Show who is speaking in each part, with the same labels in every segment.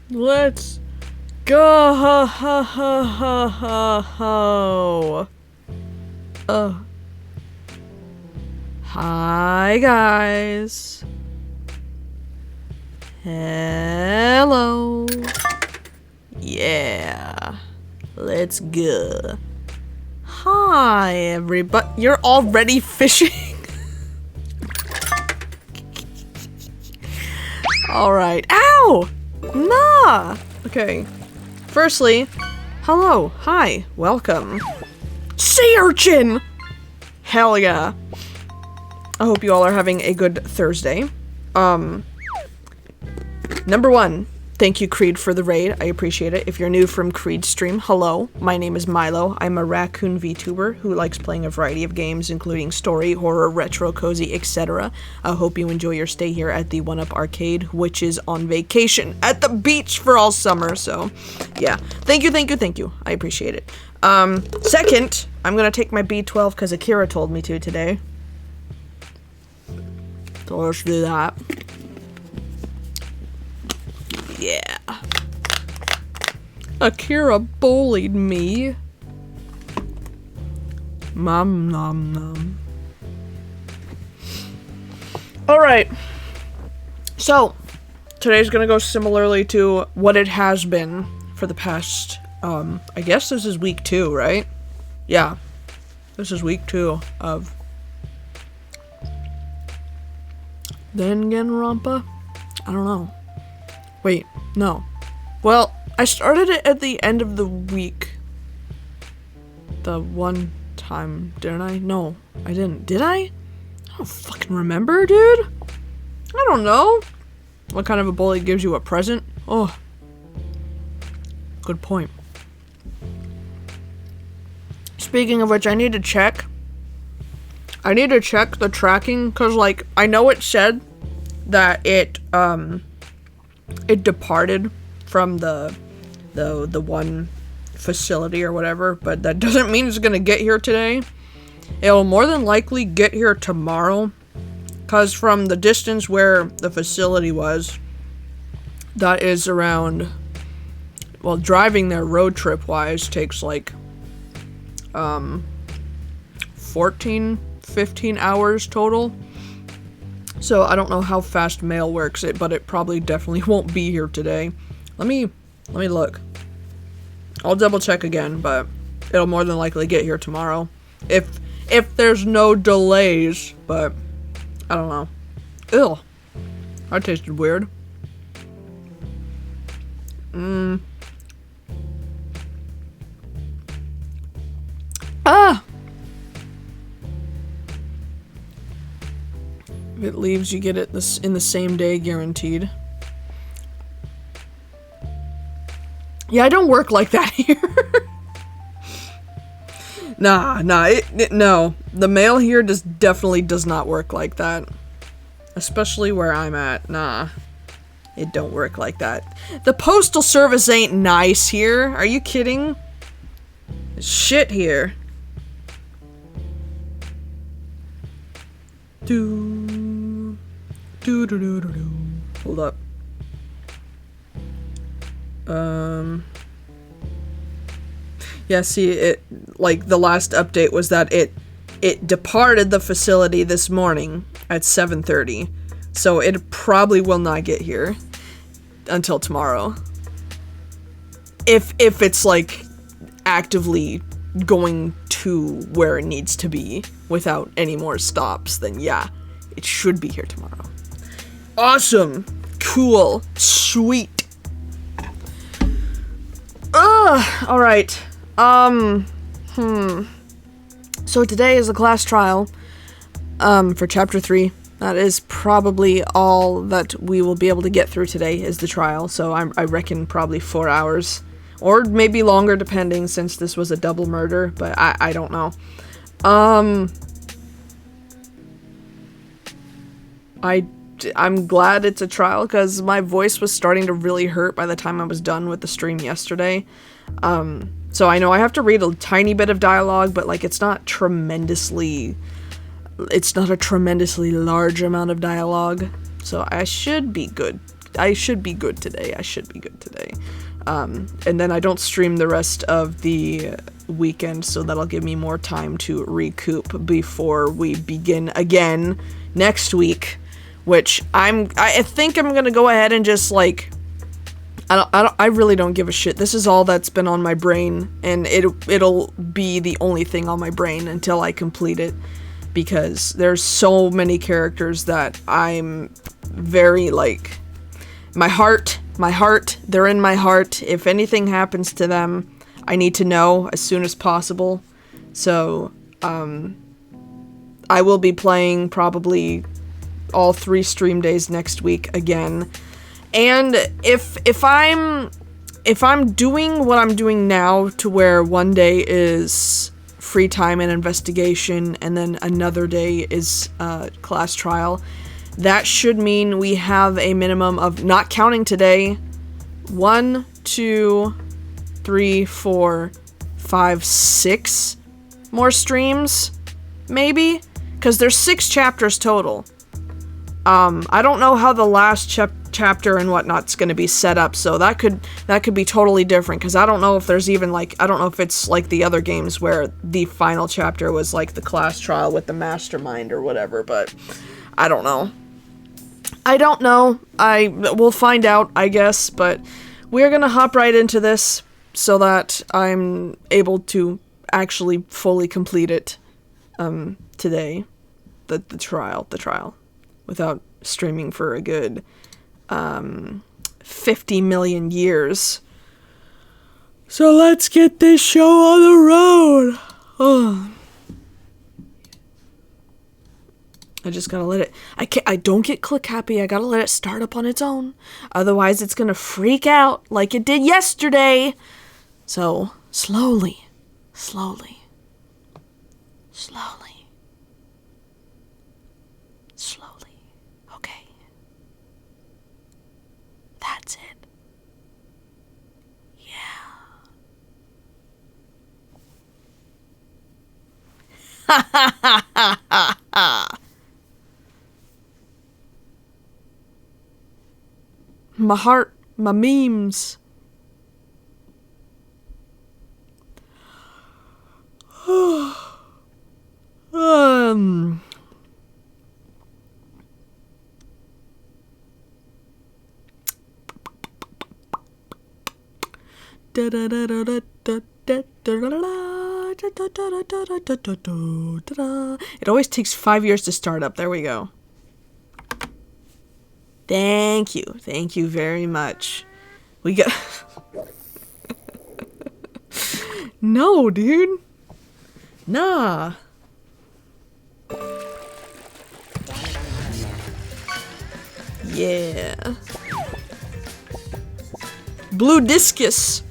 Speaker 1: Let's go. Ha ha ha ha ha ho. Hi guys. Hello. Yeah. Let's go. Hi everybody. You're already fishing? Alright. Ow! Nah! Okay. Firstly, hello. Hi. Welcome. Sea urchin! Hell yeah. I hope you all are having a good Thursday. Number one, thank you Creed for the raid. I appreciate it. If you're new from Creed's stream, hello. My name is Milo. I'm a raccoon VTuber who likes playing a variety of games, including story, horror, retro, cozy, etc. I hope you enjoy your stay here at the 1UP Arcade, which is on vacation at the beach for all summer, so yeah. Thank you, thank you, thank you. I appreciate it. Second, I'm gonna take my B12 because Akira told me to today. So let's do that. Yeah. Akira bullied me. Nom nom nom. Alright. So, today's gonna go similarly to what it has been for the past, I guess this is week 2, right? Yeah. This is week 2 of Danganronpa? I don't know. Wait, no. Well, I started it at the end of the week. The one time, didn't I? No, I didn't. Did I? I don't fucking remember, dude. I don't know. What kind of a bully gives you a present? Oh. Good point. Speaking of which, I need to check. I need to check the tracking, because, like, I know it said that it departed from the one facility or whatever, but that doesn't mean it's gonna get here today. It'll more than likely get here tomorrow, because from the distance where the facility was, that is around, well, driving there road trip wise takes like 15 hours total. So I don't know how fast mail works, but it probably definitely won't be here today. Let me look. I'll double check again, but it'll more than likely get here tomorrow. If there's no delays, but I don't know. Ew. That tasted weird. Ah! If it leaves, you get it in the same day, guaranteed. Yeah, I don't work like that here. Nah, no. The mail here definitely does not work like that. Especially where I'm at. Nah. It don't work like that. The postal service ain't nice here. Are you kidding? There's shit here. Hold up. Yeah, see, it, like, the last update was that it departed the facility this morning at 7:30. So it probably will not get here until tomorrow. If it's, like, actively going to where it needs to be without any more stops, then yeah, it should be here tomorrow. Awesome. Cool. Sweet. Alright. So today is the class trial, for chapter 3. That is probably all that we will be able to get through today is the trial, so I reckon probably 4 hours. Or maybe longer, depending, since this was a double murder, but I don't know. I'm glad it's a trial, because my voice was starting to really hurt by the time I was done with the stream yesterday. So I know I have to read a tiny bit of dialogue, but, like, it's not a tremendously large amount of dialogue, so I should be good I should be good today. I should be good today. And then I don't stream the rest of the weekend, so that'll give me more time to recoup before we begin again next week, which I think I'm gonna go ahead and just like, I really don't give a shit. This is all that's been on my brain, and it'll be the only thing on my brain until I complete it, because there's so many characters that I'm very like, my heart, they're in my heart. If anything happens to them, I need to know as soon as possible. So, I will be playing probably all 3 stream days next week again. And if I'm doing what I'm doing now, to where one day is free time and investigation, and then another day is class trial, that should mean we have a minimum of, not counting today, 1, 2, 3, 4, 5, 6 more streams, maybe? Because there's 6 chapters total. I don't know how the last chapter and whatnot's gonna be set up, so that could be totally different, because I don't know if there's even like, I don't know if it's like the other games where the final chapter was like the class trial with the mastermind or whatever, but I don't know. We'll find out, I guess, but we're gonna hop right into this so that I'm able to actually fully complete it today, the trial, without streaming for a good 50 million years. So let's get this show on the road. Oh. I just gotta let it, I don't get click happy, I gotta let it start up on its own. Otherwise it's gonna freak out like it did yesterday. So, slowly. Okay. That's it. Yeah. My heart, my memes. It always takes 5 years to start up. There we go. Thank you very much. We got No, dude. Nah. Yeah. Blue discus.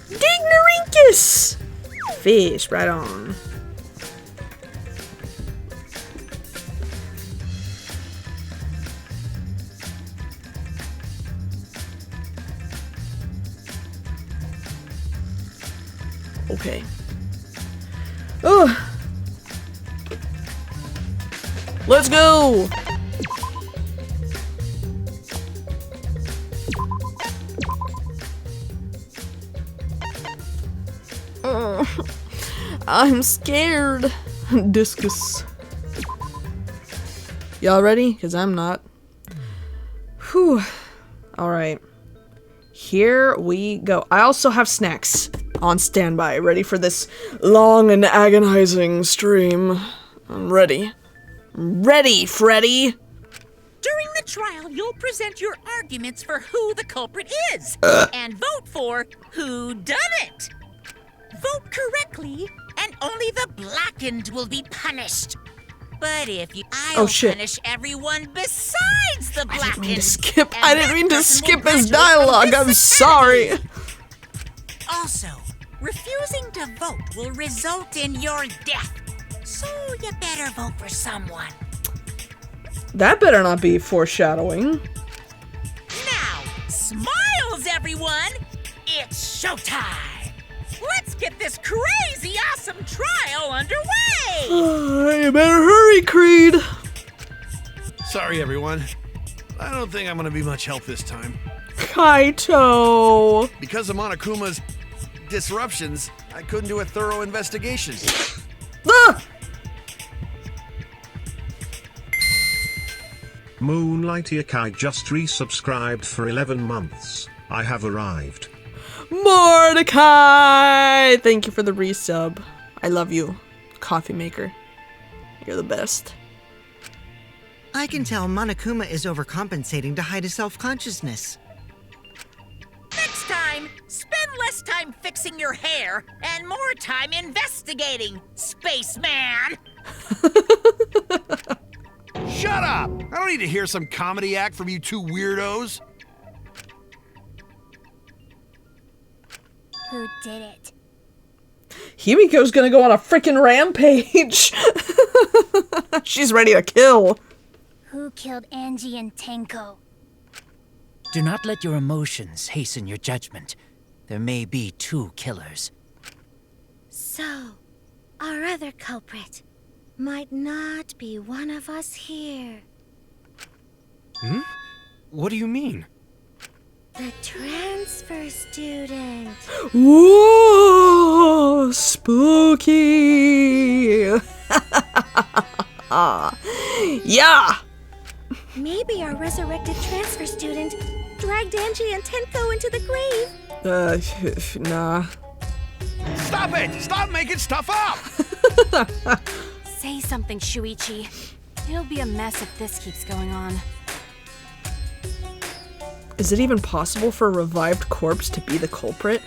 Speaker 1: Dignorinkus. Fish, right on. Okay. Oh. Let's go. I'm scared. Discus. Y'all ready? Because I'm not. Whew. Alright. Here we go. I also have snacks on standby, ready for this long and agonizing stream. I'm ready. Ready, Freddy!
Speaker 2: During the trial, you'll present your arguments for who the culprit is, and vote for who done it. Vote correctly, and only the blackened will be punished. But if you, I'll punish everyone besides the blackened.
Speaker 1: I didn't mean to skip his dialogue. I'm sorry.
Speaker 2: Also, refusing to vote will result in your death. So you better vote for someone.
Speaker 1: That better not be foreshadowing.
Speaker 2: Now, smiles, everyone! It's showtime! Let's get this crazy awesome trial underway!
Speaker 1: You better hurry, Creed.
Speaker 3: Sorry, everyone. I don't think I'm gonna be much help this time.
Speaker 1: Kaito!
Speaker 3: Because of Monokuma's disruptions, I couldn't do a thorough investigation.
Speaker 1: Ah!
Speaker 4: Moonlight Yakai just resubscribed for 11 months. I have arrived.
Speaker 1: Mordecai! Thank you for the resub. I love you, coffee maker. You're the best.
Speaker 5: I can tell Monokuma is overcompensating to hide his self-consciousness.
Speaker 2: Next time, spend less time fixing your hair and more time investigating, spaceman!
Speaker 3: Shut up! I don't need to hear some comedy act from you two weirdos.
Speaker 6: Who did it?
Speaker 1: Himiko's gonna go on a freaking rampage. She's ready to kill.
Speaker 6: Who killed Angie and Tenko?
Speaker 7: Do not let your emotions hasten your judgment. There may be two killers.
Speaker 6: So, our other culprit might not be one of us here.
Speaker 8: What do you mean?
Speaker 6: The transfer student.
Speaker 1: Whoa, spooky. Yeah.
Speaker 6: Maybe our resurrected transfer student dragged Angie and Tenko into the grave.
Speaker 1: Nah.
Speaker 3: Stop it! Stop making stuff up!
Speaker 9: Say something, Shuichi. It'll be a mess if this keeps going on.
Speaker 1: Is it even possible for a revived corpse to be the culprit?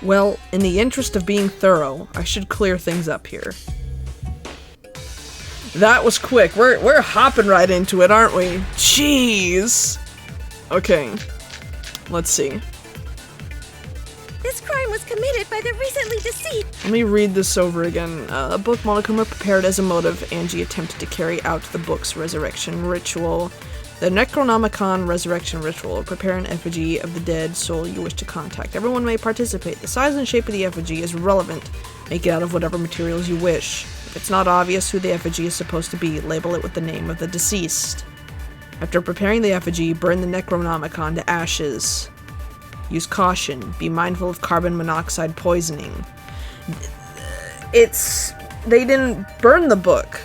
Speaker 1: Well, in the interest of being thorough, I should clear things up here. That was quick. We're hopping right into it, aren't we? Jeez. Okay. Let's see.
Speaker 6: This crime was committed by the recently deceased.
Speaker 1: Let me read this over again. A book Monokuma prepared as a motive. Angie attempted to carry out the book's resurrection ritual. The Necronomicon resurrection ritual. Prepare an effigy of the dead soul you wish to contact. Everyone may participate. The size and shape of the effigy is relevant. Make it out of whatever materials you wish. If it's not obvious who the effigy is supposed to be, label it with the name of the deceased. After preparing the effigy, burn the Necronomicon to ashes. Use caution. Be mindful of carbon monoxide poisoning. They didn't burn the book.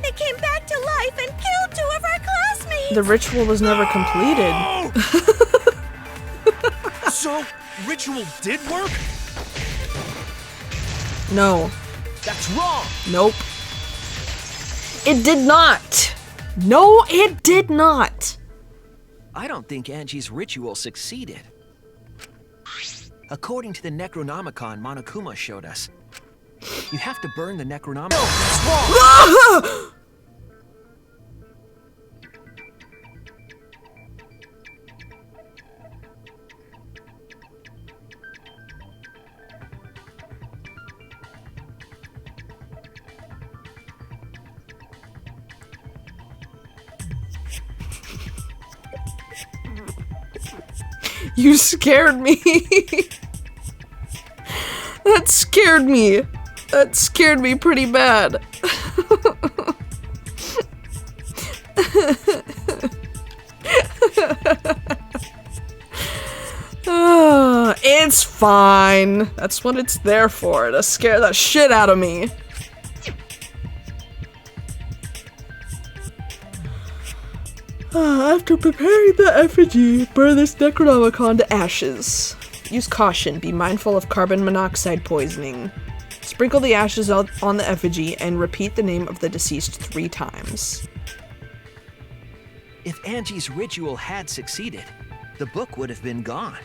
Speaker 6: They came back to life and killed 2 of our classmates.
Speaker 1: The ritual was never completed.
Speaker 8: So, ritual did work?
Speaker 1: No.
Speaker 8: That's wrong!
Speaker 1: Nope. It did not. No, it did not.
Speaker 7: I don't think Angie's ritual succeeded. According to the Necronomicon Monokuma showed us, you have to burn the Necronomicon.
Speaker 8: No, that's wrong!
Speaker 1: You scared me. That scared me. That scared me pretty bad. It's fine. That's what it's there for, to scare the shit out of me. After preparing the effigy, burn this Necronomicon to ashes. Use caution. Be mindful of carbon monoxide poisoning. Sprinkle the ashes on the effigy and repeat the name of the deceased 3 times.
Speaker 7: If Angie's ritual had succeeded, the book would have been gone.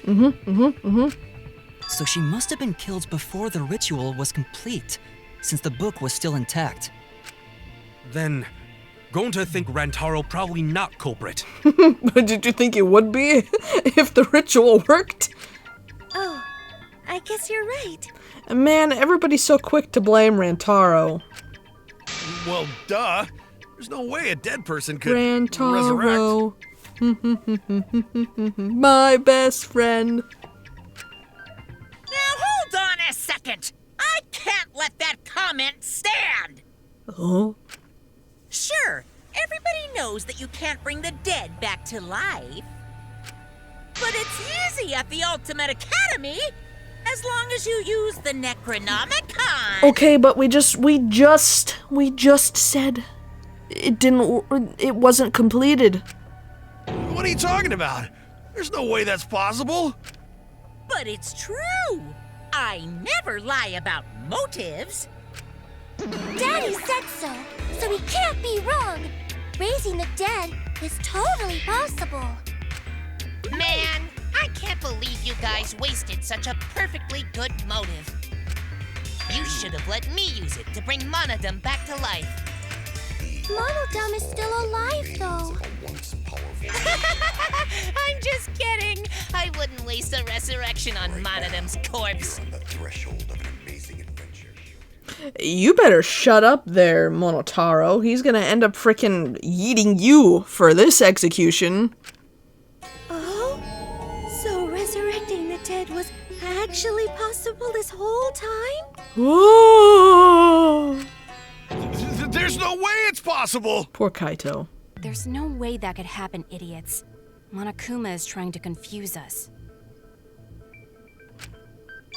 Speaker 10: So she must have been killed before the ritual was complete, since the book was still intact.
Speaker 8: Then, going to think Rantaro probably not culprit.
Speaker 1: But did you think it would be if the ritual worked?
Speaker 6: Oh, I guess you're right.
Speaker 1: And man, everybody's so quick to blame Rantaro.
Speaker 3: Well, duh. There's no way a dead person could resurrect.
Speaker 1: Rantaro. My best friend.
Speaker 2: Now hold on a second. I can't let that comment stand.
Speaker 1: Oh?
Speaker 2: Sure, everybody to life. But it's easy at the Ultimate Academy, as long as you use the Necronomicon.
Speaker 1: Okay, but we just said it wasn't completed.
Speaker 3: What are you talking about? There's no way that's possible.
Speaker 2: But it's true. I never lie about motives.
Speaker 6: Daddy said so he can't be wrong. Raising the dead is totally possible.
Speaker 11: Man, I can't believe you guys wasted such a perfectly good motive. You should have let me use it to bring Monodum back to life.
Speaker 6: Monodum is still alive, though.
Speaker 11: I'm just kidding. I wouldn't waste a resurrection on Monodum's corpse.
Speaker 1: You better shut up there, Monotaro. He's gonna end up frickin' yeeting you for this execution.
Speaker 6: Oh? So resurrecting the dead was actually possible this whole time?
Speaker 1: Whoa!
Speaker 3: There's no way it's possible!
Speaker 1: Poor Kaito.
Speaker 9: There's no way that could happen, idiots. Monokuma is trying to confuse us.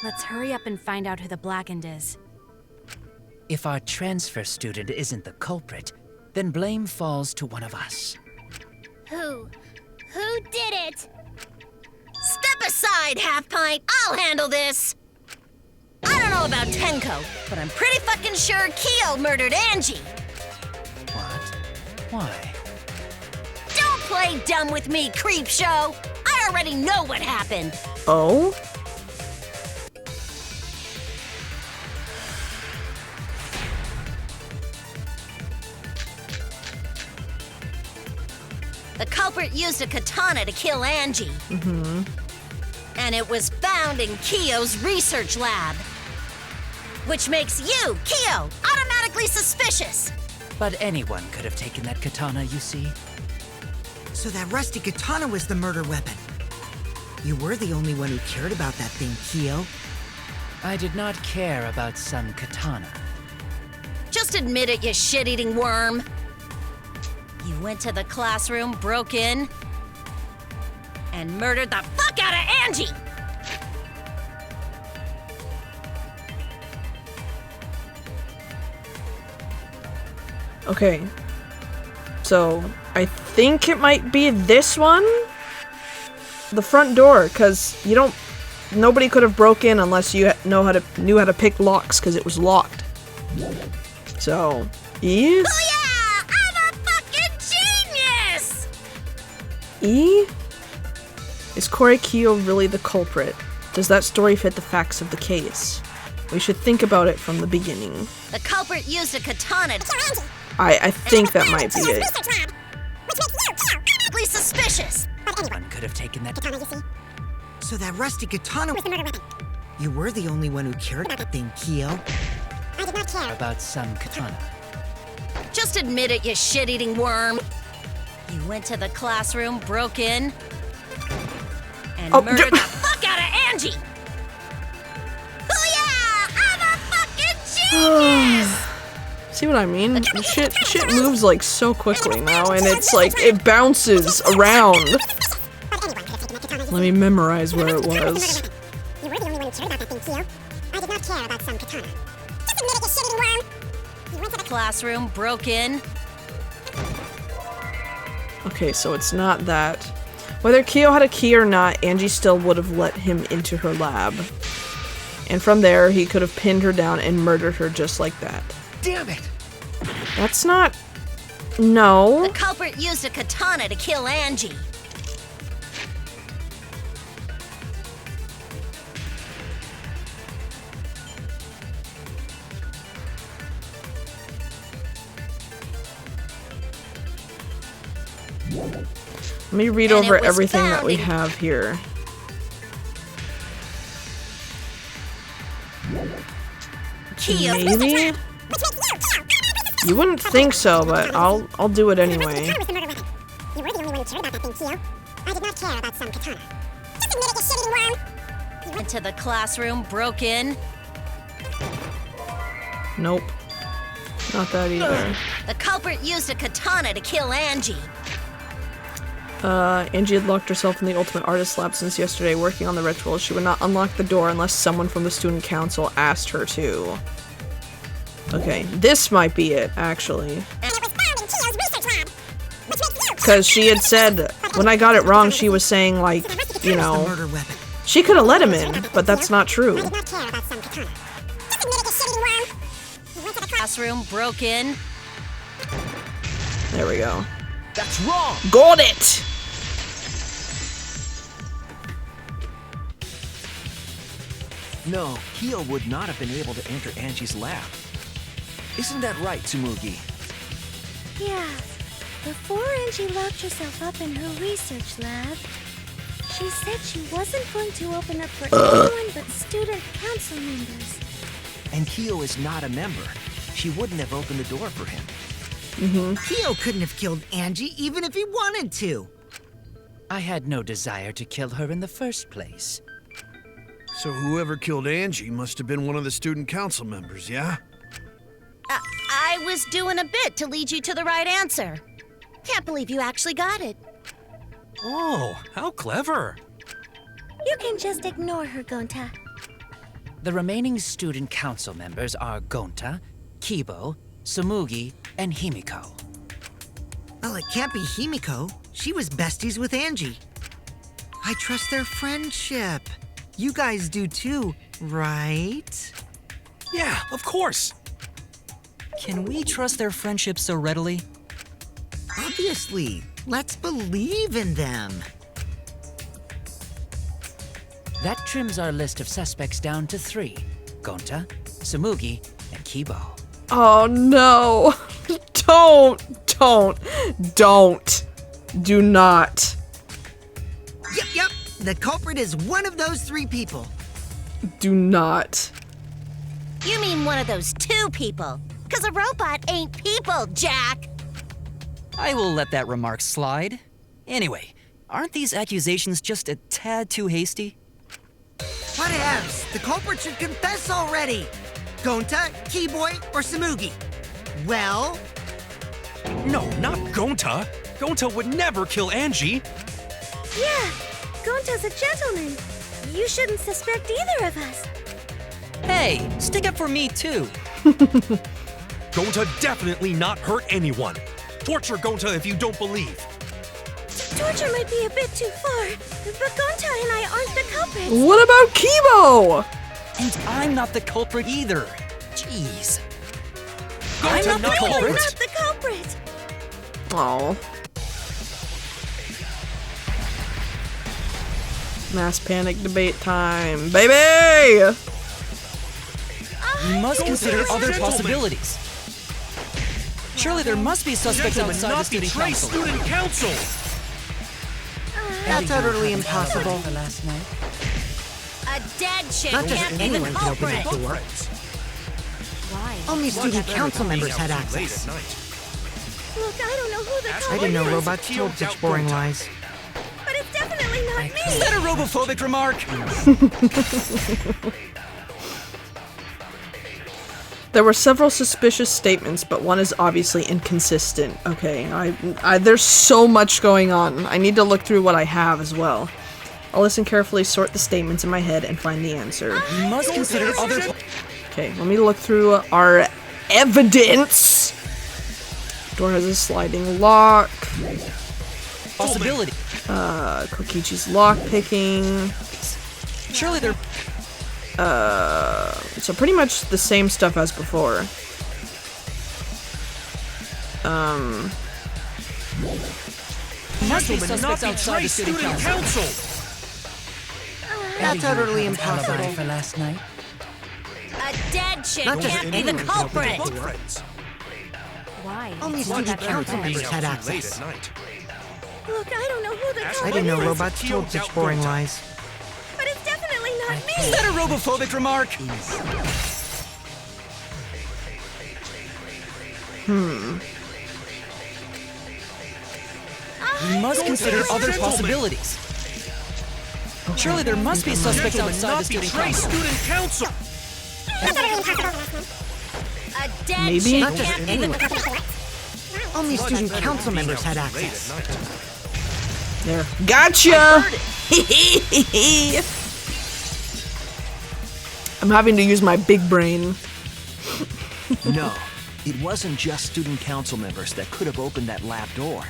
Speaker 9: Let's hurry up and find out who the Blackened is.
Speaker 7: If our transfer student isn't the culprit, then blame falls to one of us.
Speaker 6: Who? Who did it?
Speaker 11: Step aside, Half Pint. I'll handle this. I don't know about Tenko, but I'm pretty fucking sure Kyo murdered Angie.
Speaker 7: What? Why?
Speaker 11: Don't play dumb with me, creep show. I already know what happened.
Speaker 1: Oh?
Speaker 11: The culprit used a katana to kill Angie.
Speaker 1: Mm-hmm.
Speaker 11: And it was found in Kyo's research lab. Which makes you, Kyo, automatically suspicious.
Speaker 7: But anyone could have taken that katana, you see.
Speaker 5: So that rusty katana was the murder weapon. You were the only one who cared about that thing, Kyo.
Speaker 7: I did not care about some katana.
Speaker 11: Just admit it, you shit-eating worm. You went to the classroom, broke in, and murdered the fuck out of Angie!
Speaker 1: Okay. So, I think it might be this one? The front door, because nobody could have broke in unless you knew how to pick locks, because it was locked. So, E?
Speaker 11: Booyah! I'm a fucking genius!
Speaker 1: E? Is Korikyo really the culprit? Does that story fit the facts of the case? We should think about it from the beginning.
Speaker 11: The culprit used a katana to kill Angie.
Speaker 1: I think that might be it.
Speaker 11: Which makes you suspicious.
Speaker 7: But anyone could have taken that katana, you see.
Speaker 5: So that rusty katana was the murder weapon. You were the only one who cared about that thing, Kyo.
Speaker 11: I did not care
Speaker 7: about some katana.
Speaker 11: Just admit it, you shit-eating worm. You went to the classroom, broke in, and murdered the fuck out of Angie. Booyah! I'm a fucking genius!
Speaker 1: See what I mean? Shit moves like so quickly now, and it's like it bounces around. Let me memorize where it was.
Speaker 11: You were the only one who cared about that thing, Kyo. I did not care about some katana. Just admit it, you shit-eating worm. You went to the classroom, broke in.
Speaker 1: Okay, so it's not that. Whether Kyo had a key or not, Angie still would have let him into her lab. And from there, he could have pinned her down and murdered her just like that.
Speaker 3: Damn it!
Speaker 1: That's not... No.
Speaker 11: The culprit used a katana to kill Angie.
Speaker 1: Let me read over everything that we have here. Maybe? You wouldn't think so, but I'll do it anyway.
Speaker 11: You were the only one who cared about that thing, Kyo. I did not care about some katana. Just admit it, you shit-eating worm. You went to the classroom, broke in.
Speaker 1: Nope. Not that either.
Speaker 11: The culprit used a katana to kill Angie.
Speaker 1: Angie had locked herself in the Ultimate Artist Lab since yesterday, working on the ritual. She would not unlock the door unless someone from the student council asked her to. Okay, this might be it, actually. Because she had said, when I got it wrong, she was saying, like, you know, she could have let him in, but that's not true.
Speaker 11: Classroom broke in.
Speaker 1: There we go.
Speaker 8: That's wrong!
Speaker 1: Got it!
Speaker 12: No, Kyo would not have been able to enter Angie's lab. Isn't that right, Tsumugi?
Speaker 6: Yeah. Before Angie locked herself up in her research lab, she said she wasn't going to open up for anyone but student council members.
Speaker 12: And Kyo is not a member. She wouldn't have opened the door for him.
Speaker 5: Kyo couldn't have killed Angie even if he wanted to.
Speaker 7: I had no desire to kill her in the first place.
Speaker 3: So whoever killed Angie must have been one of the student council members, yeah?
Speaker 11: I was doing a bit to lead you to the right answer. Can't believe you actually got it.
Speaker 8: Oh, how clever.
Speaker 6: You can just ignore her, Gonta.
Speaker 7: The remaining student council members are Gonta, Kibo, Tsumugi, and Himiko.
Speaker 5: Well, it can't be Himiko. She was besties with Angie. I trust their friendship. You guys do too, right?
Speaker 8: Yeah, of course.
Speaker 10: Can we trust their friendship so readily?
Speaker 5: Obviously. Let's believe in them.
Speaker 7: That trims our list of suspects down to 3. Gonta, Tsumugi, and Kibo.
Speaker 1: Oh no! Don't! Do not.
Speaker 5: Yep. The culprit is one of those 3 people.
Speaker 1: Do not.
Speaker 11: You mean one of those 2 people? Because a robot ain't people, Jack!
Speaker 10: I will let that remark slide. Anyway, aren't these accusations just a tad too hasty?
Speaker 5: What else? The culprit should confess already. Gonta, Keyboy, or Tsumugi? Well?
Speaker 8: No, not Gonta. Gonta would never kill Angie.
Speaker 6: Yeah, Gonta's a gentleman. You shouldn't suspect either of us.
Speaker 10: Hey, stick up for me too.
Speaker 8: Gonta definitely not hurt anyone. Torture Gonta if you don't believe.
Speaker 6: Torture might be a bit too far, but Gonta and I aren't the culprits.
Speaker 1: What about Kibo?
Speaker 10: And I'm not the culprit either. Jeez.
Speaker 8: I'm not the culprit.
Speaker 6: You're not the culprit.
Speaker 1: Oh. Mass panic debate time, baby!
Speaker 10: We must consider other possibilities. Surely there must be suspects outside the student council.
Speaker 8: Student council.
Speaker 5: That's utterly impossible.
Speaker 7: For last night.
Speaker 11: A dead chick
Speaker 5: Not just
Speaker 11: can't be the
Speaker 5: anyone can open
Speaker 11: culprit.
Speaker 5: that door.
Speaker 9: Why?
Speaker 5: Only student council members had access.
Speaker 6: Look, I don't know who the culprit
Speaker 5: I didn't know
Speaker 6: is,
Speaker 5: robots told such boring lies.
Speaker 6: but it's definitely not me.
Speaker 10: Is that a robophobic remark?
Speaker 1: There were several suspicious statements, but one is obviously inconsistent. Okay, there's so much going on. I need to look through what I have as well. I'll listen carefully, sort the statements in my head, and find the answer.
Speaker 10: We must consider other...
Speaker 1: Okay, let me look through our evidence. Door has a sliding lock.
Speaker 10: possibility.
Speaker 1: Kokichi's lockpicking.
Speaker 10: Surely they're...
Speaker 1: So pretty much the same stuff as before.
Speaker 10: Must be suspects outside the student council.
Speaker 5: That's utterly impossible.
Speaker 7: For last night.
Speaker 11: A dead chick
Speaker 5: Not just
Speaker 11: can't be the
Speaker 5: anyone can open
Speaker 11: culprit.
Speaker 5: that door.
Speaker 9: Why?
Speaker 5: Only
Speaker 9: It's not
Speaker 5: student
Speaker 9: that
Speaker 5: council
Speaker 9: bad.
Speaker 5: members had access.
Speaker 6: Look, I don't know who the culprit
Speaker 5: I didn't know
Speaker 6: is,
Speaker 5: robots told such boring lies.
Speaker 6: but it's definitely not
Speaker 10: Is
Speaker 6: me.
Speaker 10: that a robophobic remark? We must consider other possibilities. Surely there must be suspects outside the student council.
Speaker 11: A dead
Speaker 1: Maybe.
Speaker 11: chick
Speaker 5: Not just
Speaker 11: can't be the
Speaker 5: anyone. Only student council members had access.
Speaker 1: There. Gotcha! I'm having to use my big brain.
Speaker 12: No, it wasn't just student council members that could have opened that lab door.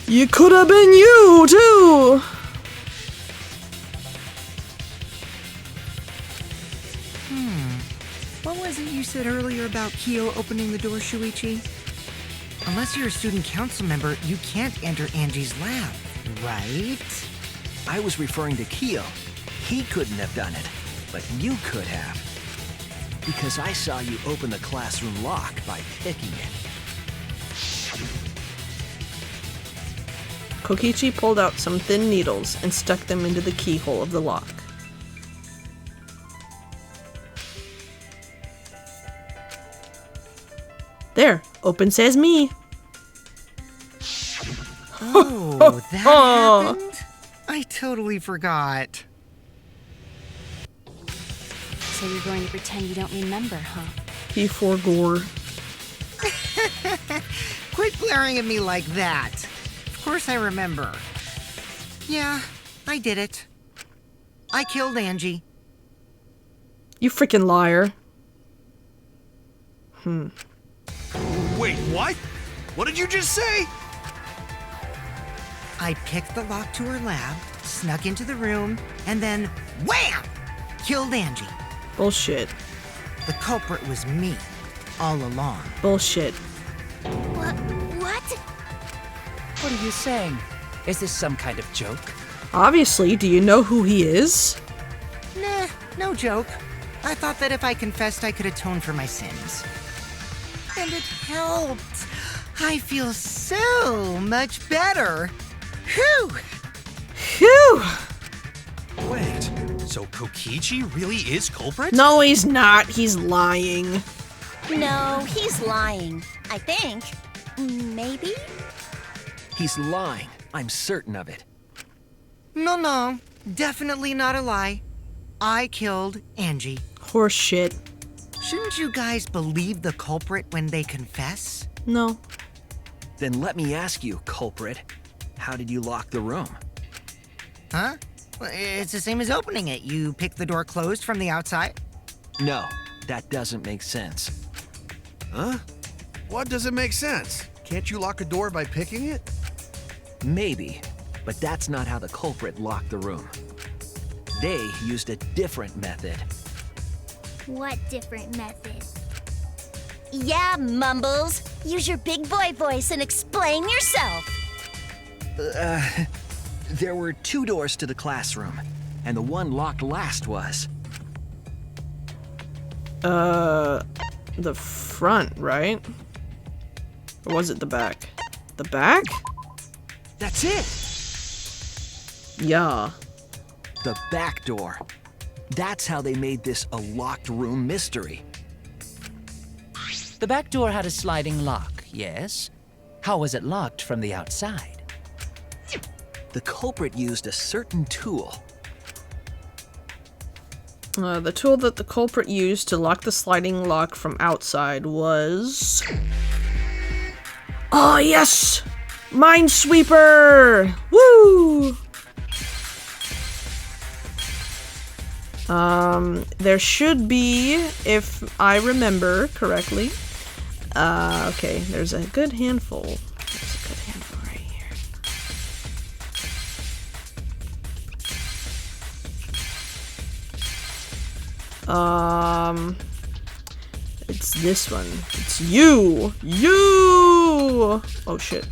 Speaker 1: You could have been you, too!
Speaker 5: What was it you said earlier about Kyo opening the door, Shuichi? Unless you're a student council member, you can't enter Angie's lab, right?
Speaker 12: I was referring to Kyo. He couldn't have done it, but you could have. Because I saw you open the classroom lock by picking it.
Speaker 1: Kokichi pulled out some thin needles and stuck them into the keyhole of the lock. There, open says me.
Speaker 5: Oh, that happened? I totally forgot.
Speaker 9: So you're going to pretend you don't remember, huh?
Speaker 1: P4 gore.
Speaker 5: Quit glaring at me like that. Of course I remember. Yeah, I did it. I killed Angie.
Speaker 1: You freaking liar.
Speaker 3: Wait, what? What did you just say?
Speaker 5: I picked the lock to her lab, snuck into the room, and then wham! Killed Angie.
Speaker 1: Bullshit.
Speaker 5: The culprit was me, all along.
Speaker 1: Bullshit.
Speaker 6: What?
Speaker 7: What are you saying? Is this some kind of joke?
Speaker 1: Obviously, do you know who he is?
Speaker 5: Nah, no joke. I thought that if I confessed, I could atone for my sins. And it helped. I feel so much better. Whew!
Speaker 1: Phew!
Speaker 8: Wait, so Kokichi really is culprit?
Speaker 1: No, he's not. He's lying.
Speaker 11: No, he's lying. I think. Maybe?
Speaker 12: He's lying. I'm certain of it.
Speaker 5: No. Definitely not a lie. I killed Angie.
Speaker 1: Horse shit.
Speaker 5: Shouldn't you guys believe the culprit when they confess?
Speaker 1: No.
Speaker 12: Then let me ask you, culprit. How did you lock the room?
Speaker 5: Huh? Well, it's the same as opening it. You pick the door closed from the outside.
Speaker 12: No, that doesn't make sense.
Speaker 3: Huh? What doesn't make sense? Can't you lock a door by picking it?
Speaker 12: Maybe, but that's not how the culprit locked the room. They used a different method.
Speaker 6: What different method?
Speaker 11: Yeah, Mumbles. Use your big boy voice and explain yourself.
Speaker 12: There were 2 doors to the classroom, and the one locked last was.
Speaker 1: The front, right? Or was it the back? The back?
Speaker 12: That's it!
Speaker 1: Yeah.
Speaker 12: The back door. That's how they made this a locked room mystery.
Speaker 7: The back door had a sliding lock, yes? How was it locked from the outside?
Speaker 12: The culprit used a certain tool.
Speaker 1: The tool that the culprit used to lock the sliding lock from outside was... Oh, yes! Minesweeper! Woo! There should be, if I remember correctly. Okay, there's a good handful. There's a good handful right here. It's this one. It's you! You! Oh, shit.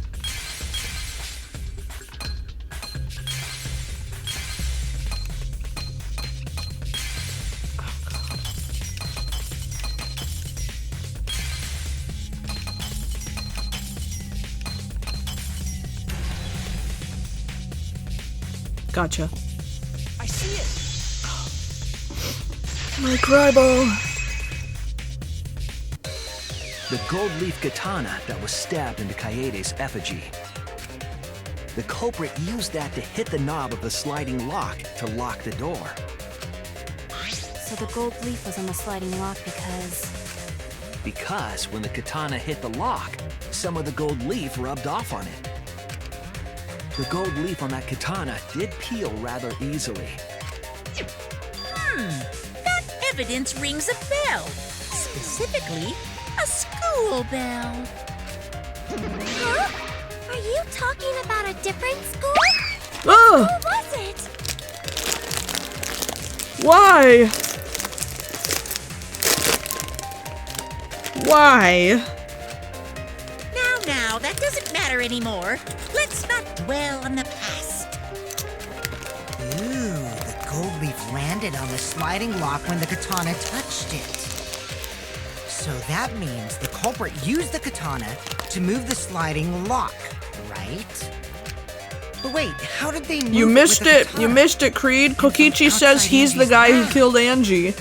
Speaker 1: Gotcha.
Speaker 10: I see it.
Speaker 1: My cryball.
Speaker 12: The gold leaf katana that was stabbed into Kaede's effigy. The culprit used that to hit the knob of the sliding lock to lock the door.
Speaker 9: So the gold leaf was on the sliding lock
Speaker 12: Because when the katana hit the lock, some of the gold leaf rubbed off on it. The gold leaf on that katana did peel rather easily.
Speaker 2: That evidence rings a bell. Specifically, a school bell.
Speaker 6: Huh? Are you talking about a different school?
Speaker 1: Ugh.
Speaker 6: Who was it?
Speaker 1: Why? Why?
Speaker 2: Now, that doesn't matter anymore. Let's not dwell on the past.
Speaker 5: Ooh, the gold leaf landed on the sliding lock when the katana touched it. So that means the culprit used the katana to move the sliding lock, right? But wait, how did they move
Speaker 1: You missed
Speaker 5: with the
Speaker 1: it.
Speaker 5: katana?
Speaker 1: You missed it, Creed. Kokichi says
Speaker 5: outside
Speaker 1: he's the
Speaker 5: Angie's
Speaker 1: guy who
Speaker 5: lab.
Speaker 1: killed Angie.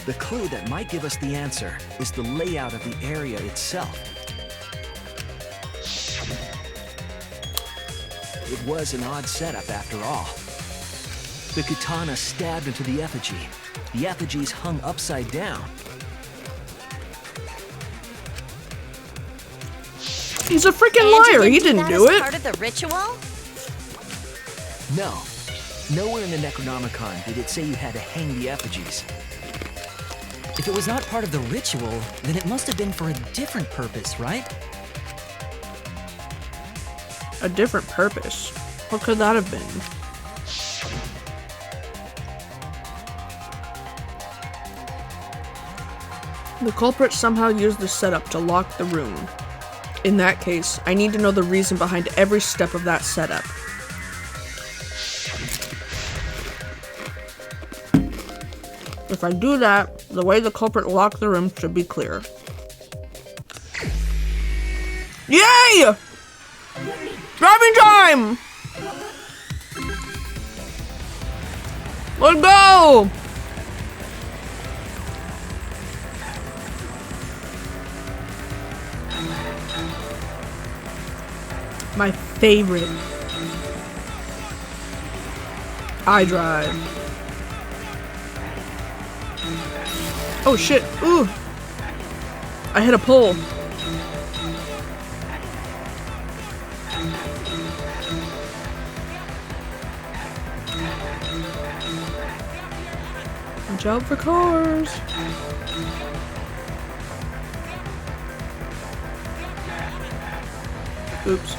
Speaker 12: The clue that might give us the answer is the layout of the area itself. It was an odd setup after all. The katana stabbed into the effigy. The effigy's hung upside down.
Speaker 1: He's a freaking
Speaker 11: Angie
Speaker 1: liar. He
Speaker 11: didn't
Speaker 1: didn't
Speaker 11: that
Speaker 1: do
Speaker 11: as
Speaker 1: it.
Speaker 11: part of the ritual?
Speaker 12: No. Nowhere in the Necronomicon did it say you had to hang the effigies.
Speaker 10: If it was not part of the ritual, then it must have been for a different purpose, right?
Speaker 1: A different purpose. What could that have been? The culprit somehow used the setup to lock the room. In that case, I need to know the reason behind every step of that setup. If I do that, the way the culprit locked the room should be clear. Yay! Driving time! Let's go! My favorite. I drive. Oh shit. Ooh. I hit a pole. Watch out for cars. Oops.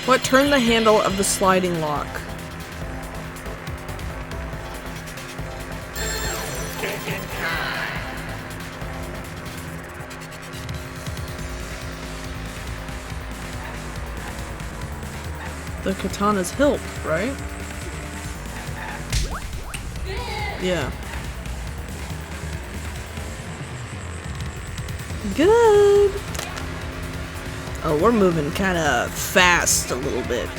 Speaker 1: What turned the handle of the sliding lock? The katana's hilt, right? Yeah. Good. Oh, we're moving kind of fast a little bit.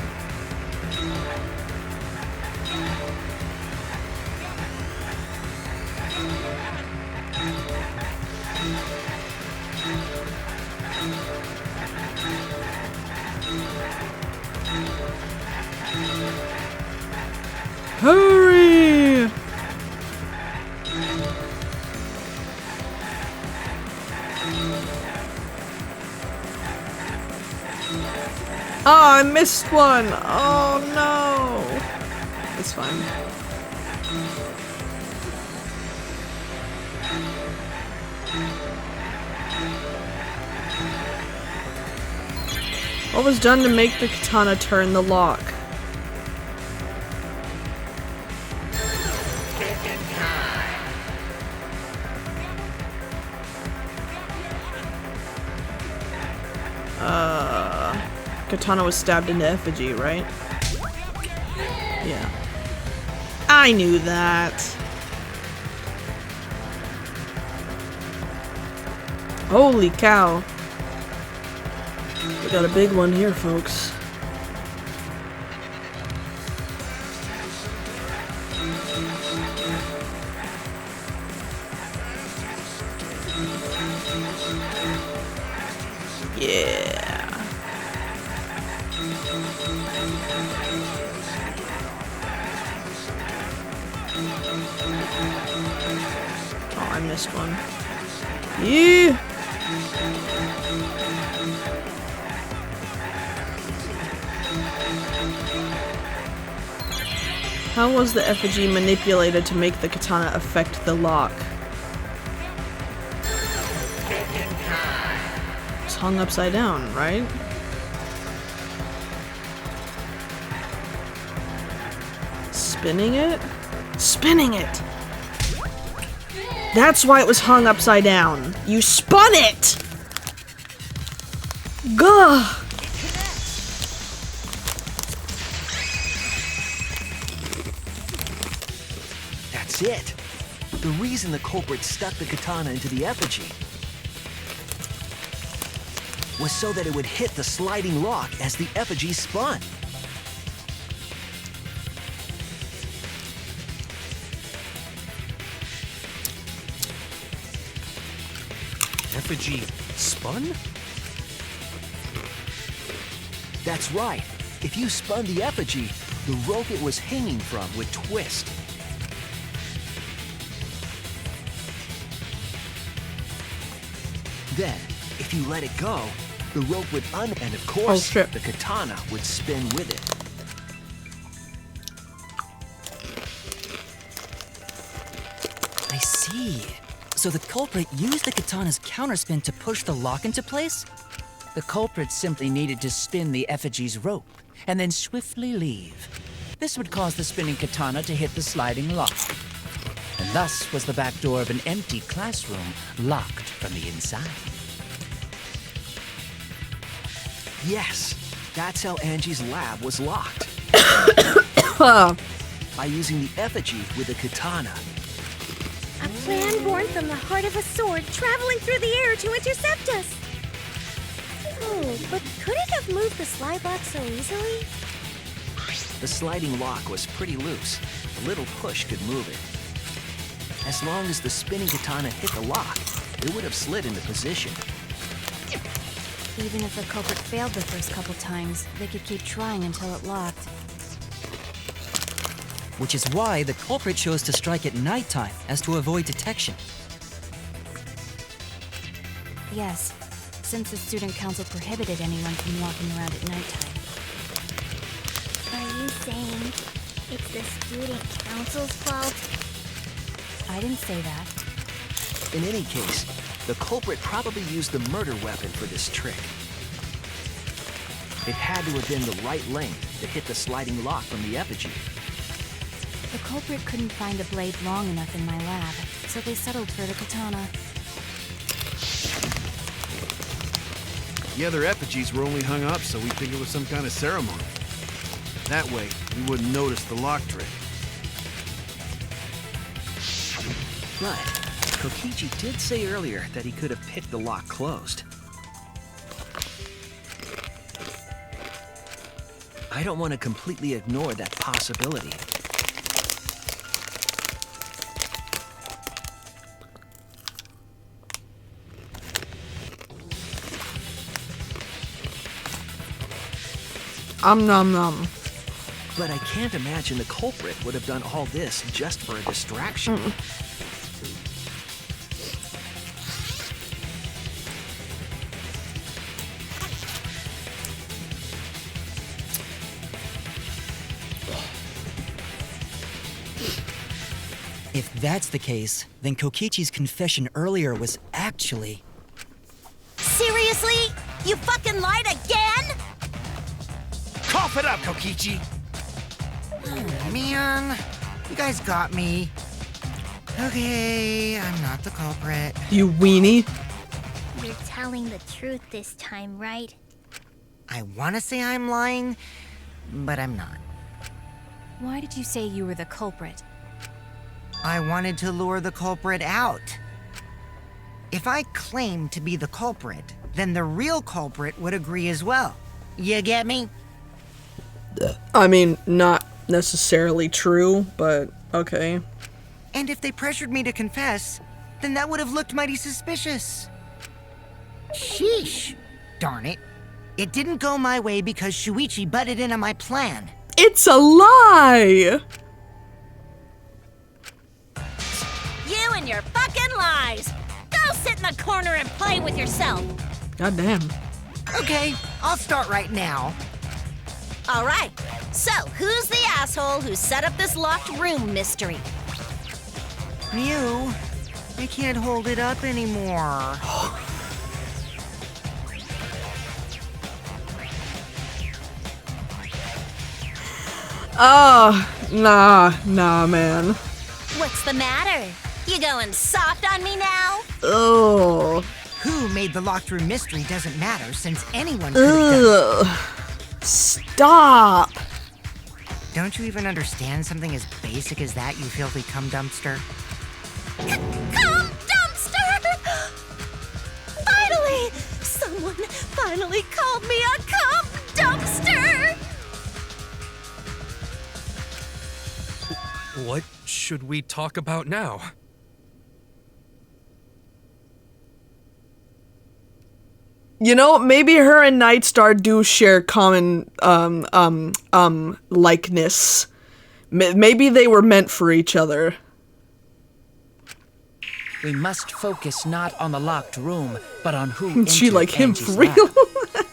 Speaker 1: Hurry! Oh, I missed one. Oh no. It's fine. What was done to make the katana turn the lock? Katana was stabbed into effigy, right? Yeah. I knew that. Holy cow. We got a big one here, folks. Yeah. Oh, I missed one. Yeah. How was the effigy manipulated to make the katana affect the lock? It's hung upside down, right? Spinning it? Spinning it! That's why it was hung upside down. You spun it! Gah!
Speaker 12: That's it. The reason the culprit stuck the katana into the effigy was so that it would hit the sliding lock as the effigy spun.
Speaker 8: Effigy spun?
Speaker 12: That's right. If you spun the effigy, the rope it was hanging from would twist. Then, if you let it go, the rope would and of course, the katana would spin with it.
Speaker 10: I see. So the culprit used the katana's counterspin to push the lock into place? The culprit simply needed to spin the effigy's rope, and then swiftly leave. This would cause the spinning katana to hit the sliding lock. And thus was the back door of an empty classroom locked from the inside.
Speaker 12: Yes, that's how Angie's lab was locked. By using the effigy with a katana.
Speaker 6: A plan born from the heart of a sword traveling through the air to intercept us. Oh, but could it have moved the slide lock so easily?
Speaker 12: The sliding lock was pretty loose. A little push could move it. As long as the spinning katana hit the lock, it would have slid into position.
Speaker 9: Even if the culprit failed the first couple times, they could keep trying until it locked.
Speaker 10: Which is why the culprit chose to strike at nighttime, as to avoid detection.
Speaker 9: Yes, since the student council prohibited anyone from walking around at nighttime.
Speaker 6: Are you saying it's the student council's fault?
Speaker 9: I didn't say that.
Speaker 12: In any case, the culprit probably used the murder weapon for this trick. It had to have been the right length to hit the sliding lock from the effigy.
Speaker 9: The culprit couldn't find a blade long enough in my lab, so they settled for the katana.
Speaker 3: The other effigies were only hung up so we'd think it was some kind of ceremony. That way, we wouldn't notice the lock trick.
Speaker 12: But Kokichi did say earlier that he could have picked the lock closed. I don't want to completely ignore that possibility.
Speaker 1: Nom nom.
Speaker 12: But I can't imagine the culprit would have done all this just for a distraction.
Speaker 10: If that's the case, then Kokichi's confession earlier was actually...
Speaker 11: Seriously? You fucking lied again?
Speaker 3: Cough it up, Kokichi!
Speaker 5: Oh, man. You guys got me. Okay, I'm not the culprit.
Speaker 1: You weenie.
Speaker 6: You're telling the truth this time, right?
Speaker 5: I want to say I'm lying, but I'm not.
Speaker 9: Why did you say you were the culprit?
Speaker 5: I wanted to lure the culprit out. If I claim to be the culprit, then the real culprit would agree as well. You get me?
Speaker 1: I mean, not necessarily true, but okay.
Speaker 5: And if they pressured me to confess, then that would have looked mighty suspicious. Sheesh. Darn it. It didn't go my way because Shuichi butted in on my plan.
Speaker 1: It's a lie!
Speaker 11: You and your fucking lies! Go sit in the corner and play with yourself!
Speaker 1: God damn.
Speaker 5: Okay, I'll start right now.
Speaker 11: All right, so who's the asshole who set up this locked room mystery?
Speaker 5: Mew, I can't hold it up anymore.
Speaker 1: Nah, man.
Speaker 11: What's the matter? You going soft on me now?
Speaker 1: Oh.
Speaker 5: Who made the locked room mystery doesn't matter since anyone could have done it.
Speaker 1: Stop.
Speaker 5: Don't you even understand something as basic as that, you filthy cum dumpster?
Speaker 11: Cum dumpster! Finally! Someone finally called me a cum dumpster!
Speaker 8: What should we talk about now?
Speaker 1: You know, maybe her and Nightstar do share common, likeness. Maybe they were meant for each other.
Speaker 7: We must focus not on the locked room, but on who
Speaker 1: She
Speaker 7: entered
Speaker 1: like him
Speaker 7: Angie's
Speaker 1: for real?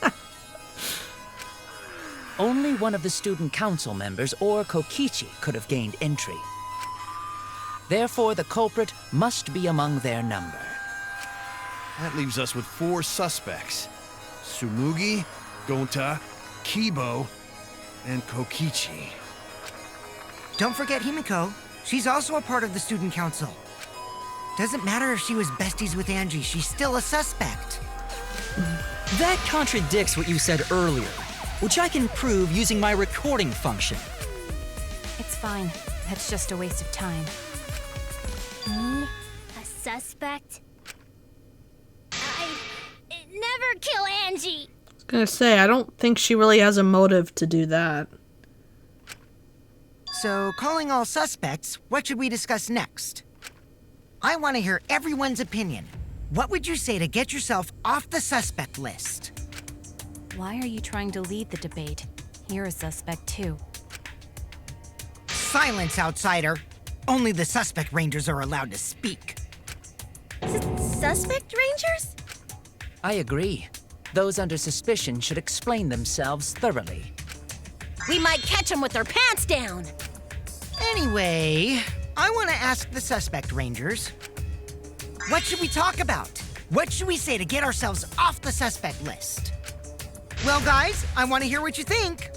Speaker 7: lab. Only one of the student council members or Kokichi could have gained entry. Therefore, the culprit must be among their number.
Speaker 3: That leaves us with 4 suspects. Tsumugi, Gonta, Kibo, and Kokichi.
Speaker 5: Don't forget Himiko. She's also a part of the student council. Doesn't matter if she was besties with Angie, she's still a suspect.
Speaker 10: That contradicts what you said earlier, which I can prove using my recording function.
Speaker 9: It's fine. That's just a waste of time.
Speaker 6: Me? A suspect? Never kill Angie!
Speaker 1: I was gonna say, I don't think she really has a motive to do that.
Speaker 5: So, calling all suspects, what should we discuss next? I want to hear everyone's opinion. What would you say to get yourself off the suspect list?
Speaker 9: Why are you trying to lead the debate? You're a suspect too.
Speaker 5: Silence, outsider! Only the suspect rangers are allowed to speak.
Speaker 6: Suspect rangers?
Speaker 7: I agree. Those under suspicion should explain themselves thoroughly.
Speaker 11: We might catch them with their pants down.
Speaker 5: Anyway, I want to ask the suspect rangers. What should we talk about? What should we say to get ourselves off the suspect list? Well, guys, I want to hear what you think.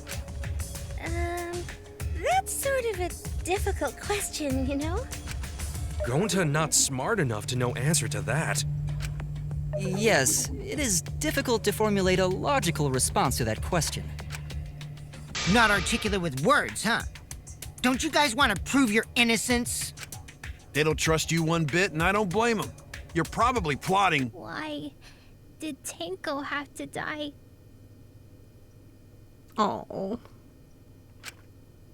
Speaker 6: That's sort of a difficult question, you know?
Speaker 8: Gonta not smart enough to know answer to that.
Speaker 10: Yes, it is difficult to formulate a logical response to that question.
Speaker 5: Not articulate with words, huh? Don't you guys want to prove your innocence?
Speaker 3: They don't trust you one bit, and I don't blame them. You're probably plotting.
Speaker 6: Why did Tenko have to die?
Speaker 1: Oh.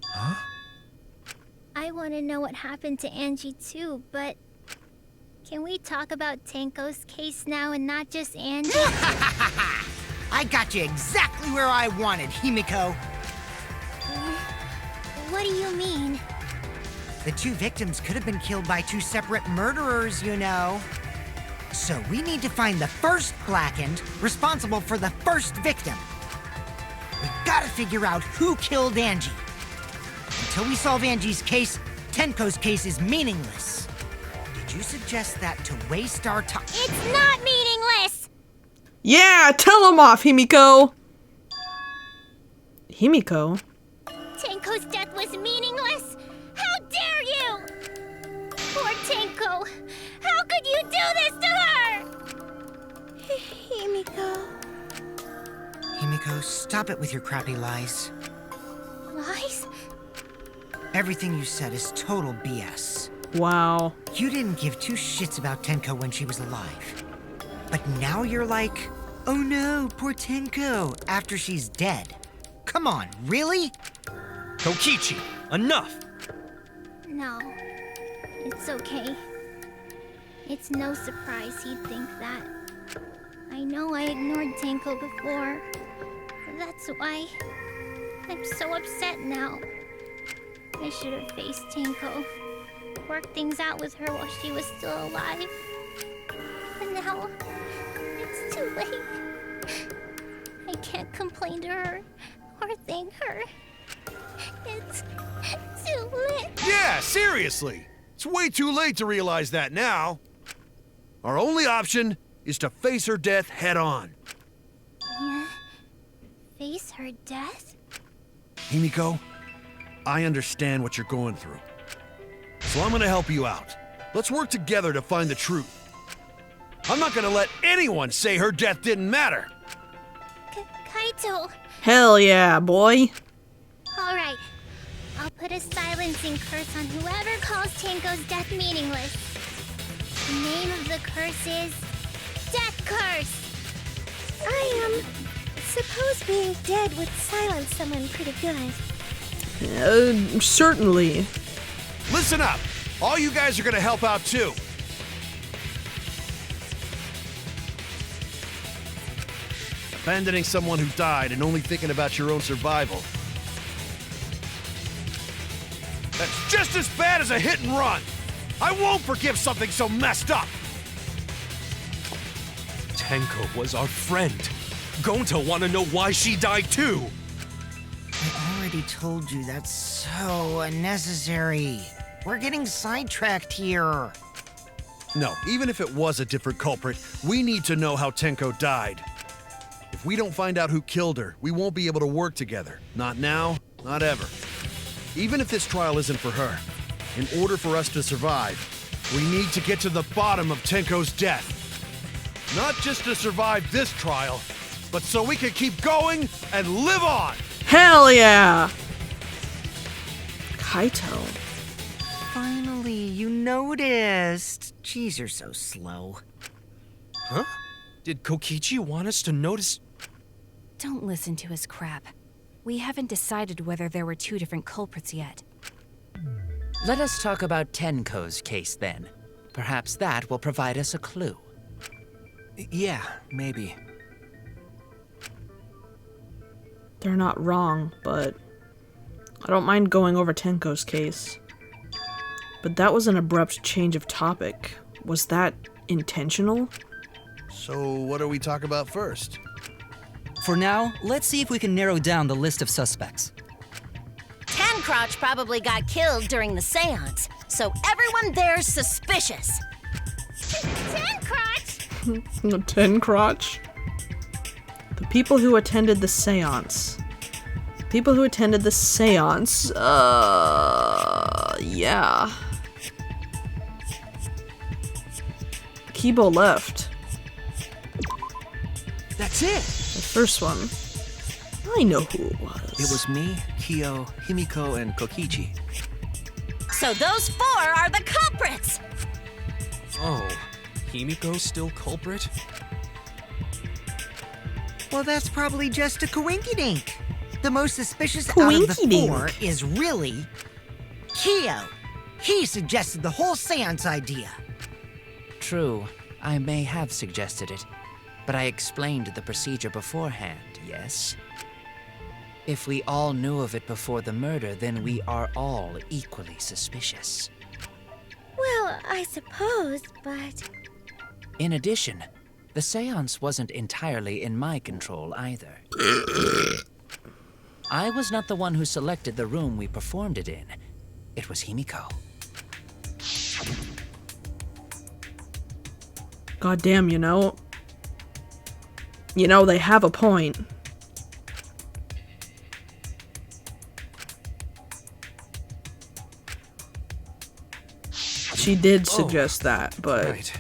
Speaker 3: Huh?
Speaker 6: I want to know what happened to Angie too, but can we talk about Tenko's case now and not just Angie?
Speaker 5: I got you exactly where I wanted, Himiko.
Speaker 6: What do you mean?
Speaker 5: The 2 victims could have been killed by 2 separate murderers, you know. So we need to find the first Blackened responsible for the first victim. We've got to figure out who killed Angie. Until we solve Angie's case, Tenko's case is meaningless. Did you suggest that to waste our time?
Speaker 6: It's not meaningless!
Speaker 1: Yeah, tell him off, Himiko! Himiko?
Speaker 6: Tenko's death was meaningless? How dare you! Poor Tenko! How could you do this to her? Himiko...
Speaker 5: Himiko, stop it with your crappy lies.
Speaker 6: Lies?
Speaker 5: Everything you said is total BS.
Speaker 1: Wow.
Speaker 5: You didn't give 2 shits about Tenko when she was alive. But now you're like, oh no, poor Tenko, after she's dead. Come on, really?
Speaker 8: Kokichi, enough!
Speaker 6: No. It's okay. It's no surprise he'd think that. I know I ignored Tenko before. That's why I'm so upset now. I should have faced Tenko. Worked things out with her while she was still alive. But now, it's too late. I can't complain to her or thank her. It's too late.
Speaker 3: Yeah, seriously. It's way too late to realize that now. Our only option is to face her death head on.
Speaker 6: Yeah? Face her death?
Speaker 3: Himiko, I understand what you're going through. So I'm gonna help you out. Let's work together to find the truth. I'm not gonna let anyone say her death didn't matter.
Speaker 6: Kaito.
Speaker 1: Hell yeah, boy.
Speaker 6: Alright. I'll put a silencing curse on whoever calls Tenko's death meaningless. The name of the curse is Death Curse.
Speaker 13: I suppose being dead would silence someone pretty good.
Speaker 1: Certainly.
Speaker 3: Listen up. All you guys are gonna help out too. Abandoning someone who died and only thinking about your own survival. That's just as bad as a hit and run. I won't forgive something so messed up.
Speaker 8: Tenko was our friend. Gonta wanna know why she died too.
Speaker 5: I already told you that's so unnecessary. We're getting sidetracked here.
Speaker 3: No, even if it was a different culprit, we need to know how Tenko died. If we don't find out who killed her, we won't be able to work together. Not now, not ever. Even if this trial isn't for her, in order for us to survive, we need to get to the bottom of Tenko's death. Not just to survive this trial, but so we can keep going and live on!
Speaker 1: Hell yeah! Kaito.
Speaker 5: Finally, you noticed. Jeez, you're so slow.
Speaker 8: Huh? Did Kokichi want us to notice?
Speaker 9: Don't listen to his crap. We haven't decided whether there were two different culprits yet.
Speaker 7: Let us talk about Tenko's case then. Perhaps that will provide us a clue.
Speaker 10: Yeah, maybe.
Speaker 1: They're not wrong, but I don't mind going over Tenko's case. But that was an abrupt change of topic. Was that intentional?
Speaker 3: So what do we talk about first?
Speaker 10: For now, let's see if we can narrow down the list of suspects.
Speaker 11: Tencrotch probably got killed during the seance, so everyone there's suspicious.
Speaker 6: Tencrotch!
Speaker 1: Ten crotch? The people who attended the seance. People who attended the seance, yeah. Kibo left.
Speaker 12: That's it!
Speaker 1: The first one. I know who it was.
Speaker 12: It was me, Kyo, Himiko, and Kokichi.
Speaker 11: So those four are the culprits!
Speaker 8: Oh, Himiko's still culprit?
Speaker 5: Well, that's probably just a coinkydink. The most suspicious out of the four is really Kyo. He suggested the whole seance idea.
Speaker 7: True, I may have suggested it, but I explained the procedure beforehand, yes? If we all knew of it before the murder, then we are all equally suspicious.
Speaker 6: Well, I suppose, but...
Speaker 7: In addition, the seance wasn't entirely in my control either. I was not the one who selected the room we performed it in. It was Himiko.
Speaker 1: Goddamn, you know, they have a point. She did suggest that, but
Speaker 8: right.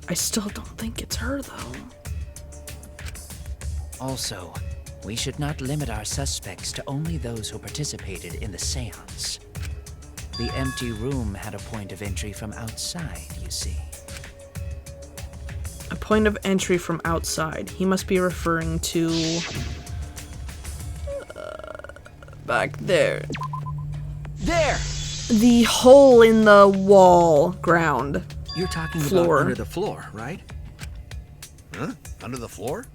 Speaker 1: I still don't think it's her, though.
Speaker 7: Also, we should not limit our suspects to only those who participated in the seance. The empty room had a point of entry from outside, you see.
Speaker 1: A point of entry from outside. He must be referring to... back there.
Speaker 12: There!
Speaker 1: The hole in the wall ground.
Speaker 12: You're talking
Speaker 1: Floor.
Speaker 12: about under the floor, right?
Speaker 3: Huh? Under the floor?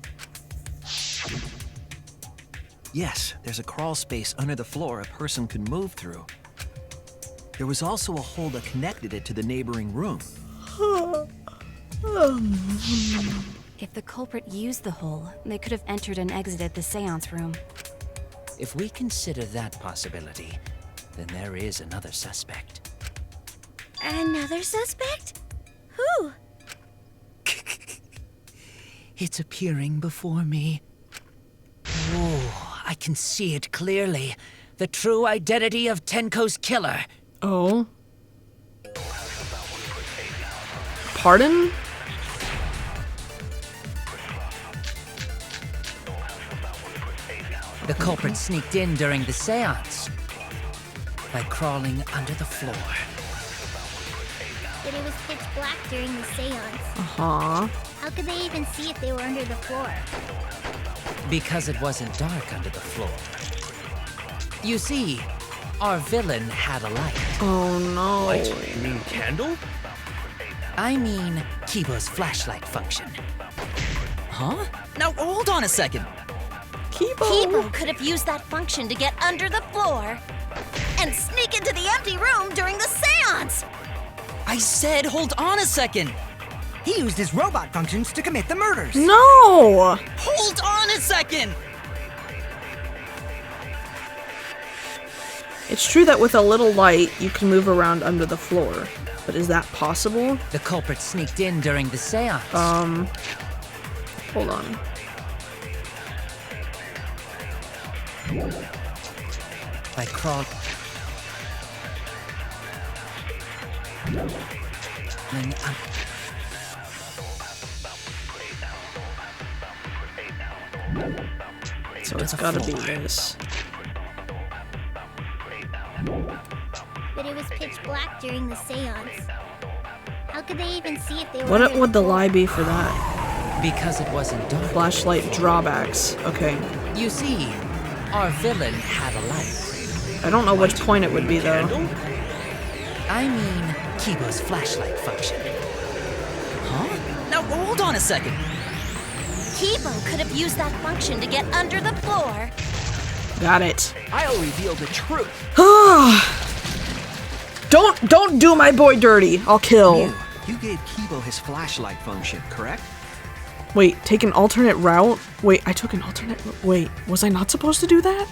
Speaker 12: Yes, there's a crawl space under the floor a person could move through. There was also a hole that connected it to the neighboring room.
Speaker 9: If the culprit used the hole, they could have entered and exited the seance room.
Speaker 7: If we consider that possibility, then there is another suspect.
Speaker 13: Another suspect? Who?
Speaker 10: It's appearing before me. Oh, I can see it clearly. The true identity of Tenko's killer.
Speaker 1: Oh. Pardon?
Speaker 10: The culprit sneaked in during the seance by crawling under the floor.
Speaker 13: But it was pitch black during the seance.
Speaker 1: Uh-huh.
Speaker 13: How could they even see if they were under the floor?
Speaker 7: Because it wasn't dark under the floor. You see, our villain had a light.
Speaker 1: Oh no.
Speaker 8: Light? You mean candle?
Speaker 7: I mean Kibo's flashlight function.
Speaker 10: Huh? Now hold on a second.
Speaker 11: Kibo could have used that function to get under the floor and sneak into the empty room during the seance.
Speaker 10: I said hold on a second.
Speaker 5: He used his robot functions to commit the murders.
Speaker 1: No!
Speaker 10: Hold on a second!
Speaker 1: It's true that with a little light, you can move around under the floor. But is that possible?
Speaker 7: The culprit sneaked in during the seance.
Speaker 1: Hold on.
Speaker 7: I crawled. And
Speaker 1: So it's gotta be this.
Speaker 13: But it was pitch black during the seance. How could they even see if they were
Speaker 1: What
Speaker 13: under
Speaker 1: would the
Speaker 13: floor?
Speaker 1: lie be for that?
Speaker 7: because it wasn't dark.
Speaker 1: Flashlight drawbacks. Okay.
Speaker 7: You see, our villain had a light.
Speaker 1: I don't know which point it would be though.
Speaker 7: I mean, Kibo's flashlight function.
Speaker 10: Huh? Now hold on a second.
Speaker 11: Kibo could have used that function to get under the floor.
Speaker 1: Got it.
Speaker 12: I'll reveal the truth.
Speaker 1: Don't do my boy dirty. I'll kill.
Speaker 12: You gave Kibo his flashlight function, correct?
Speaker 1: Wait, take an alternate route? Wait, I took an alternate. Wait, was I not supposed to do that?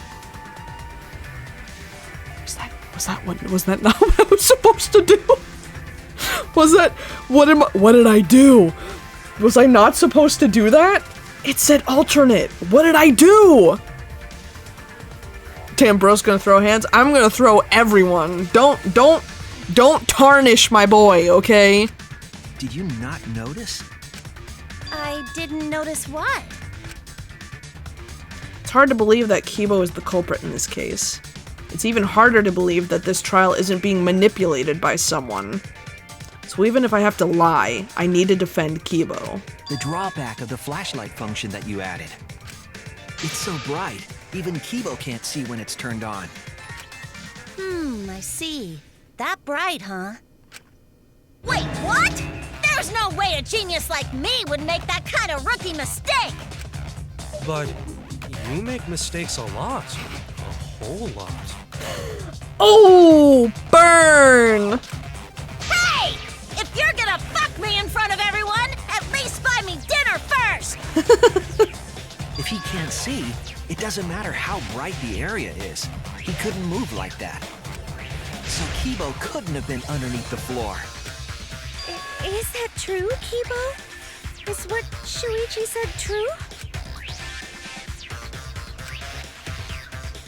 Speaker 1: Was that not what I was supposed to do? Was that what did I do? Was I not supposed to do that? It said alternate. What did I do? Damn, bro's gonna throw hands. I'm gonna throw everyone. Don't tarnish my boy, okay?
Speaker 12: Did you not notice?
Speaker 11: I didn't notice what.
Speaker 1: It's hard to believe that Kibo is the culprit in this case. It's even harder to believe that this trial isn't being manipulated by someone. So even if I have to lie, I need to defend Kibo.
Speaker 12: The drawback of the flashlight function that you added. It's so bright, even Kibo can't see when it's turned on.
Speaker 11: I see. That bright, huh? Wait, what? There's no way a genius like me would make that kind of rookie mistake!
Speaker 8: But you make mistakes a lot. A whole lot.
Speaker 1: Oh, burn!
Speaker 11: Hey! If you're gonna fuck me in front of everyone, at least buy me dinner first!
Speaker 12: If he can't see, it doesn't matter how bright the area is. He couldn't move like that. So Kibo couldn't have been underneath the floor.
Speaker 13: Is that true, Kibo? Is what Shuichi said true?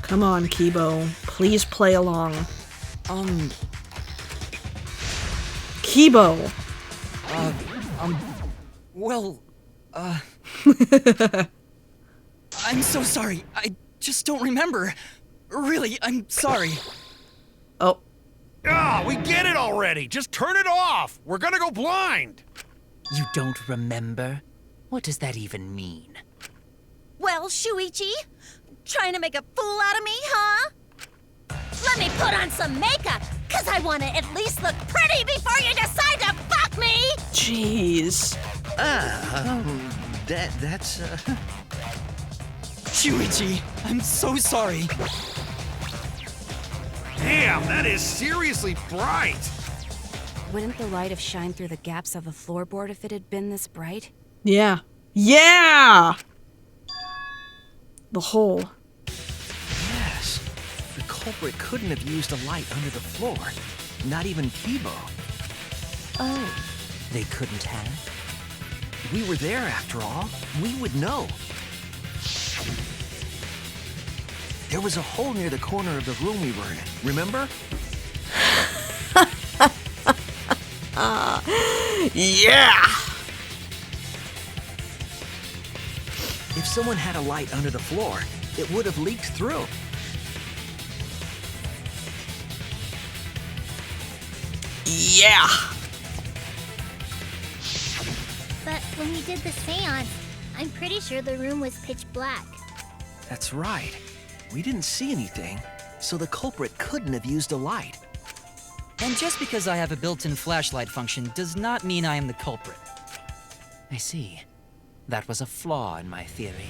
Speaker 1: Come on, Kibo. Please play along. Kibo!
Speaker 10: I'm so sorry. I just don't remember. Really, I'm sorry.
Speaker 1: Oh.
Speaker 3: Ah, we get it already! Just turn it off! We're gonna go blind!
Speaker 7: You don't remember? What does that even mean?
Speaker 11: Well, Shuichi, trying to make a fool out of me, huh? Let me put on some makeup, cause I wanna at least look pretty before you decide to fuck me!
Speaker 1: Jeez.
Speaker 12: That's
Speaker 10: Shuichi, I'm so sorry.
Speaker 3: Damn, that is seriously bright!
Speaker 9: Wouldn't the light have shined through the gaps of the floorboard if it had been this bright?
Speaker 1: Yeah. Yeah! The hole.
Speaker 12: Yes. The culprit couldn't have used a light under the floor. Not even Kibo.
Speaker 10: Oh, they couldn't have?
Speaker 12: We were there after all. We would know. There was a hole near the corner of the room we were in. Remember?
Speaker 1: Yeah!
Speaker 12: If someone had a light under the floor, it would have leaked through.
Speaker 1: Yeah!
Speaker 13: But when we did the seance, I'm pretty sure the room was pitch black.
Speaker 12: That's right. We didn't see anything, so the culprit couldn't have used a light.
Speaker 10: And just because I have a built-in flashlight function does not mean I am the culprit. I see. That was a flaw in my theory.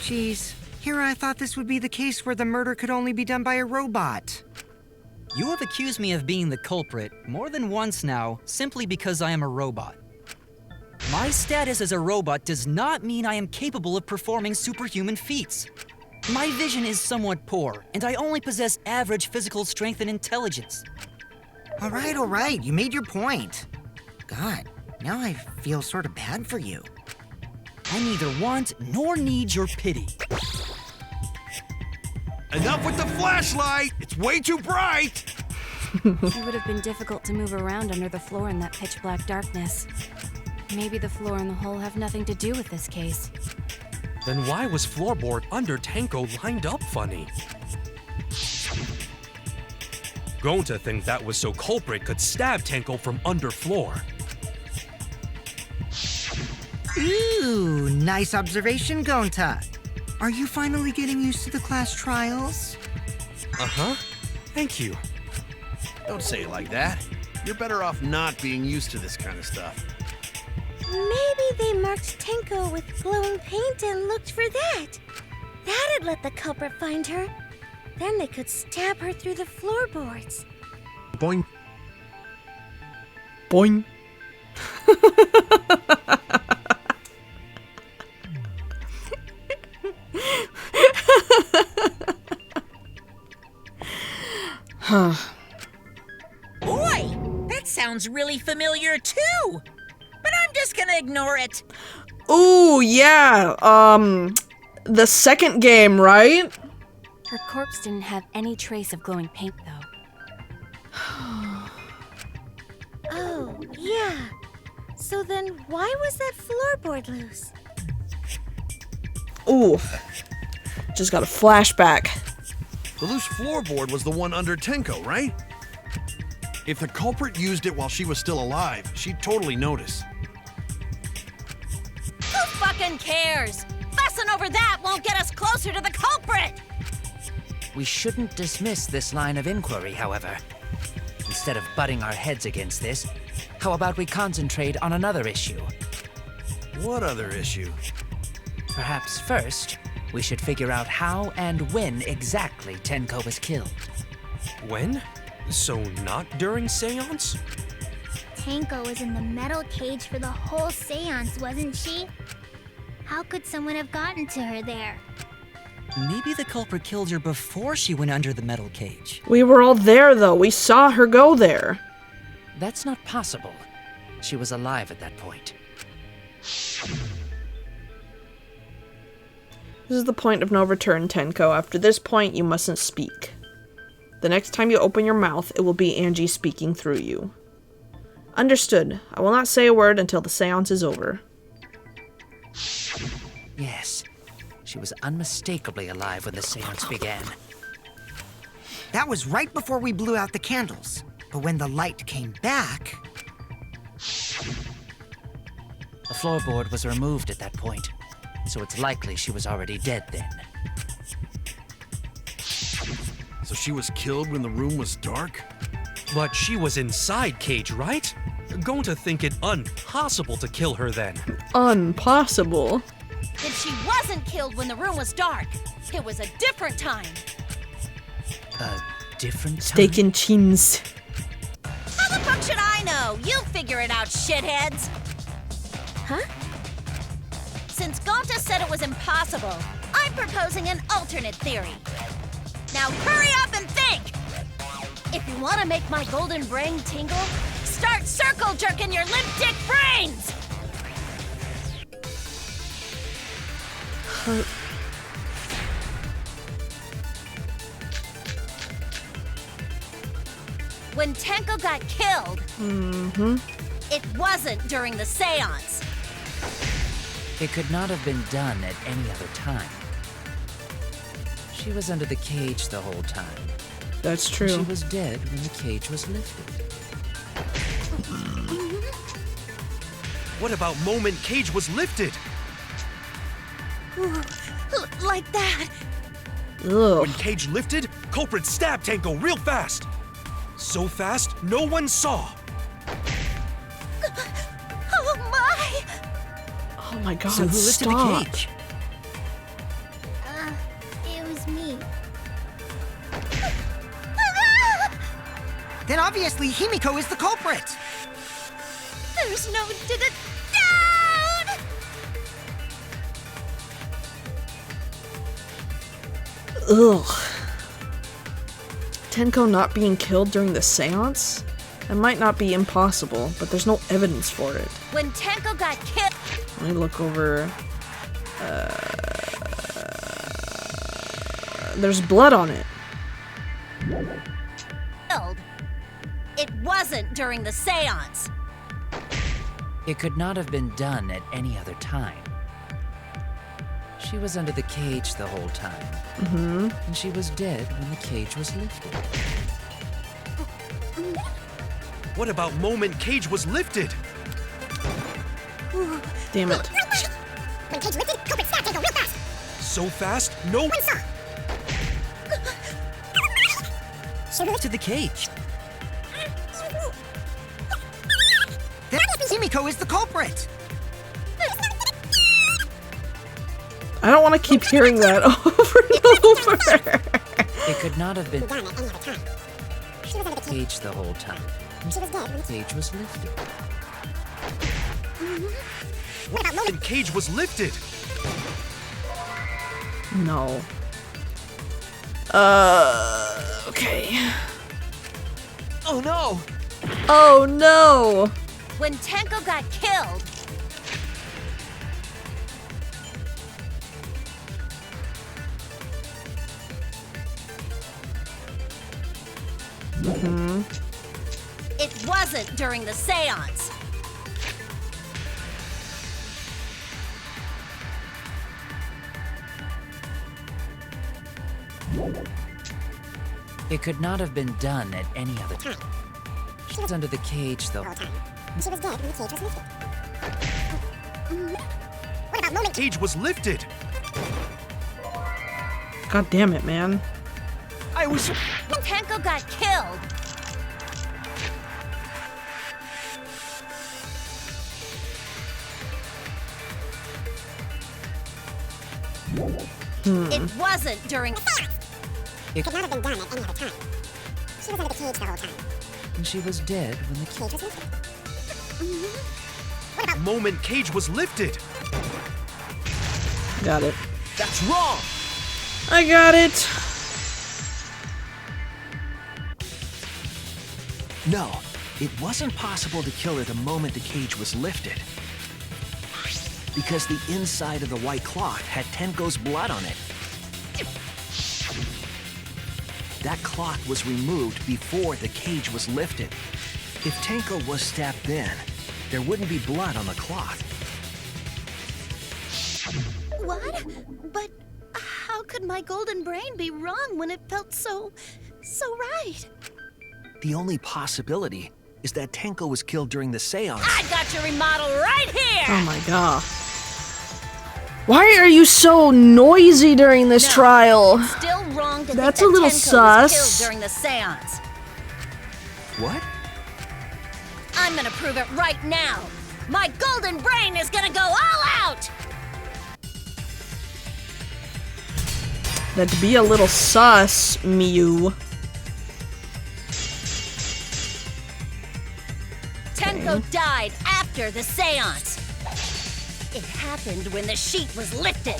Speaker 5: Jeez, here I thought this would be the case where the murder could only be done by a robot.
Speaker 10: You have accused me of being the culprit more than once now, simply because I am a robot. My status as a robot does not mean I am capable of performing superhuman feats. My vision is somewhat poor, and I only possess average physical strength and intelligence.
Speaker 5: All right, you made your point. God, now I feel sort of bad for you.
Speaker 10: I neither want nor need your pity.
Speaker 3: Enough with the flashlight! It's way too bright!
Speaker 9: It would have been difficult to move around under the floor in that pitch black darkness. Maybe the floor and the hole have nothing to do with this case.
Speaker 8: Then why was floorboard under Tenko lined up funny? Gonta think that was so culprit could stab Tenko from underfloor.
Speaker 5: Ooh, nice observation, Gonta. Are you finally getting used to the class trials?
Speaker 8: Uh-huh. Thank you.
Speaker 3: Don't say it like that. You're better off not being used to this kind of stuff.
Speaker 6: Maybe they marked Tenko with glowing paint and looked for that. That'd let the culprit find her. Then they could stab her through the floorboards.
Speaker 4: Boing.
Speaker 1: Boing. Huh.
Speaker 2: Boy, that sounds really familiar too. But I'm just gonna ignore it.
Speaker 1: Ooh, yeah. The second game, right?
Speaker 9: Her corpse didn't have any trace of glowing paint, though.
Speaker 6: Oh, yeah. So then why was that floorboard loose?
Speaker 1: Ooh. Just got a flashback.
Speaker 3: The loose floorboard was the one under Tenko, right? If the culprit used it while she was still alive, she'd totally notice.
Speaker 11: Who fucking cares? Fussing over that won't get us closer to the culprit!
Speaker 7: We shouldn't dismiss this line of inquiry, however. Instead of butting our heads against this, how about we concentrate on another issue?
Speaker 3: What other issue?
Speaker 7: Perhaps first, we should figure out how and when exactly Tenko was killed.
Speaker 8: When? So not during seance?
Speaker 13: Tenko was in the metal cage for the whole seance, wasn't she? How could someone have gotten to her there?
Speaker 10: Maybe the culprit killed her before she went under the metal cage.
Speaker 1: We were all there, though. We saw her go there.
Speaker 7: That's not possible. She was alive at that point.
Speaker 1: This is the point of no return, Tenko. After this point, you mustn't speak. The next time you open your mouth, it will be Angie speaking through you. Understood. I will not say a word until the seance is over.
Speaker 7: Yes. She was unmistakably alive when the seance began.
Speaker 5: That was right before we blew out the candles. But when the light came back...
Speaker 7: The floorboard was removed at that point, so it's likely she was already dead then.
Speaker 3: So she was killed when the room was dark?
Speaker 8: But she was inside cage, right? Going to think it impossible to kill her then.
Speaker 1: Impossible.
Speaker 11: Then she wasn't killed when the room was dark. It was a different time.
Speaker 7: A different time?
Speaker 1: Steak and cheese.
Speaker 11: How the fuck should I know? You figure it out, shitheads.
Speaker 6: Huh?
Speaker 11: Gonta said it was impossible, I'm proposing an alternate theory. Now hurry up and think! If you want to make my golden brain tingle, start circle jerking your limp dick brains! When Tenko got killed, it wasn't during the seance.
Speaker 7: It could not have been done at any other time. She was under the cage the whole time.
Speaker 1: That's true.
Speaker 7: She was dead when the cage was lifted.
Speaker 8: What about moment cage was lifted?
Speaker 11: Like that.
Speaker 1: Ugh.
Speaker 8: When cage lifted, culprit stabbed Tenko real fast. So fast, no one saw.
Speaker 11: Oh my!
Speaker 1: Oh my god,
Speaker 10: So who lifted
Speaker 1: stop.
Speaker 10: the cage?
Speaker 13: It was me.
Speaker 5: Then obviously Himiko is the culprit.
Speaker 11: There's no doubt!
Speaker 1: Ugh. Tenko not being killed during the seance? That might not be impossible, but there's no evidence for it.
Speaker 11: When Tenko got killed,
Speaker 1: Let me look over. There's blood on it.
Speaker 11: it wasn't during the seance.
Speaker 7: It could not have been done at any other time. She was under the cage the whole time. And she was dead when the cage was lifted.
Speaker 8: What about moment cage was lifted?
Speaker 1: Damn it.
Speaker 13: When cage lifted, culprit stabbed Tango real fast.
Speaker 8: So fast, no one
Speaker 13: saw.
Speaker 10: To the cage.
Speaker 5: Himiko is the culprit.
Speaker 1: I don't want to keep hearing that over and over.
Speaker 7: It could not have been
Speaker 13: Done at any other time. She was under the
Speaker 7: cage the whole time.
Speaker 13: She was dead when
Speaker 7: The cage was lifted.
Speaker 13: What about moment?
Speaker 8: and cage was lifted.
Speaker 1: No. Okay.
Speaker 10: Oh no!
Speaker 1: Oh no!
Speaker 11: When Tenko got killed, it wasn't during the seance.
Speaker 7: It could not have been done at any other time. She was under the cage the whole
Speaker 13: Time. She was dead when the cage was lifted. What about moment?
Speaker 8: Cage was lifted.
Speaker 1: God damn it, man.
Speaker 10: I was.
Speaker 11: When Tenko got killed, it wasn't during.
Speaker 7: It
Speaker 13: Could not have been done at any other time. She was under the cage the whole time.
Speaker 7: and she was dead when the
Speaker 13: Cage was lifted.
Speaker 8: Moment cage was lifted.
Speaker 1: Got it.
Speaker 8: That's wrong.
Speaker 1: I got it.
Speaker 12: No, it wasn't possible to kill her the moment the cage was lifted. Because the inside of the white cloth had Tenko's blood on it. That cloth was removed before the cage was lifted. If Tenko was stabbed then, there wouldn't be blood on the cloth.
Speaker 11: What? But how could my golden brain be wrong when it felt so right?
Speaker 12: The only possibility is that Tenko was killed during the seance.
Speaker 11: I got your remodel right here!
Speaker 1: Oh my god. Why are you so noisy during this
Speaker 11: No,
Speaker 1: trial?
Speaker 11: it's still wrong to
Speaker 1: That's
Speaker 11: think
Speaker 1: a little
Speaker 11: that Tenko was
Speaker 1: sus.
Speaker 11: killed during the seance.
Speaker 12: What?
Speaker 11: I'm gonna prove it right now. My golden brain is gonna go all out!
Speaker 1: That'd be a little sus, Mew.
Speaker 11: Tenko died after the seance. It happened when the sheet was lifted.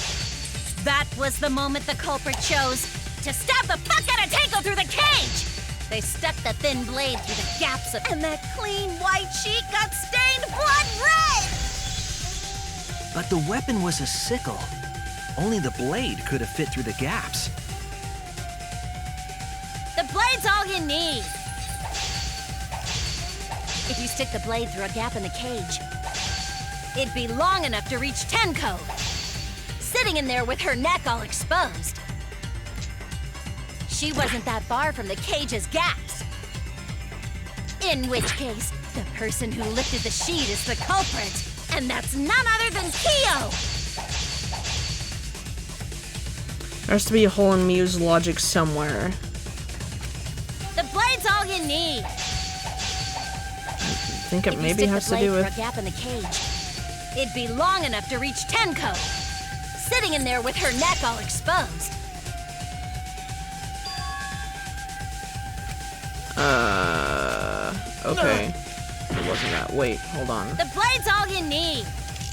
Speaker 11: That was the moment the culprit chose to stab the fuck out of Tango through the cage. They stuck the thin blade through the gaps of, and that clean white sheet got stained blood red.
Speaker 12: But the weapon was a sickle. Only the blade could have fit through the gaps.
Speaker 11: The blade's all you need. If you stick the blade through a gap in the cage, it'd be long enough to reach Tenko, sitting in there with her neck all exposed. She wasn't that far from the cage's gaps. In which case, the person who lifted the sheet is the culprit, and that's none other than Kyo!
Speaker 1: There has to be a hole in Miu's logic somewhere.
Speaker 11: The blade's all you need.
Speaker 1: I think it maybe has to do with...
Speaker 11: If you stick the blade through a gap in the cage, it'd be long enough to reach Tenko, sitting in there with her neck all exposed.
Speaker 1: Okay. It wasn't that. Wait, hold on.
Speaker 11: The blade's all you need.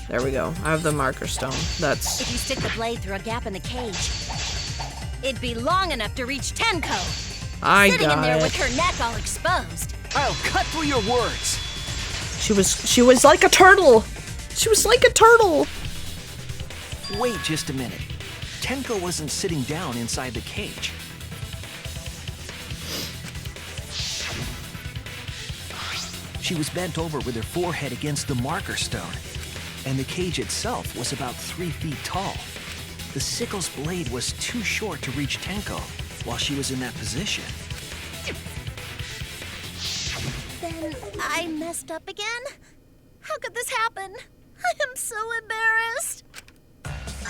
Speaker 1: There we go. I have the marker stone. That's...
Speaker 11: If you stick the blade through a gap in the cage, it'd be long enough to reach Tenko, sitting in there with her neck all exposed.
Speaker 12: I'll cut through your words.
Speaker 1: She was like a turtle. She was like a turtle.
Speaker 12: Wait just a minute. Tenko wasn't sitting down inside the cage. She was bent over with her forehead against the marker stone, and the cage itself was about 3 feet tall. The sickle's blade was too short to reach Tenko while she was in that position.
Speaker 11: Then I messed up again? How could this happen? I am so embarrassed.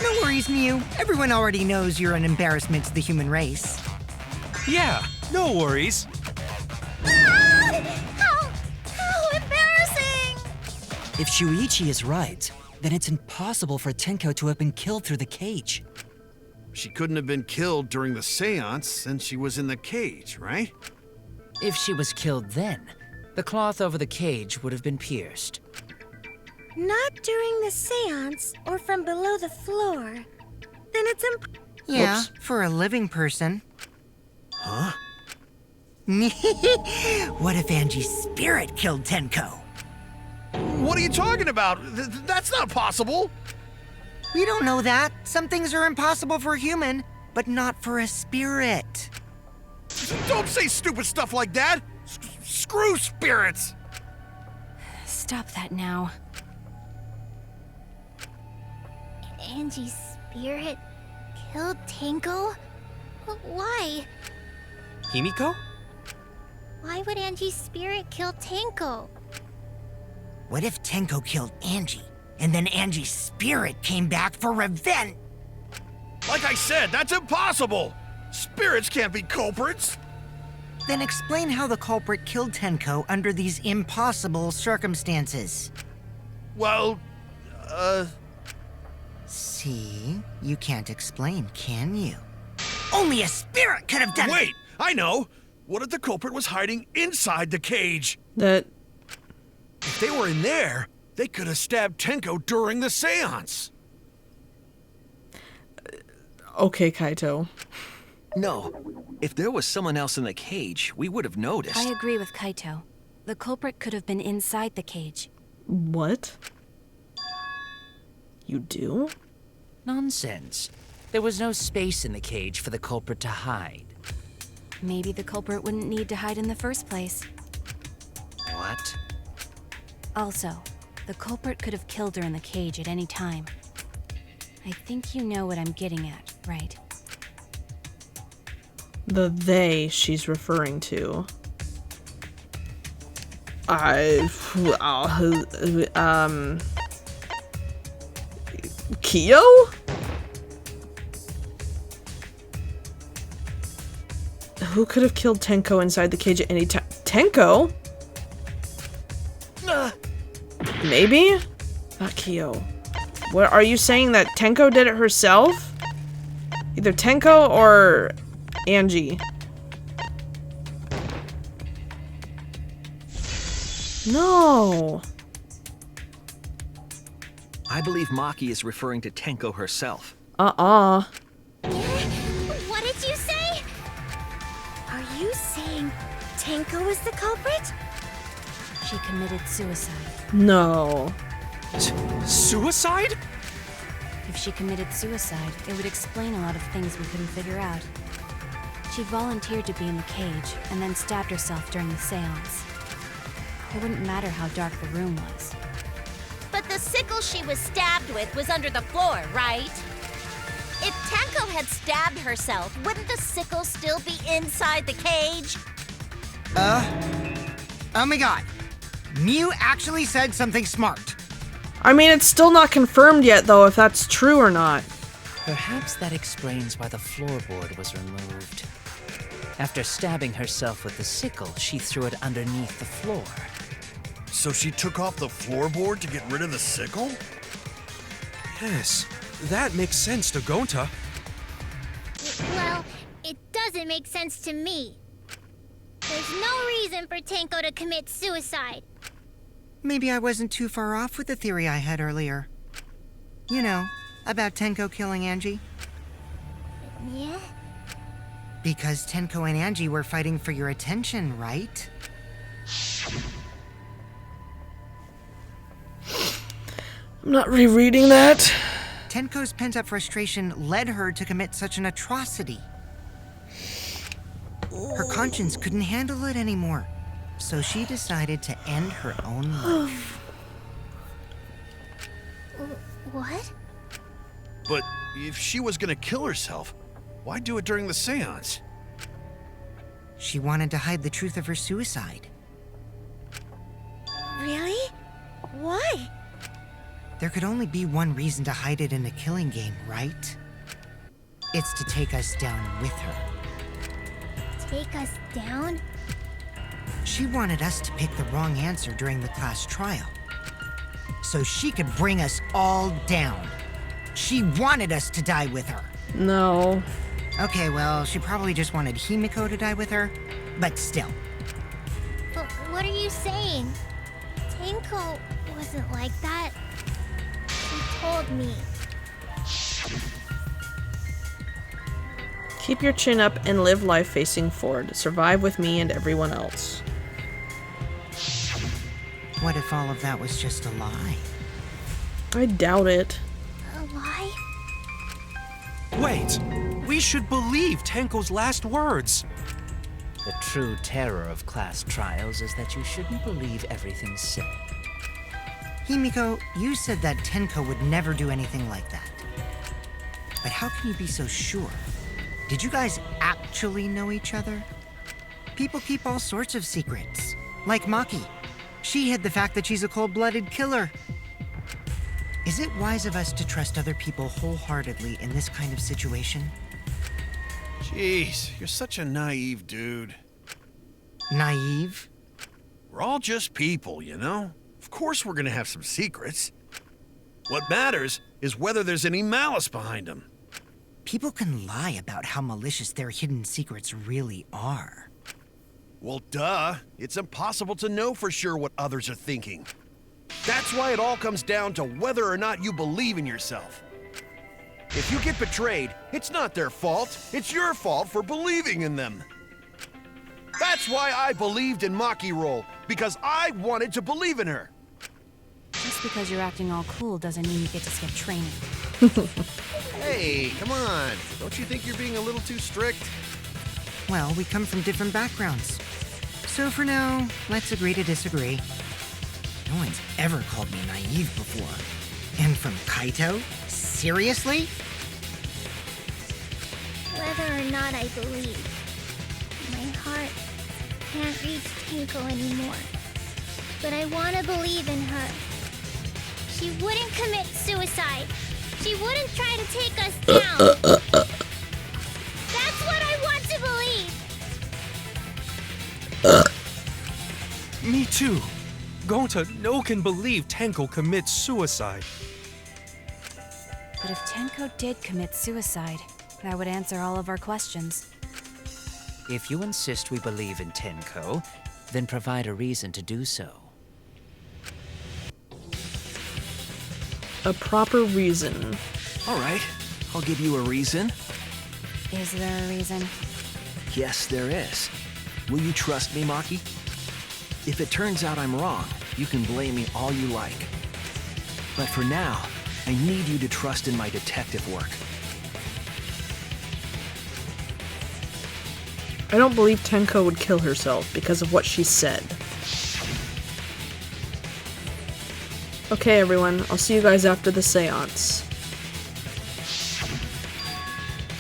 Speaker 5: No worries, Miu. Everyone already knows you're an embarrassment to the human race.
Speaker 8: Yeah, no worries.
Speaker 11: How embarrassing!
Speaker 10: If Shuichi is right, then it's impossible for Tenko to have been killed through the cage.
Speaker 3: She couldn't have been killed during the seance since she was in the cage, right?
Speaker 7: If she was killed then, the cloth over the cage would have been pierced.
Speaker 6: Not during the seance or from below the floor. Then it's
Speaker 5: Yeah,
Speaker 1: Whoops.
Speaker 5: for a living person.
Speaker 3: Huh?
Speaker 5: What if Angie's spirit killed Tenko?
Speaker 3: What are you talking about? That's not possible.
Speaker 5: We don't know that. Some things are impossible for a human, but not for a spirit.
Speaker 3: Don't say stupid stuff like that. Screw spirits.
Speaker 9: Stop that now.
Speaker 13: Angie's spirit killed Tenko? Why?
Speaker 8: Himiko?
Speaker 13: Why would Angie's spirit kill Tenko?
Speaker 5: What if Tenko killed Angie, and then Angie's spirit came back for revenge?
Speaker 3: Like I said, that's impossible. Spirits can't be culprits.
Speaker 5: Then explain how the culprit killed Tenko under these impossible circumstances.
Speaker 3: Well,
Speaker 5: See? You can't explain, can you? Only a spirit could have done it!
Speaker 3: Wait, I know. What if the culprit was hiding inside the cage?
Speaker 1: That...
Speaker 3: If they were in there, they could have stabbed Tenko during the seance.
Speaker 1: Okay, Kaito.
Speaker 12: No. If there was someone else in the cage, we would have noticed.
Speaker 9: I agree with Kaito. The culprit could have been inside the cage.
Speaker 1: What? You do?
Speaker 7: Nonsense. There was no space in the cage for the culprit to hide.
Speaker 9: Maybe the culprit wouldn't need to hide in the first place.
Speaker 7: What?
Speaker 9: Also, the culprit could have killed her in the cage at any time. I think you know what I'm getting at, right?
Speaker 1: The they she's referring to. Kyo? Who could have killed Tenko inside the cage at any time? Tenko? Maybe? Not Kyo. What, are you saying that Tenko did it herself? Either Tenko or Angie. No.
Speaker 12: I believe Maki is referring to Tenko herself.
Speaker 6: What did you say?
Speaker 9: Are you saying Tenko is the culprit? She committed suicide.
Speaker 1: No.
Speaker 8: Suicide?
Speaker 9: If she committed suicide, it would explain a lot of things we couldn't figure out. She volunteered to be in the cage and then stabbed herself during the seance. It wouldn't matter how dark the room was.
Speaker 11: But the sickle she was stabbed with was under the floor, right? If Tenko had stabbed herself, wouldn't the sickle still be inside the cage?
Speaker 5: Oh my god. Mew actually said something smart.
Speaker 1: I mean, it's still not confirmed yet, though, if that's true or not.
Speaker 7: Perhaps that explains why the floorboard was removed. After stabbing herself with the sickle, she threw it underneath the floor.
Speaker 3: So she took off the floorboard to get rid of the sickle?
Speaker 8: Yes, that makes sense to Gonta.
Speaker 13: Well, it doesn't make sense to me. There's no reason for Tenko to commit suicide.
Speaker 5: Maybe I wasn't too far off with the theory I had earlier. You know, about Tenko killing Angie.
Speaker 13: Yeah?
Speaker 5: Because Tenko and Angie were fighting for your attention, right?
Speaker 1: I'm not rereading that.
Speaker 5: Tenko's pent-up frustration led her to commit such an atrocity. Her conscience couldn't handle it anymore, so she decided to end her own life.
Speaker 13: What?
Speaker 3: But if she was gonna kill herself, why do it during the seance?
Speaker 5: She wanted to hide the truth of her suicide.
Speaker 6: Really? Why?
Speaker 5: There could only be one reason to hide it in a killing game, right? It's to take us down with her.
Speaker 13: Take us down?
Speaker 5: She wanted us to pick the wrong answer during the class trial, so she could bring us all down. She wanted us to die with her.
Speaker 1: No.
Speaker 5: Okay, well, she probably just wanted Himiko to die with her, but still.
Speaker 13: But what are you saying? Tenko wasn't like that. She told me.
Speaker 1: Keep your chin up and live life facing forward. Survive with me and everyone else.
Speaker 5: What if all of that was just a lie?
Speaker 1: I doubt it.
Speaker 13: A lie?
Speaker 8: Wait, we should believe Tenko's last words.
Speaker 7: The true terror of class trials is that you shouldn't believe everything said.
Speaker 5: Himiko, you said that Tenko would never do anything like that. But how can you be so sure? Did you guys actually know each other? People keep all sorts of secrets. Like Maki. She hid the fact that she's a cold-blooded killer. Is it wise of us to trust other people wholeheartedly in this kind of situation?
Speaker 3: Jeez, you're such a naive dude.
Speaker 5: Naive?
Speaker 3: We're all just people, you know? Of course we're gonna have some secrets. What matters is whether there's any malice behind them.
Speaker 5: People can lie about how malicious their hidden secrets really are.
Speaker 3: Well, duh. It's impossible to know for sure what others are thinking. That's why it all comes down to whether or not you believe in yourself. If you get betrayed, it's not their fault. It's your fault for believing in them. That's why I believed in Maki Roll, because I wanted to believe in her.
Speaker 9: Just because you're acting all cool doesn't mean you get to skip training.
Speaker 3: Hey, come on. Don't you think you're being a little too strict?
Speaker 5: Well, we come from different backgrounds. So for now, let's agree to disagree. No one's ever called me naive before. And from Kaito? Seriously?
Speaker 13: Whether or not I believe, my heart can't reach Tenko anymore. But I want to believe in her. She wouldn't commit suicide. She wouldn't try to take us down. That's what I want to believe.
Speaker 8: Me too. Gonta no can believe Tenko commits suicide.
Speaker 9: But if Tenko did commit suicide, that would answer all of our questions.
Speaker 7: If you insist we believe in Tenko, then provide a reason to do so.
Speaker 1: a proper reason.
Speaker 12: All right, I'll give you a reason.
Speaker 9: Is there a reason?
Speaker 12: Yes, there is. Will you trust me, Maki? If it turns out I'm wrong, you can blame me all you like. But for now, I need you to trust in my detective work.
Speaker 1: I don't believe Tenko would kill herself because of what she said. Okay, everyone, I'll see you guys after the seance.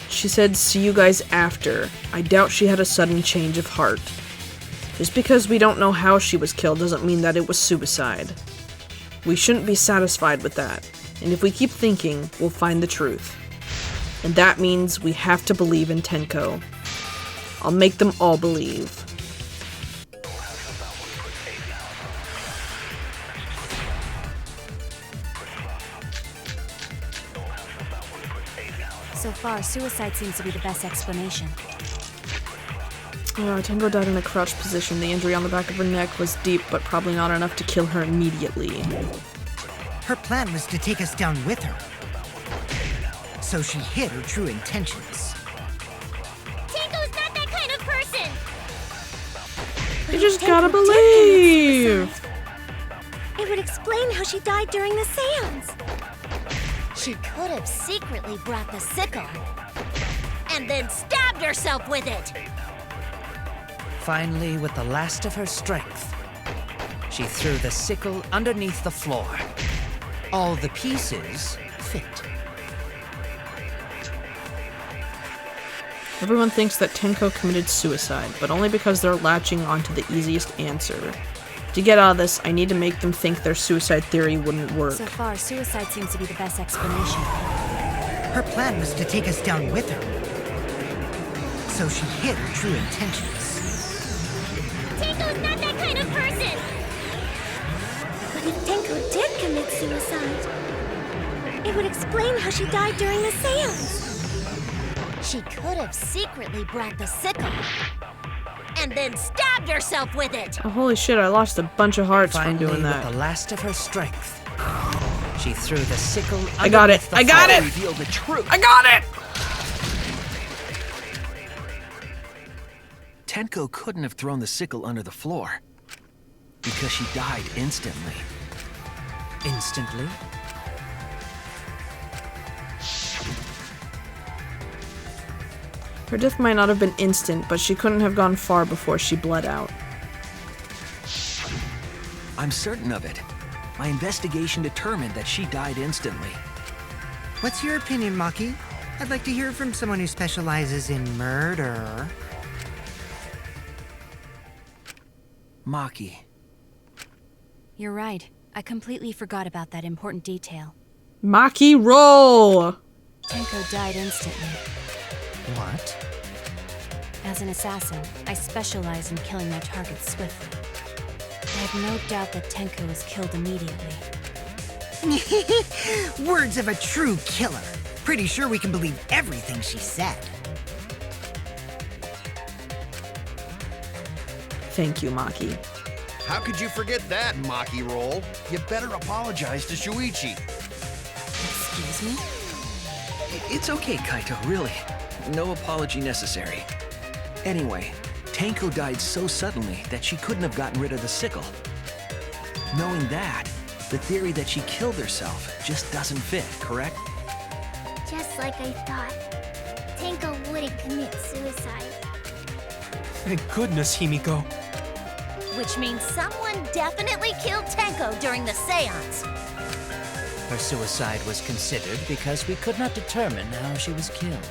Speaker 1: She said, see you guys after. I doubt she had a sudden change of heart. Just because we don't know how she was killed doesn't mean that it was suicide. We shouldn't be satisfied with that, and if we keep thinking, we'll find the truth. And that means we have to believe in Tenko. I'll make them all believe.
Speaker 9: So far, suicide seems to be the best explanation.
Speaker 1: Tenko died in a crouched position. The injury on the back of her neck was deep, but probably not enough to kill her immediately.
Speaker 5: Her plan was to take us down with her. So she hid her true intentions.
Speaker 13: Tenko's not that kind of person!
Speaker 1: You just gotta believe!
Speaker 6: It would explain how she died during the seance.
Speaker 11: She could have secretly brought the sickle and then stabbed herself with it.
Speaker 7: Finally, with the last of her strength, she threw the sickle underneath the floor. All the pieces fit.
Speaker 1: Everyone thinks that Tenko committed suicide, but only because they're latching onto the easiest answer. To get out of this, I need to make them think their suicide theory wouldn't work.
Speaker 9: So far, suicide seems to be the best explanation.
Speaker 5: Her plan was to take us down with her. So she hid her true intentions.
Speaker 13: Tenko's not that kind of person!
Speaker 6: But if Tenko did commit suicide, it would explain how she died during the seance.
Speaker 11: She could have secretly brought the sickle and then stabbed herself with it.
Speaker 1: Oh, holy shit, I lost a bunch of hearts from doing that.
Speaker 7: With the last of her strength, she threw the sickle underneath
Speaker 1: I got it!
Speaker 7: the
Speaker 1: I got
Speaker 7: floor.
Speaker 1: it!
Speaker 12: Reveal the truth.
Speaker 1: I got it!
Speaker 12: Tenko couldn't have thrown the sickle under the floor because she died instantly.
Speaker 7: Instantly?
Speaker 1: Her death might not have been instant, but she couldn't have gone far before she bled out.
Speaker 12: I'm certain of it. My investigation determined that she died instantly.
Speaker 5: What's your opinion, Maki? I'd like to hear from someone who specializes in murder.
Speaker 12: Maki.
Speaker 9: You're right. I completely forgot about that important detail.
Speaker 1: Maki roll!
Speaker 9: Tenko died instantly.
Speaker 7: What?
Speaker 9: As an assassin, I specialize in killing my targets swiftly. I have no doubt that Tenko was killed immediately.
Speaker 5: Words of a true killer. Pretty sure we can believe everything she said.
Speaker 1: Thank you, Maki.
Speaker 3: How could you forget that, Maki Roll? You better apologize to Shuichi.
Speaker 9: Excuse me?
Speaker 12: It's okay, Kaito, really. No apology necessary. Anyway, Tenko died so suddenly that she couldn't have gotten rid of the sickle. Knowing that, the theory that she killed herself just doesn't fit, correct?
Speaker 13: Just like I thought. Tenko wouldn't commit suicide.
Speaker 8: Thank goodness, Himiko.
Speaker 11: Which means someone definitely killed Tenko during the seance.
Speaker 7: Her suicide was considered because we could not determine how she was killed.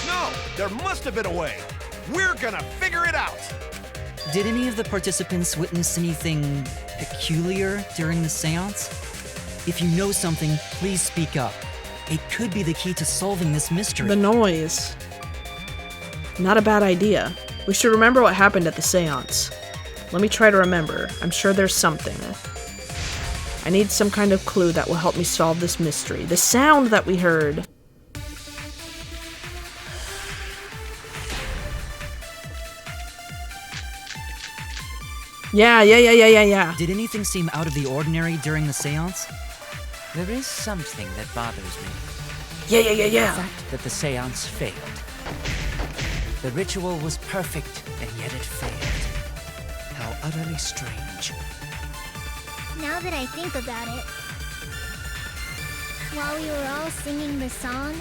Speaker 3: No, there must have been a way. We're gonna figure it out.
Speaker 10: Did any of the participants witness anything peculiar during the seance? If you know something, please speak up. It could be the key to solving this mystery.
Speaker 1: The noise. Not a bad idea. We should remember what happened at the seance. Let me try to remember. I'm sure there's something. I need some kind of clue that will help me solve this mystery. The sound that we heard. Yeah.
Speaker 10: Did anything seem out of the ordinary during the seance?
Speaker 7: There is something that bothers me.
Speaker 1: Yeah.
Speaker 7: The fact that the seance failed. The ritual was perfect, and yet it failed. How utterly strange.
Speaker 13: Now that I think about it, while we were all singing the song,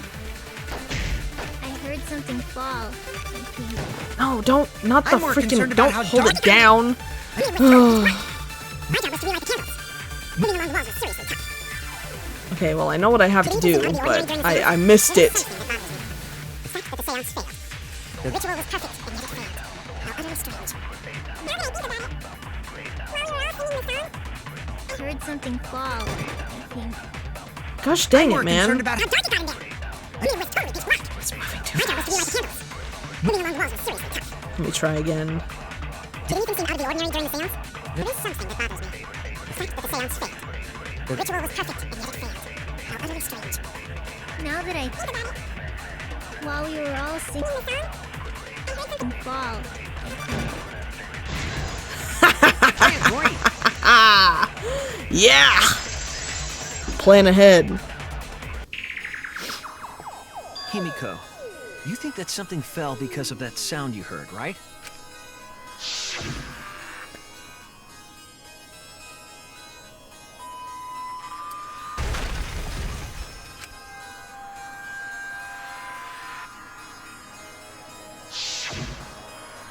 Speaker 13: I heard something fall, I think.
Speaker 1: No, not the
Speaker 5: I'm more
Speaker 1: freaking,
Speaker 5: concerned
Speaker 1: don't
Speaker 5: about how
Speaker 1: hold
Speaker 5: dark
Speaker 1: it down.
Speaker 13: My job was to relight the candles. Moving along the walls is seriously tough.
Speaker 1: Okay, well, I know what I have to do, but I missed it.
Speaker 13: The fact that the seance failed. The ritual was perfect, and yet it failed. How utterly strange. Now that I think about it, while we were all singing the song, I heard something fall, I think.
Speaker 1: Gosh dang
Speaker 5: I'm
Speaker 1: it,
Speaker 5: more
Speaker 1: man.
Speaker 5: concerned about
Speaker 13: How dark it got in there. I mean, it was totally pitch black.
Speaker 1: It's moving too
Speaker 13: My job was to relight the
Speaker 1: fast.
Speaker 13: candles. Moving along the walls was seriously tough.
Speaker 1: Let me try again.
Speaker 13: Did anything seem out of the ordinary during the seance? There is something that bothers me. The fact that the seance failed. The ritual was perfect, and yet it failed. How utterly strange. Now that I think about it, while we were all singing the song, I heard something fall, I think.
Speaker 5: I agree.
Speaker 1: Yeah! Plan ahead.
Speaker 12: Himiko, you think that something fell because of that sound you heard, right?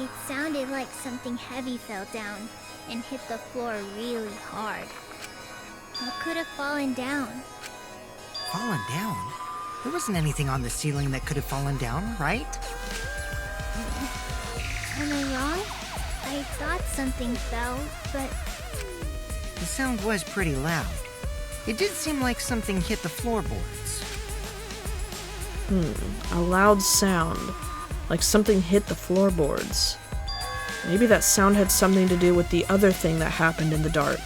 Speaker 13: It sounded like something heavy fell down and hit the floor really hard. What could have fallen down?
Speaker 5: Fallen down? There wasn't anything on the ceiling that could have fallen down, right?
Speaker 13: Am I wrong? I thought something fell, but
Speaker 5: The sound was pretty loud. It did seem like something hit the floorboards.
Speaker 1: A loud sound. Like something hit the floorboards. Maybe that sound had something to do with the other thing that happened in the dark.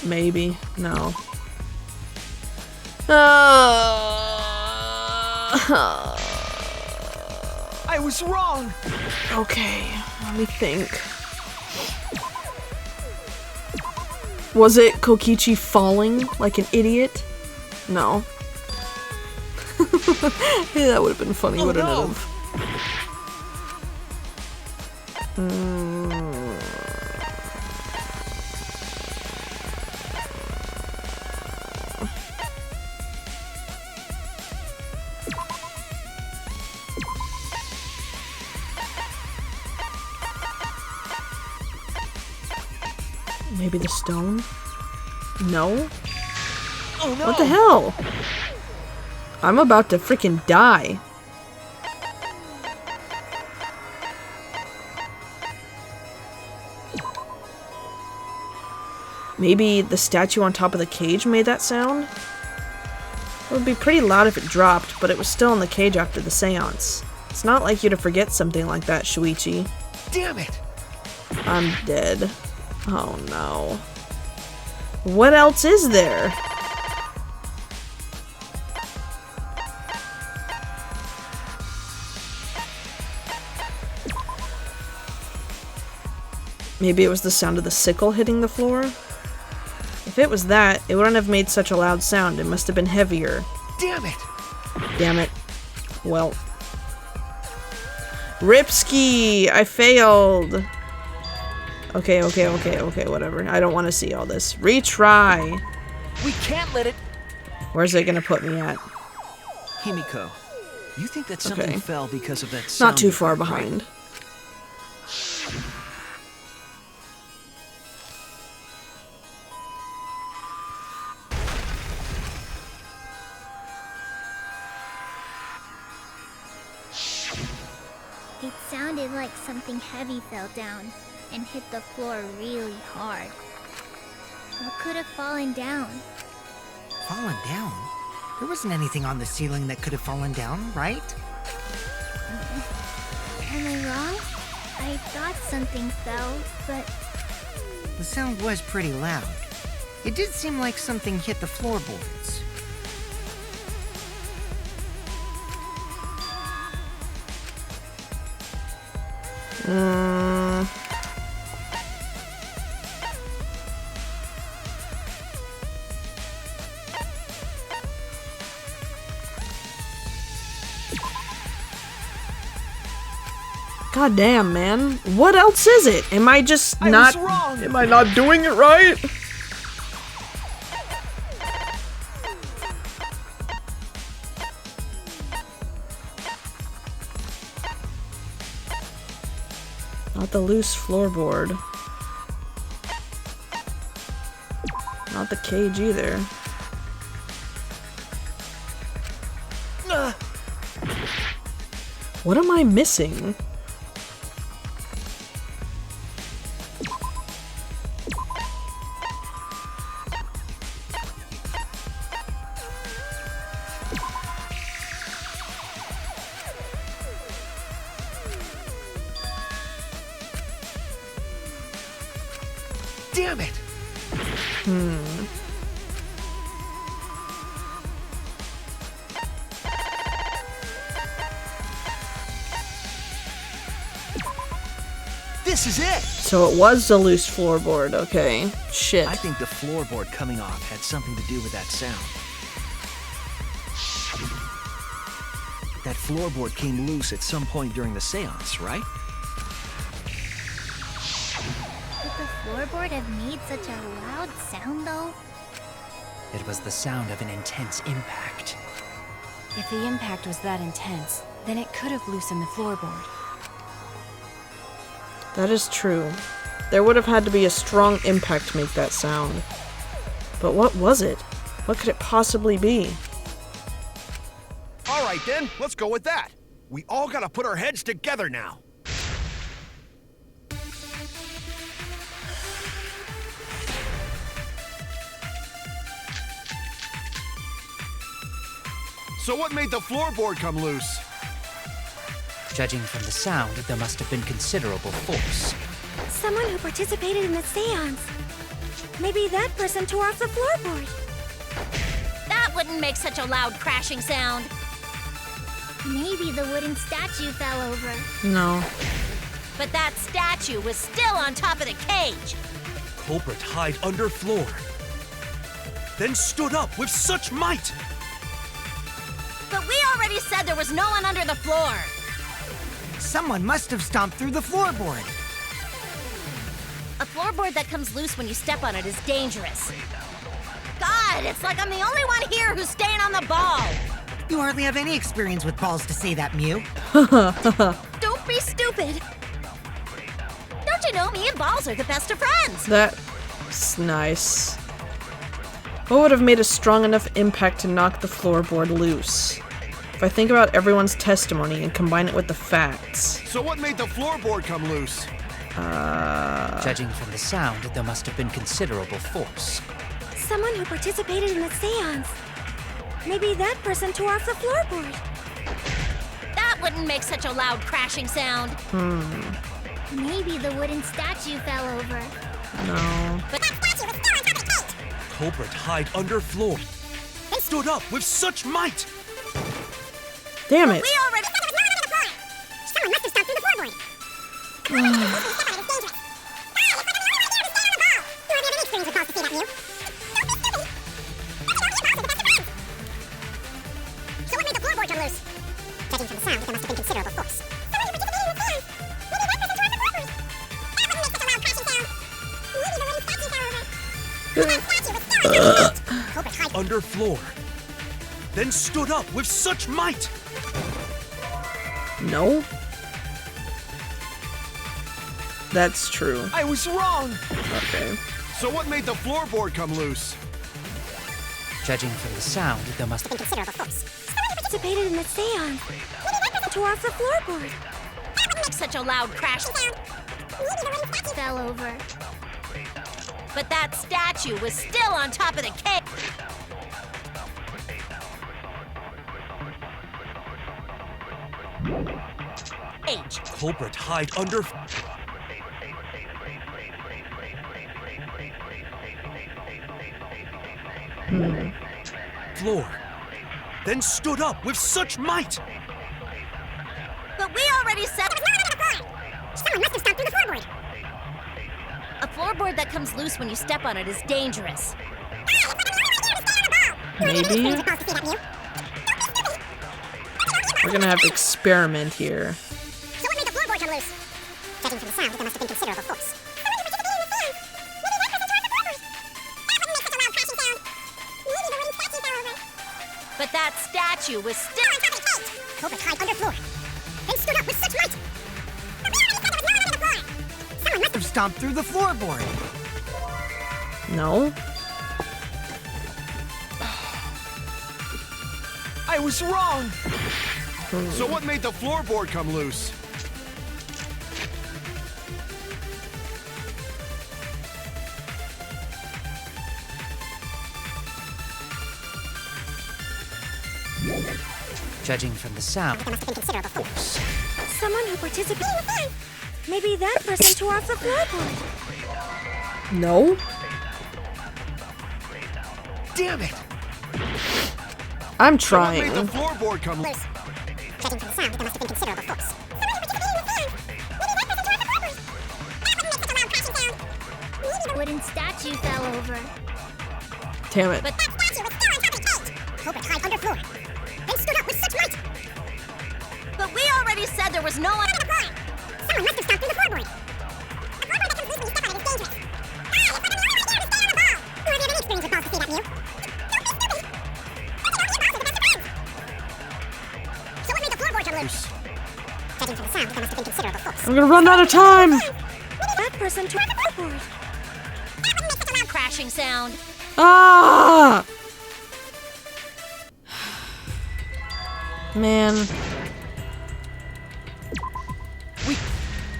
Speaker 1: Maybe. No.
Speaker 5: I was wrong!
Speaker 1: Okay, let me think. Was it Kokichi falling like an idiot? No. Hey, that would have been funny, wouldn't it have? Maybe the stone? No?
Speaker 5: Oh no!
Speaker 1: What the hell? I'm about to freaking die. Maybe the statue on top of the cage made that sound? It would be pretty loud if it dropped, but it was still in the cage after the seance. It's not like you to forget something like that, Shuichi.
Speaker 5: Damn it!
Speaker 1: I'm dead. Oh no. What else is there? Maybe it was the sound of the sickle hitting the floor? If it was that, it wouldn't have made such a loud sound. It must have been heavier.
Speaker 5: Damn it!
Speaker 1: Damn it. Well. Ripski! I failed! Okay, whatever. I don't want to see all this. Retry!
Speaker 12: We can't let it...
Speaker 1: Where's it gonna put me at?
Speaker 12: Himiko, you think that something
Speaker 1: Okay.
Speaker 12: fell because of that sound?
Speaker 1: Not too
Speaker 12: you
Speaker 1: far
Speaker 12: heard, right?
Speaker 1: behind.
Speaker 13: It sounded like something heavy fell down and hit the floor really hard. What could have fallen down?
Speaker 5: Fallen down? There wasn't anything on the ceiling that could have fallen down, right?
Speaker 13: Am I wrong? I thought something fell, but...
Speaker 5: The sound was pretty loud. It did seem like something hit the floorboards.
Speaker 1: God damn, man. What else is it? Am I just not...
Speaker 8: was wrong.
Speaker 1: Am I not doing it right? Not the loose floorboard. Not the cage either. What am I missing?
Speaker 12: Damn it! This is it!
Speaker 1: So it was the loose floorboard, okay. Shit.
Speaker 12: I think the floorboard coming off had something to do with that sound. That floorboard came loose at some point during the seance, right?
Speaker 13: Could the floorboard have made such a loud sound, though?
Speaker 7: It was the sound of an intense impact.
Speaker 9: If the impact was that intense, then it could have loosened the floorboard.
Speaker 1: That is true. There would have had to be a strong impact to make that sound. But what was it? What could it possibly be?
Speaker 3: All right then, let's go with that. We all gotta put our heads together now. So what made the floorboard come loose?
Speaker 7: Judging from the sound, there must have been considerable force.
Speaker 6: Someone who participated in the seance. Maybe that person tore off the floorboard.
Speaker 11: That wouldn't make such a loud crashing sound.
Speaker 13: Maybe the wooden statue fell over.
Speaker 1: No.
Speaker 11: But that statue was still on top of the cage.
Speaker 8: Culprit hide under floor. Then stood up with such might.
Speaker 11: But we already said there was no one under the floor.
Speaker 5: Someone must have stomped through the floorboard.
Speaker 11: A floorboard that comes loose when you step on it is dangerous. God, it's like I'm the only one here who's staying on the ball.
Speaker 5: You hardly have any experience with balls to say that, Mew.
Speaker 11: Don't be stupid. Don't you know me and balls are the best of friends?
Speaker 1: That's nice. What would have made a strong enough impact to knock the floorboard loose? If I think about everyone's testimony and combine it with the facts.
Speaker 3: So what made the floorboard come loose?
Speaker 7: Judging from the sound, there must have been considerable force.
Speaker 6: Someone who participated in the seance. Maybe that person tore off the floorboard.
Speaker 11: That wouldn't make such a loud crashing sound.
Speaker 13: Maybe the wooden statue fell over.
Speaker 1: No.
Speaker 11: But that statue was still on top of the cage.
Speaker 8: Culprit hide under floor. Stood up with such might.
Speaker 1: Damn it.
Speaker 11: We already said there was no one under the floor. Someone must have stomped through the floorboard. So what made the floorboard come loose? Judging from the sound, there must have been considerable force. Someone who participated in the seance. Maybe that person tore off the floorboard. That wouldn't make such a loud crashing sound. Maybe the wooden statue fell over. But that statue was still on top of the cage. Culprit hide
Speaker 8: Under floor. Then stood up with such might.
Speaker 1: No? That's true.
Speaker 3: I was wrong!
Speaker 1: Okay.
Speaker 3: So what made the floorboard come loose?
Speaker 7: Judging from the sound, there must have
Speaker 11: been considerable force.
Speaker 6: Someone who participated in the seance.
Speaker 11: Maybe that person
Speaker 6: tore off the floorboard.
Speaker 11: Such a loud crash sound.
Speaker 13: Fell over.
Speaker 11: But that statue was still on top of the cake. H.
Speaker 8: Culprit hide under. Floor. Then stood up with such might.
Speaker 11: But we already said.
Speaker 13: Someone must have stomped through the floorboard.
Speaker 11: A floorboard that comes loose when you step on it is dangerous.
Speaker 1: Maybe? We're gonna have to experiment here.
Speaker 13: So what made the floorboard come loose? Judging from the sound, there must have been considerable force.
Speaker 11: But that statue was still
Speaker 13: on top of the cage. Culprit hide under floor. Then stood up with such might. But we already said there was no one on the floor. Someone must
Speaker 5: Have stomped through the floorboard.
Speaker 1: No?
Speaker 3: I was wrong! So what made the floorboard come loose?
Speaker 7: Judging from the sound,
Speaker 13: there must have been considerable force.
Speaker 6: Someone who participated. Maybe that person tore off the floorboard.
Speaker 1: No?
Speaker 3: Damn it!
Speaker 1: I'm
Speaker 3: So what made
Speaker 1: trying.
Speaker 3: the floorboard come loose?
Speaker 13: Judging from the sound, there must have been considerable force. The wooden statue fell over.
Speaker 1: Damn it.
Speaker 13: But that statue was still on top of the cage. Culprit hide under floor. Then stood up with such might.
Speaker 11: But we already said there was no one on the floor.
Speaker 13: Someone must have stomped through the floorboard. A floorboard that comes loose when you step on it is dangerous. Hey, if we're the only one here to stay on the ball. Who have you any experience with balls to see that view? Don't be stupid. So what made the floorboard come loose? Judging from the sound, there must have been considerable force.
Speaker 1: I'm gonna run out of time!
Speaker 6: That person tore off the floorboard.
Speaker 11: That wouldn't make such a loud crashing sound.
Speaker 1: Ah! Man.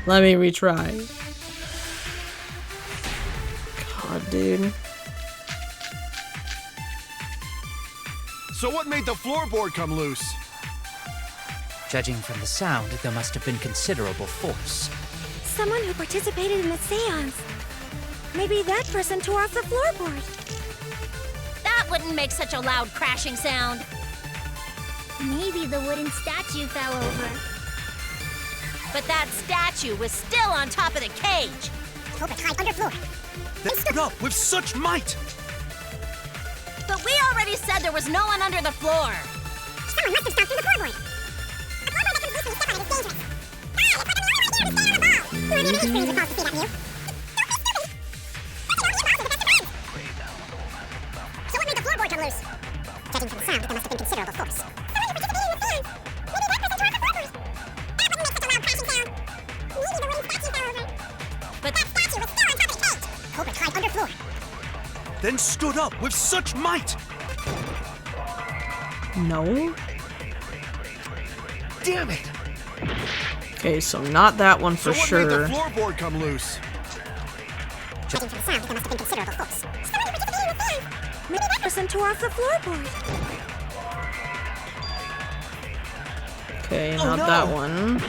Speaker 1: Let me retry. God, dude.
Speaker 3: So what made the floorboard come loose?
Speaker 7: judging from the sound, there must have been considerable force.
Speaker 6: Someone who participated in the seance. Maybe that person tore off the floorboard.
Speaker 11: That wouldn't make such a loud crashing sound.
Speaker 13: Maybe the wooden statue fell over.
Speaker 11: But that statue was still on top of the cage.
Speaker 13: Hope it's high underfloor.
Speaker 8: They stood up with such might.
Speaker 11: But we already said there was no one under the floor.
Speaker 13: Someone must have stomped through the floorboard. A floorboard that comes loose when you step on it is dangerous. Hey, if we're the only one here to stay on the ball. Who have you any experience with balls to see that view? So what made the floorboard come loose? Judging from the sound, there must have been considerable force. Someone who participated in the seance. Maybe that person tore off the floorboard. That wouldn't make such a loud crashing sound. Maybe the wooden statue fell over. But that statue was still on top of the cage. Hope it's high underfloor.
Speaker 8: Then stood up with such might.
Speaker 1: No.
Speaker 3: Damn it!
Speaker 1: Okay, so not that one for
Speaker 3: so what
Speaker 1: sure.
Speaker 3: made the floorboard come loose?
Speaker 13: Judging from the sound, there must have been considerable force. Someone who participated in the seance.
Speaker 6: Maybe that person tore off the floorboard.
Speaker 1: Okay, not that one.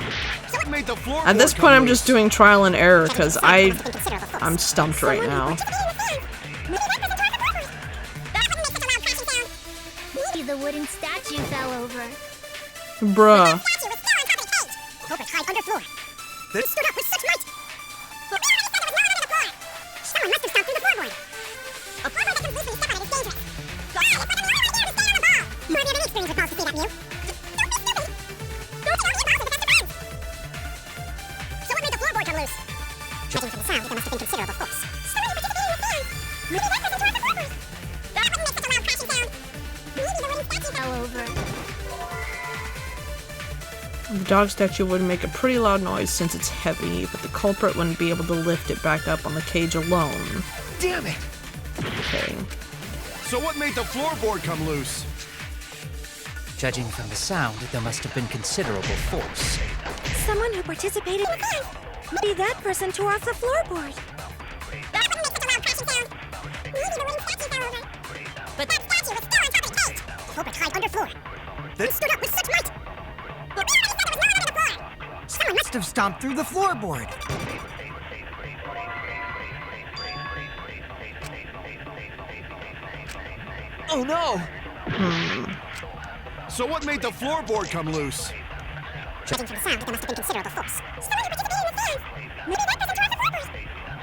Speaker 3: So what made the floorboard
Speaker 1: At this
Speaker 3: come
Speaker 1: point, I'm
Speaker 3: loose?
Speaker 1: just doing trial and error because I'm stumped right now.
Speaker 13: Maybe the wooden statue fell over.
Speaker 1: Bruh.
Speaker 13: Hope it's high underfloor.
Speaker 8: Then
Speaker 13: Stood up with such might. But we already said there was no one on the floor. Someone must have stomped through the floorboard. A floorboard that comes loose when you step on it is dangerous. Hey, if we're the only one here to stay on the ball. Who have you any experience with balls to see that view? Don't be stupid. Don't you know your balls are the best of friends? So what made the floorboard come loose? Judging from the sound, there must have been considerable force. Someone who participated in the seance. Maybe that person tore off the floorboard. That wouldn't make such a loud crashing sound. Maybe the wooden statue fell over.
Speaker 1: The dog statue would make a pretty loud noise since it's heavy, but the culprit wouldn't be able to lift it back up on the cage alone.
Speaker 3: Damn it!
Speaker 1: Okay.
Speaker 3: So what made the floorboard come loose?
Speaker 7: Judging from the sound, there must have been considerable force.
Speaker 6: Someone who participated in the fun. Maybe that person tore off the floorboard.
Speaker 11: But that statue was still on top of the cage. Culprit hide underfloor. That stood up with such might. But we already said there was no one on the floor.
Speaker 5: Someone must have stomped through the floorboard.
Speaker 12: Oh no!
Speaker 3: So what made the floorboard come loose?
Speaker 11: Judging from the sound, there must have been considerable force. Someone who participated in the fun. Maybe that person tore off the floorboard.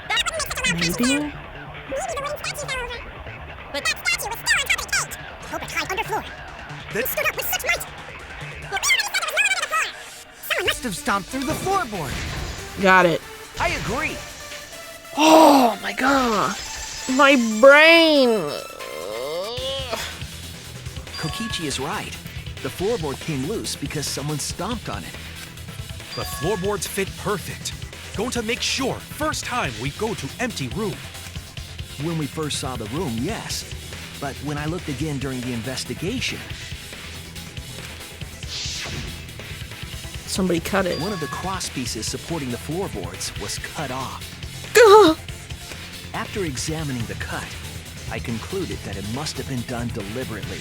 Speaker 11: That wouldn't make such a loud crash. Maybe the wooden statue fell over. But that statue was still on top of the cage. Culprit hide underfloor. That stood up with such might. But we already said there was no one on the floor. Someone
Speaker 5: Must have stomped through the floorboard.
Speaker 1: Got it.
Speaker 12: I agree.
Speaker 1: Oh my god. My brain.
Speaker 12: Kokichi is right. The floorboard came loose because someone stomped on it.
Speaker 8: The floorboards fit perfect. Going to make sure, first time we go to empty room.
Speaker 12: When we first saw the room, yes. But when I looked again during the investigation,
Speaker 1: Somebody cut it.
Speaker 12: one of the cross pieces supporting the floorboards was cut off. After examining the cut, I concluded that it must have been done deliberately.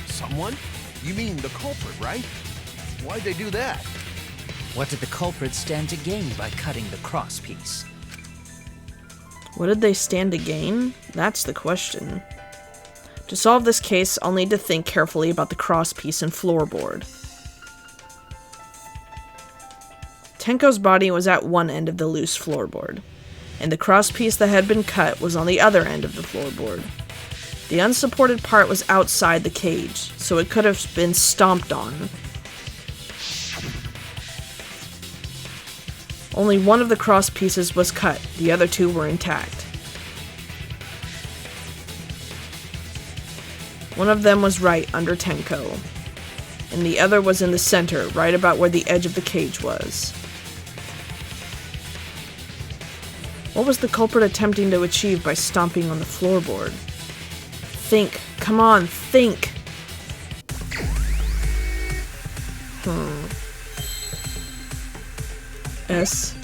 Speaker 3: Someone? You mean the culprit, right? Why'd they do that?
Speaker 7: What did the culprit stand to gain by cutting the cross piece?
Speaker 1: What did they stand to gain? That's the question. To solve this case, I'll need to think carefully about the cross piece and floorboard. Tenko's body was at one end of the loose floorboard, and the cross piece that had been cut was on the other end of the floorboard. The unsupported part was outside the cage, so it could have been stomped on. Only one of the cross pieces was cut, the other two were intact. One of them was right under Tenko, and the other was in the center, right about where the edge of the cage was. What was the culprit attempting to achieve by stomping on the floorboard? Think. Come on, think! S.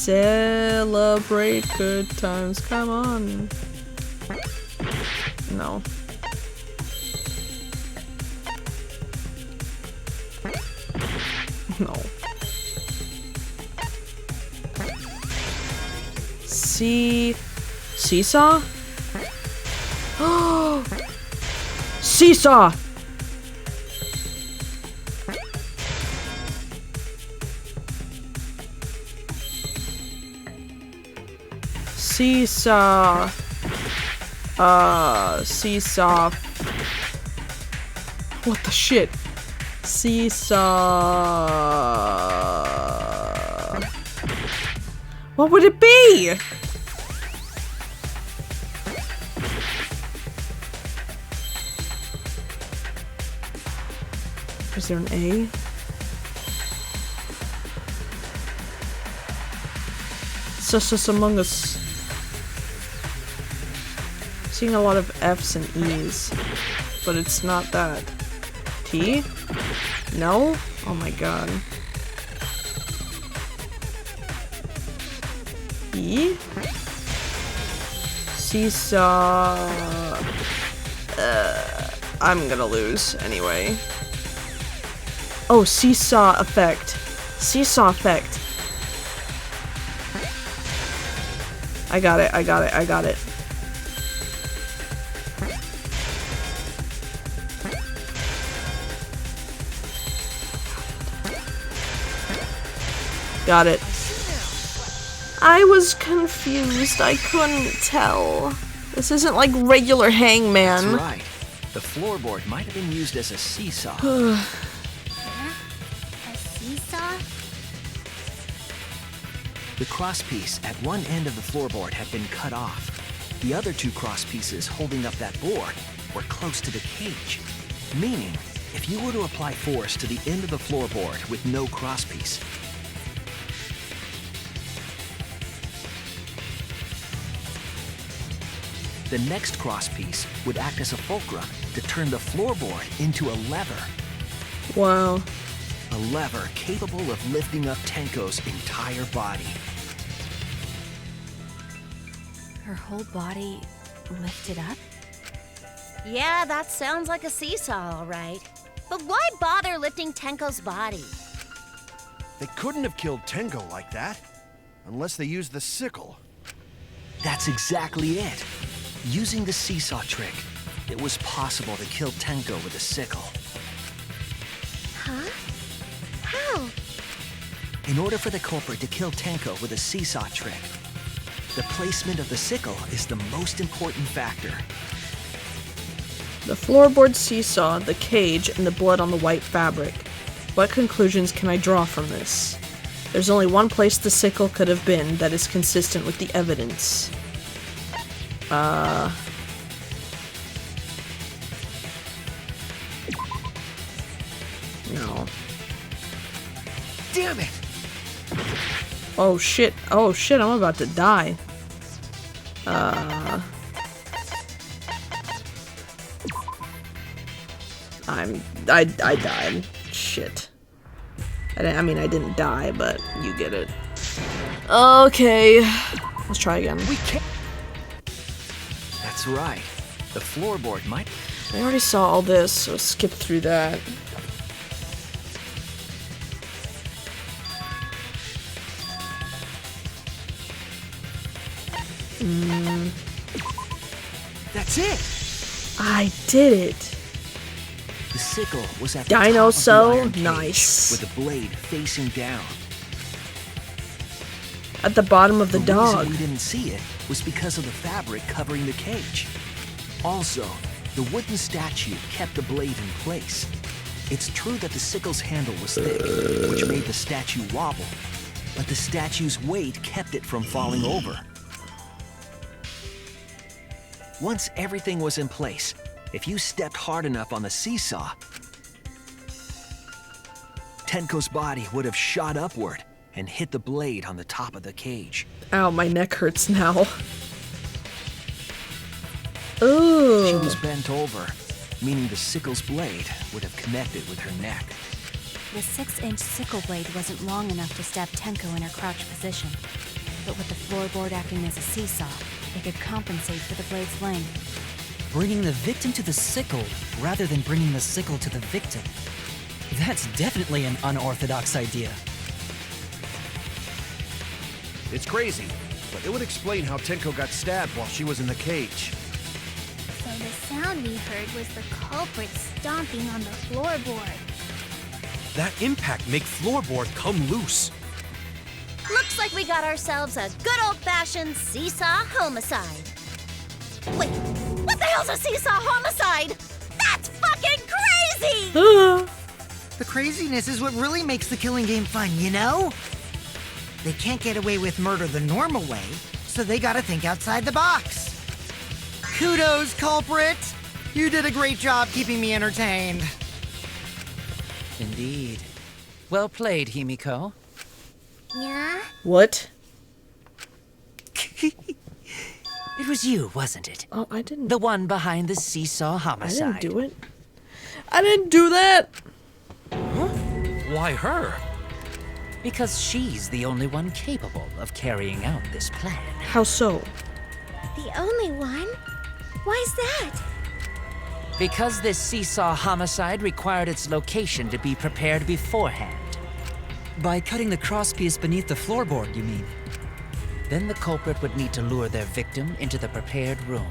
Speaker 1: Celebrate good times, come on. No. No. Seesaw? Oh! Seesaw! Seesaw. Seesaw. What the shit? Seesaw. What would it be? Is there an A? Sus Among Us. Seeing a lot of F's and E's, but it's not that. T? No? Oh my god. E? Seesaw. I'm gonna lose anyway. Oh, seesaw effect. Seesaw effect. I got it. Got it. I was confused. I couldn't tell. This isn't like regular hangman.
Speaker 12: That's right. The floorboard might have been used as a seesaw.
Speaker 13: A seesaw?
Speaker 12: The crosspiece at one end of the floorboard had been cut off. The other two crosspieces holding up that board were close to the cage. Meaning, if you were to apply force to the end of the floorboard with no crosspiece, The next crosspiece would act as a fulcrum to turn the floorboard into a lever.
Speaker 1: Wow.
Speaker 12: A lever capable of lifting up Tenko's entire body.
Speaker 9: Her whole body lifted up?
Speaker 11: Yeah, that sounds like a seesaw, all right. But why bother lifting Tenko's body?
Speaker 3: They couldn't have killed Tenko like that. Unless they used the sickle.
Speaker 12: That's exactly it. Using the seesaw trick, it was possible to kill Tenko with a sickle.
Speaker 13: Huh? How?
Speaker 12: In order for the culprit to kill Tenko with a seesaw trick, the placement of the sickle is the most important factor.
Speaker 1: The floorboard seesaw, the cage, and the blood on the white fabric. What conclusions can I draw from this? There's only one place the sickle could have been that is consistent with the evidence. No.
Speaker 12: Damn it!
Speaker 1: Oh shit, I'm about to die. I died. Shit. I mean, I didn't die, but you get it. Okay. Let's try again.
Speaker 12: We can't. That's right. The floorboard might.
Speaker 1: I already saw all this, so skip through that.
Speaker 12: That's it!
Speaker 1: I did it!
Speaker 12: The sickle was at the
Speaker 1: Dino
Speaker 12: top of the
Speaker 1: cell?
Speaker 12: iron cage,
Speaker 1: Nice.
Speaker 12: with the blade facing down.
Speaker 1: At the bottom of the dog.
Speaker 12: reason we didn't see it was because of the fabric covering the cage. Also, the wooden statue kept the blade in place. It's true that the sickle's handle was thick, which made the statue wobble, but the statue's weight kept it from falling over. Once everything was in place, if you stepped hard enough on the seesaw, Tenko's body would have shot upward and hit the blade on the top of the cage.
Speaker 1: Ow, my neck hurts now. Ooh.
Speaker 12: She was bent over, meaning the sickle's blade would have connected with her neck.
Speaker 9: The 6-inch sickle blade wasn't long enough to stab Tenko in her crouch position. But with the floorboard acting as a seesaw, it could compensate for the blade's length.
Speaker 10: Bringing the victim to the sickle rather than bringing the sickle to the victim. That's definitely an unorthodox idea.
Speaker 3: It's crazy, but it would explain how Tenko got stabbed while she was in the cage.
Speaker 13: So the sound we heard was the culprit stomping on the floorboard.
Speaker 8: That impact make floorboard come loose.
Speaker 11: Looks like we got ourselves a good old-fashioned seesaw homicide. Wait, what the hell's a seesaw homicide? That's fucking crazy!
Speaker 5: The craziness is what really makes the killing game fun, you know? They can't get away with murder the normal way, so they gotta think outside the box. Kudos, culprit! You did a great job keeping me entertained.
Speaker 7: Indeed. Well played, Himiko.
Speaker 13: Yeah?
Speaker 1: What?
Speaker 7: It was you, wasn't it?
Speaker 1: Oh, I didn't.
Speaker 7: The one behind the seesaw homicide.
Speaker 1: I didn't do it. I didn't do that!
Speaker 8: Why her?
Speaker 7: Because she's the only one capable of carrying out this plan.
Speaker 1: How so?
Speaker 13: The only one? Why's that?
Speaker 7: Because this seesaw homicide required its location to be prepared beforehand.
Speaker 10: By cutting the crosspiece beneath the floorboard, you mean?
Speaker 7: Then the culprit would need to lure their victim into the prepared room.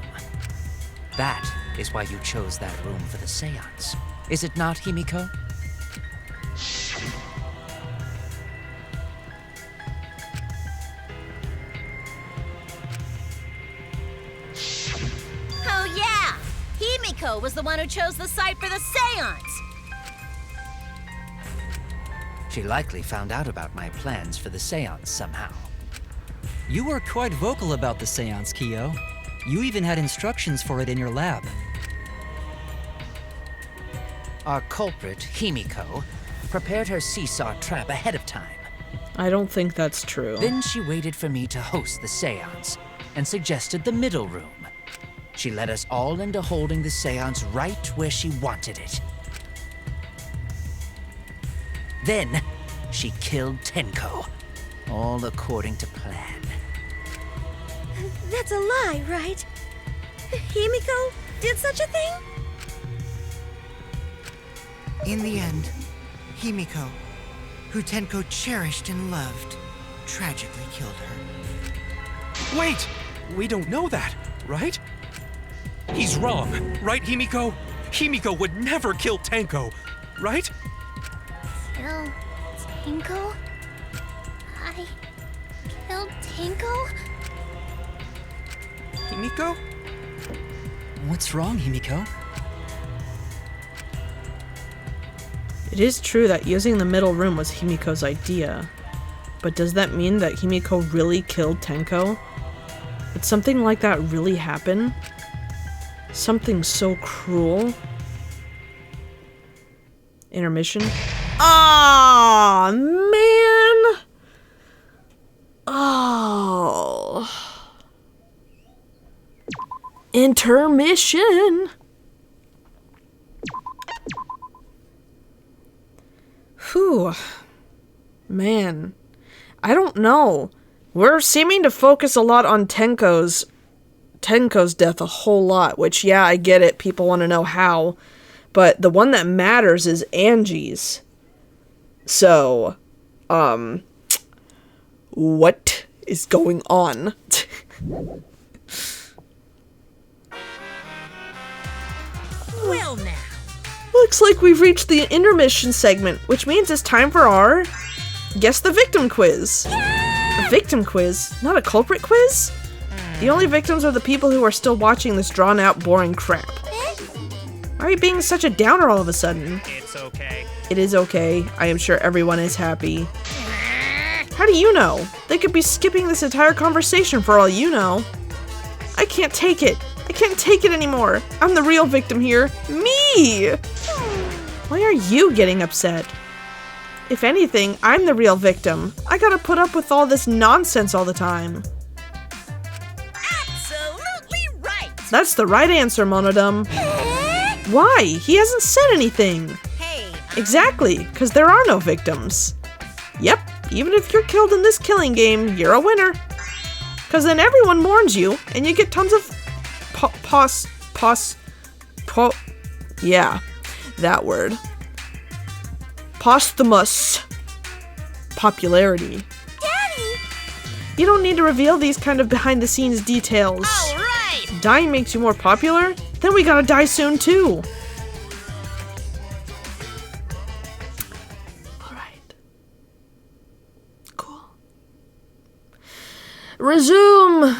Speaker 7: That is why you chose that room for the seance. Is it not, Himiko?
Speaker 11: Oh yeah! Himiko was the one who chose the site for the seance!
Speaker 7: She likely found out about my plans for the seance somehow.
Speaker 10: You were quite vocal about the seance, Kyo. You even had instructions for it in your lab.
Speaker 7: Our culprit, Himiko, prepared her seesaw trap ahead of time.
Speaker 1: I don't think that's true.
Speaker 7: Then she waited for me to host the seance and suggested the middle room. She led us all into holding the seance right where she wanted it. Then, she killed Tenko, all according to plan.
Speaker 6: That's a lie, right? Himiko did such a thing?
Speaker 5: In the end, Himiko, who Tenko cherished and loved, tragically killed her.
Speaker 8: Wait! We don't know that, right? He's wrong, right, Himiko? Himiko would never kill Tenko, right?
Speaker 13: Kill Tinko? I killed Tinko?
Speaker 8: Himiko?
Speaker 10: What's wrong, Himiko?
Speaker 1: It is true that using the middle room was Himiko's idea. But does that mean that Himiko really killed Tenko? Did something like that really happen? Something so cruel? Intermission? Ah, man! Oh. Intermission! Whew. Man. I don't know. We're seeming to focus a lot on Tenko's death a whole lot, which, yeah, I get it. People want to know how. But the one that matters is Angie's. So, what is going on?
Speaker 2: Well now.
Speaker 1: Looks like we've reached the intermission segment, which means it's time for our Guess the Victim quiz. A victim quiz, not a culprit quiz? The only victims are the people who are still watching this drawn-out, boring crap. Why are you being such a downer all of a sudden?
Speaker 8: It's okay.
Speaker 1: It is okay. I am sure everyone is happy. How do you know? They could be skipping this entire conversation for all you know. I can't take it. I can't take it anymore. I'm the real victim here. Me! Why are you getting upset? If anything, I'm the real victim. I gotta put up with all this nonsense all the time.
Speaker 2: Absolutely right.
Speaker 1: That's the right answer, Monodum. Why? He hasn't said anything.
Speaker 2: Hey.
Speaker 1: Exactly, because there are no victims. Yep, even if you're killed in this killing game, you're a winner. Because then everyone mourns you, and you get tons of yeah, that word. Posthumous popularity.
Speaker 6: Daddy!
Speaker 1: You don't need to reveal these kind of behind-the-scenes details.
Speaker 2: All right.
Speaker 1: Dying makes you more popular? Then we gotta die soon, too. Alright. Cool. Resume!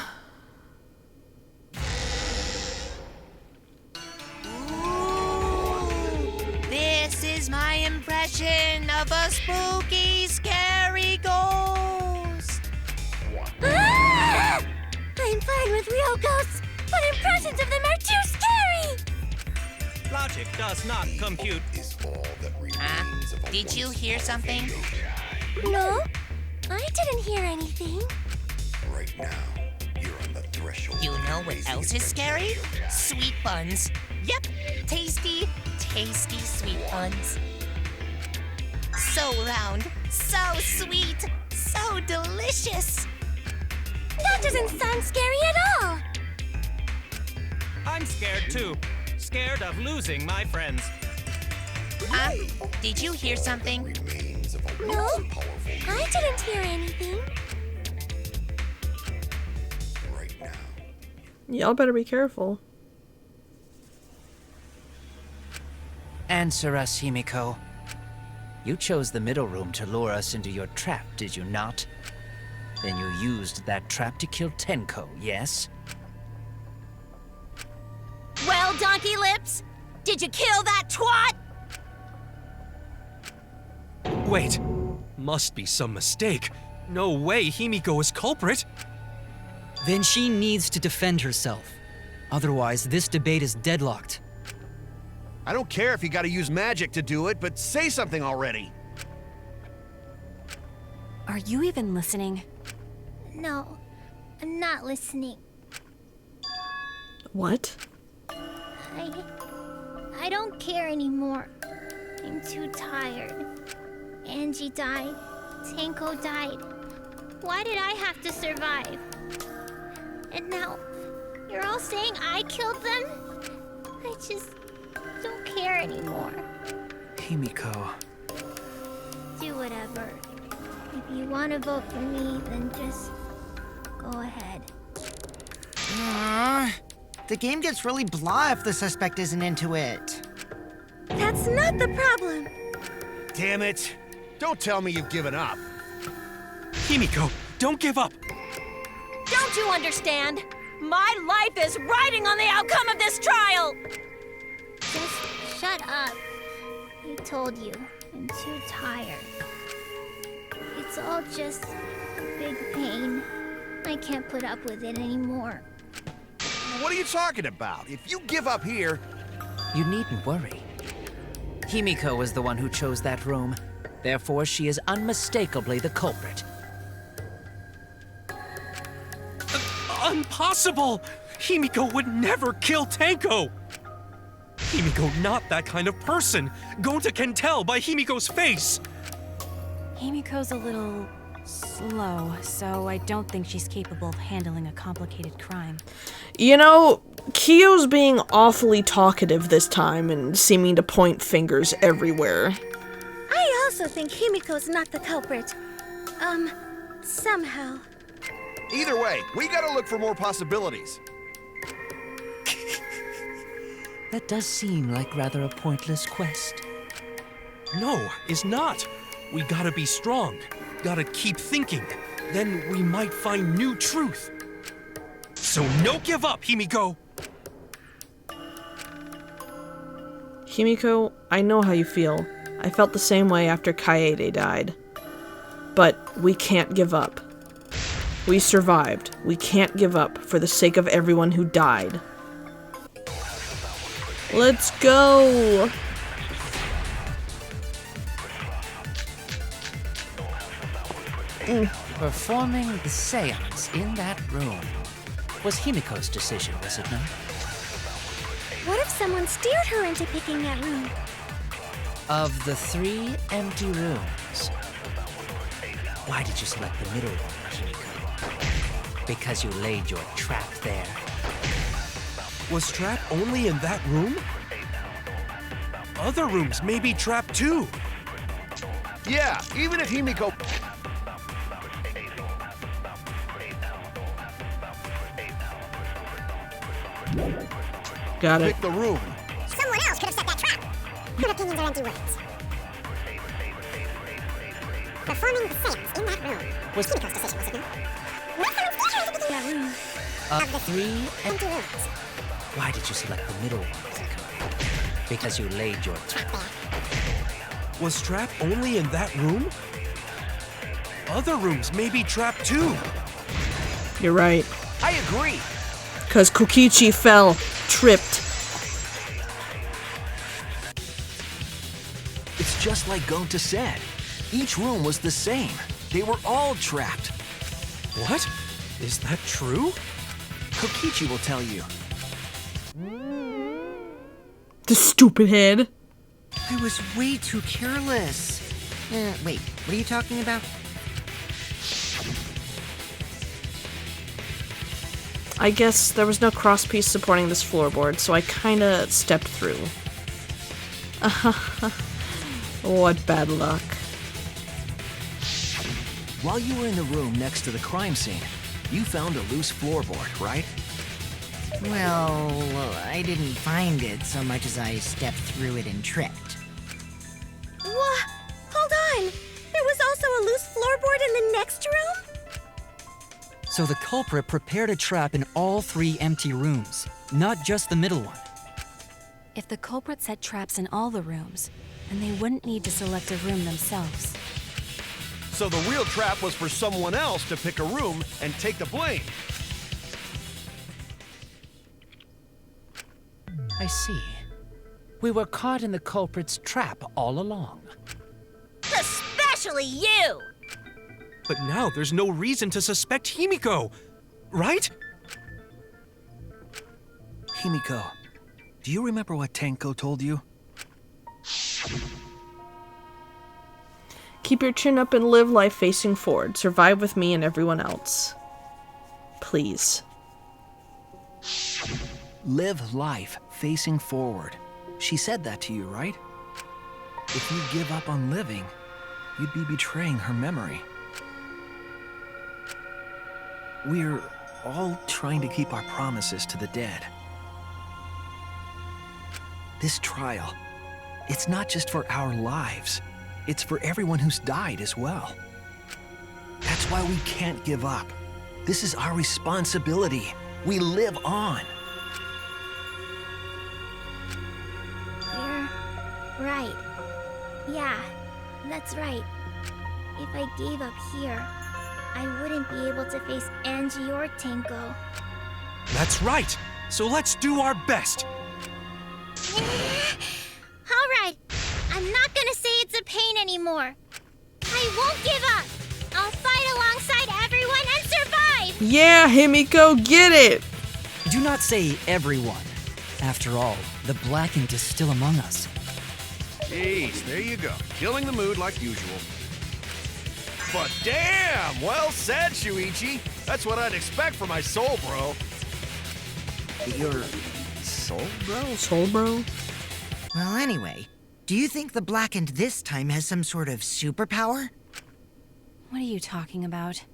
Speaker 2: This is my impression of a spooky, scary ghost.
Speaker 6: Ah! I'm fine with real ghosts, but impressions of them are too scary!
Speaker 8: Logic does not compute.
Speaker 2: Did you hear something?
Speaker 6: No, I didn't hear anything.
Speaker 14: Right now, you're on the threshold.
Speaker 2: You know what else is scary? Sweet buns. Yep, tasty, tasty sweet buns. So round, so sweet, so delicious.
Speaker 6: That doesn't sound scary at all.
Speaker 8: I'm scared too. Scared of losing my friends.
Speaker 2: Did you hear something?
Speaker 6: No, I didn't hear anything.
Speaker 1: Y'all better be careful.
Speaker 7: Answer us, Himiko. You chose the middle room to lure us into your trap, did you not? Then you used that trap to kill Tenko, yes?
Speaker 11: Well, Donkey Lips, did you kill that twat?
Speaker 8: Wait, must be some mistake. No way Himiko is culprit.
Speaker 10: Then she needs to defend herself. Otherwise, this debate is deadlocked.
Speaker 3: I don't care if you gotta use magic to do it, but say something already.
Speaker 9: Are you even listening?
Speaker 13: No, I'm not listening.
Speaker 1: What?
Speaker 13: I don't care anymore. I'm too tired. Angie died. Tenko died. Why did I have to survive? And now, you're all saying I killed them? I just don't care anymore.
Speaker 10: Himiko.
Speaker 13: Do whatever. If you want to vote for me, then just go ahead.
Speaker 5: The game gets really blah if the suspect isn't into it.
Speaker 6: That's not the problem.
Speaker 3: Damn it. Don't tell me you've given up.
Speaker 8: Himiko, don't give up.
Speaker 11: Don't you understand? My life is riding on the outcome of this trial!
Speaker 13: Just shut up. I told you, I'm too tired. It's all just a big pain. I can't put up with it anymore.
Speaker 3: What are you talking about? If you give up here...
Speaker 7: You needn't worry. Himiko was the one who chose that room. Therefore, she is unmistakably the culprit.
Speaker 8: Impossible! Himiko would never kill Tenko! Himiko not that kind of person. Gonta can tell by Himiko's face.
Speaker 9: Himiko's a little slow, so I don't think she's capable of handling a complicated crime.
Speaker 1: You know, Kiyo's being awfully talkative this time and seeming to point fingers everywhere.
Speaker 6: I also think Himiko's not the culprit. Somehow.
Speaker 3: Either way, we gotta look for more possibilities.
Speaker 10: That does seem like rather a pointless quest.
Speaker 8: No, is not. We gotta be strong. Gotta keep thinking. Then we might find new truth. So no give up, Himiko!
Speaker 1: Himiko, I know how you feel. I felt the same way after Kaede died. But we can't give up. We survived. We can't give up for the sake of everyone who died. Let's go!
Speaker 7: Performing the seance in that room was Himiko's decision, was it not?
Speaker 6: What if someone steered her into picking that room?
Speaker 7: Of the 3 empty rooms, why did you select the middle one, Himiko? Because you laid your trap there?
Speaker 8: Was trap only in that room? Other rooms may be trapped too.
Speaker 3: Yeah, even if Himiko...
Speaker 1: Got it.
Speaker 3: Pick the room.
Speaker 13: Someone else could have set that trap. Her opinions are empty words. Performing the seance in that room was Himiko's decision, was it not? What if someone steered her into picking that room?
Speaker 7: Of the 3
Speaker 13: Empty rooms.
Speaker 7: Why did you select the middle one, Himiko? Because you laid your trap there.
Speaker 8: Was trap only in that room? Other rooms may be trapped too.
Speaker 1: You're right.
Speaker 3: I agree.
Speaker 1: Because Kokichi fell, tripped.
Speaker 12: It's just like Gonta said. Each room was the same. They were all trapped.
Speaker 8: What? Is that true?
Speaker 12: Kokichi will tell you.
Speaker 1: The stupid head.
Speaker 5: I was way too careless. Wait, what are you talking about?
Speaker 1: I guess there was no crosspiece supporting this floorboard, so I kinda stepped through. What bad luck.
Speaker 12: While you were in the room next to the crime scene, you found a loose floorboard, right?
Speaker 5: Well, I didn't find it so much as I stepped through it and tripped.
Speaker 6: What? Hold on! There was also a loose floorboard in the next room?
Speaker 10: So the culprit prepared a trap in all 3 empty rooms, not just the middle one.
Speaker 9: If the culprit set traps in all the rooms, then they wouldn't need to select a room themselves.
Speaker 3: So the real trap was for someone else to pick a room and take the blame.
Speaker 7: I see. We were caught in the culprit's trap all along.
Speaker 11: Especially you!
Speaker 8: But now there's no reason to suspect Himiko, right?
Speaker 12: Himiko, do you remember what Tenko told you?
Speaker 1: Keep your chin up and live life facing forward. Survive with me and everyone else. Please.
Speaker 12: Live life facing forward. She said that to you, right? If you give up on living, you'd be betraying her memory. We're all trying to keep our promises to the dead. This trial, it's not just for our lives. It's for everyone who's died as well. That's why we can't give up. This is our responsibility. We live on.
Speaker 13: You're right. Yeah, that's right. If I gave up here, I wouldn't be able to face Angie or Tenko.
Speaker 8: That's right. So let's do our best.
Speaker 13: All right. I'm not gonna say it's a pain anymore. I won't give up. I'll fight alongside everyone and survive.
Speaker 1: Yeah, Himiko, get it.
Speaker 10: Do not say everyone. After all, the Blackened is still among us.
Speaker 3: Jeez, there you go. Killing the mood like usual. But damn, well said, Shuichi. That's what I'd expect from my soul bro.
Speaker 12: Your soul bro?
Speaker 1: Soul bro?
Speaker 5: Well, anyway, do you think the Blackened this time has some sort of superpower?
Speaker 9: What are you talking about?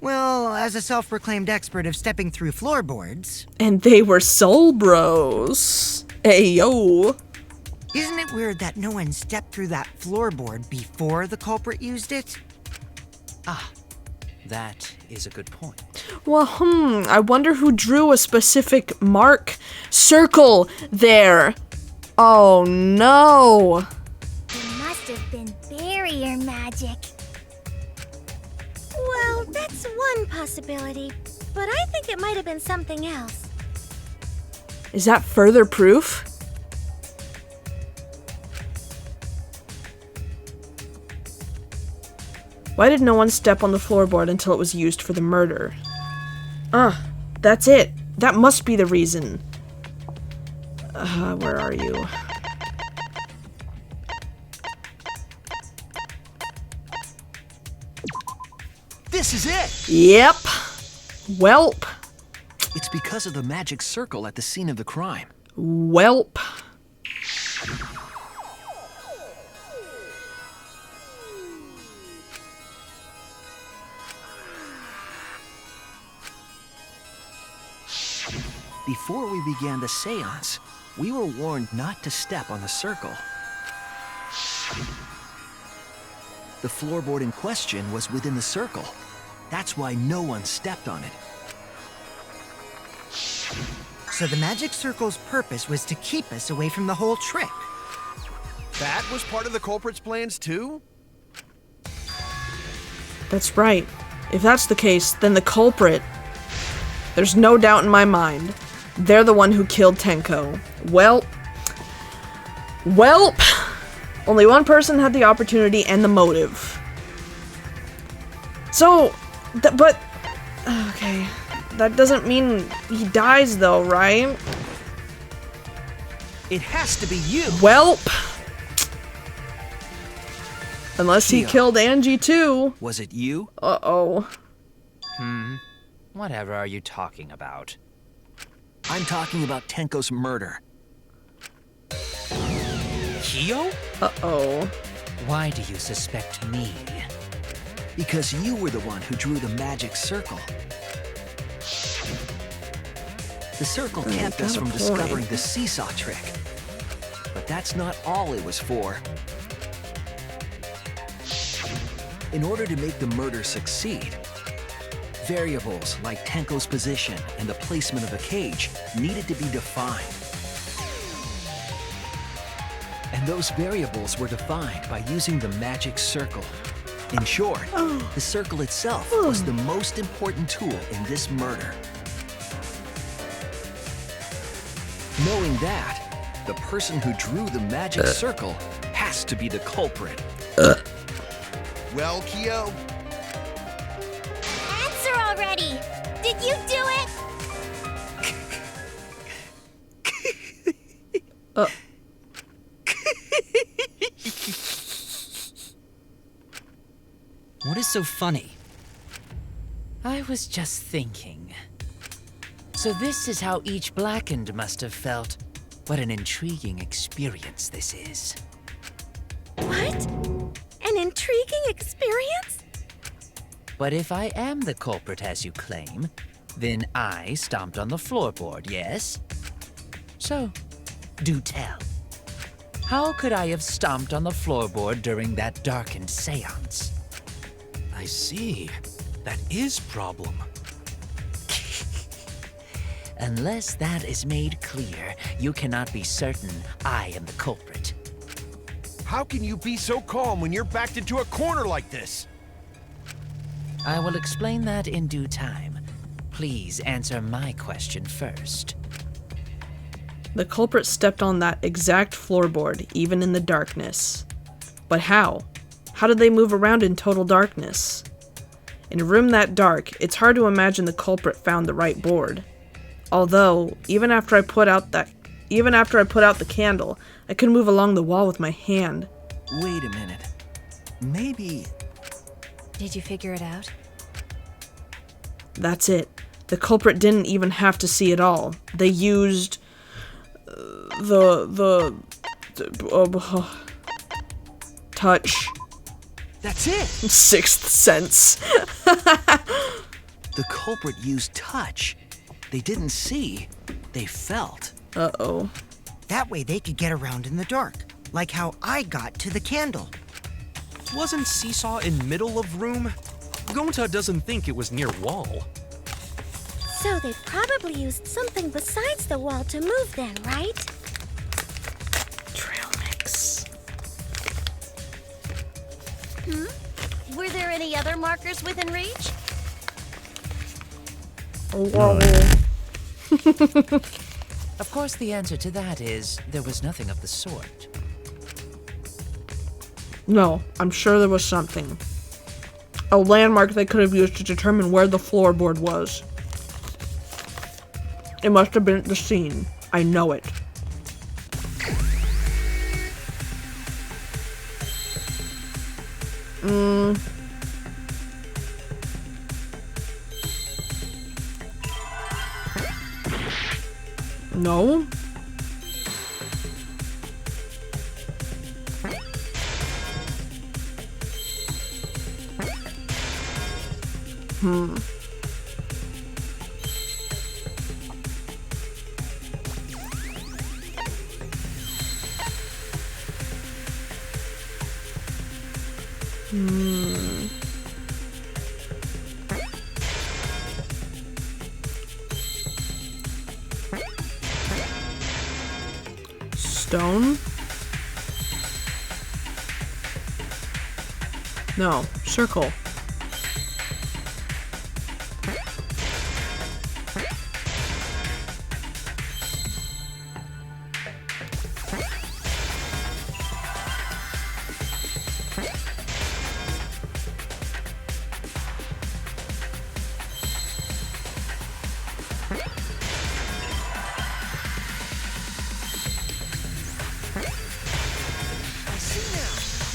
Speaker 5: Well, as a self-proclaimed expert of stepping through floorboards...
Speaker 1: And they were soul bros. Hey, yo.
Speaker 5: Isn't it weird that no one stepped through that floorboard before the culprit used it?
Speaker 10: Ah, that is a good point.
Speaker 1: Well, I wonder who drew a specific circle there. Oh, no.
Speaker 13: It must have been barrier magic. Well, that's one possibility, but I think it might have been something else.
Speaker 1: Is that further proof? Why did no one step on the floorboard until it was used for the murder? That's it. That must be the reason. Where are you?
Speaker 12: This is it!
Speaker 1: Yep. Welp.
Speaker 12: It's because of the magic circle at the scene of the crime.
Speaker 1: Welp.
Speaker 12: Before we began the seance, we were warned not to step on the circle. The floorboard in question was within the circle. That's why no one stepped on it.
Speaker 5: So the magic circle's purpose was to keep us away from the whole trick.
Speaker 3: That was part of the culprit's plans too?
Speaker 1: That's right. If that's the case, then the culprit... There's no doubt in my mind. They're the one who killed Tenko. Welp. Only one person had the opportunity and the motive. So, but... Okay. That doesn't mean he dies though, right?
Speaker 12: It has to be you!
Speaker 1: Welp. Unless he killed Angie too.
Speaker 12: Was it you?
Speaker 1: Uh-oh.
Speaker 7: Whatever are you talking about?
Speaker 12: I'm talking about Tenko's murder.
Speaker 8: Kyo?
Speaker 1: Uh-oh.
Speaker 10: Why do you suspect me?
Speaker 12: Because you were the one who drew the magic circle. The circle kept us from discovering the seesaw trick. But that's not all it was for. In order to make the murder succeed, variables like Tenko's position and the placement of the cage needed to be defined. And those variables were defined by using the magic circle. In short, the circle itself was the most important tool in this murder. Knowing that, the person who drew the magic circle has to be the culprit.
Speaker 3: Well, Kyo,
Speaker 13: Answer already! Did you do it?
Speaker 10: so funny?
Speaker 7: I was just thinking. So this is how each Blackened must have felt. What an intriguing experience this is.
Speaker 6: What? An intriguing experience?
Speaker 7: But if I am the culprit as you claim, then I stomped on the floorboard, yes? So, do tell. How could I have stomped on the floorboard during that darkened seance?
Speaker 8: I see. That is problem.
Speaker 7: Unless that is made clear, you cannot be certain I am the culprit.
Speaker 3: How can you be so calm when you're backed into a corner like this?
Speaker 7: I will explain that in due time. Please answer my question first.
Speaker 1: The culprit stepped on that exact floorboard, even in the darkness. But how? How did they move around in total darkness? In a room that dark, it's hard to imagine the culprit found the right board. Although, even after I put out the candle, I could move along the wall with my hand.
Speaker 12: Wait a minute. Maybe...
Speaker 9: Did you figure it out?
Speaker 1: That's it. The culprit didn't even have to see it all. They used... touch.
Speaker 12: That's it!
Speaker 1: Sixth sense.
Speaker 12: The culprit used touch. They didn't see, they felt.
Speaker 1: Uh-oh.
Speaker 5: That way they could get around in the dark, like how I got to the candle.
Speaker 8: Wasn't Seesaw in middle of room? Gonta doesn't think it was near wall.
Speaker 6: So they probably used something besides the wall to move then, right?
Speaker 1: Trail mix.
Speaker 11: Were there any other markers within reach?
Speaker 1: Whoa.
Speaker 7: Of course, the answer to that is there was nothing of the sort.
Speaker 1: No, I'm sure there was something. A landmark they could have used to determine where the floorboard was. It must have been at the scene. I know it. No. Stone? No, circle.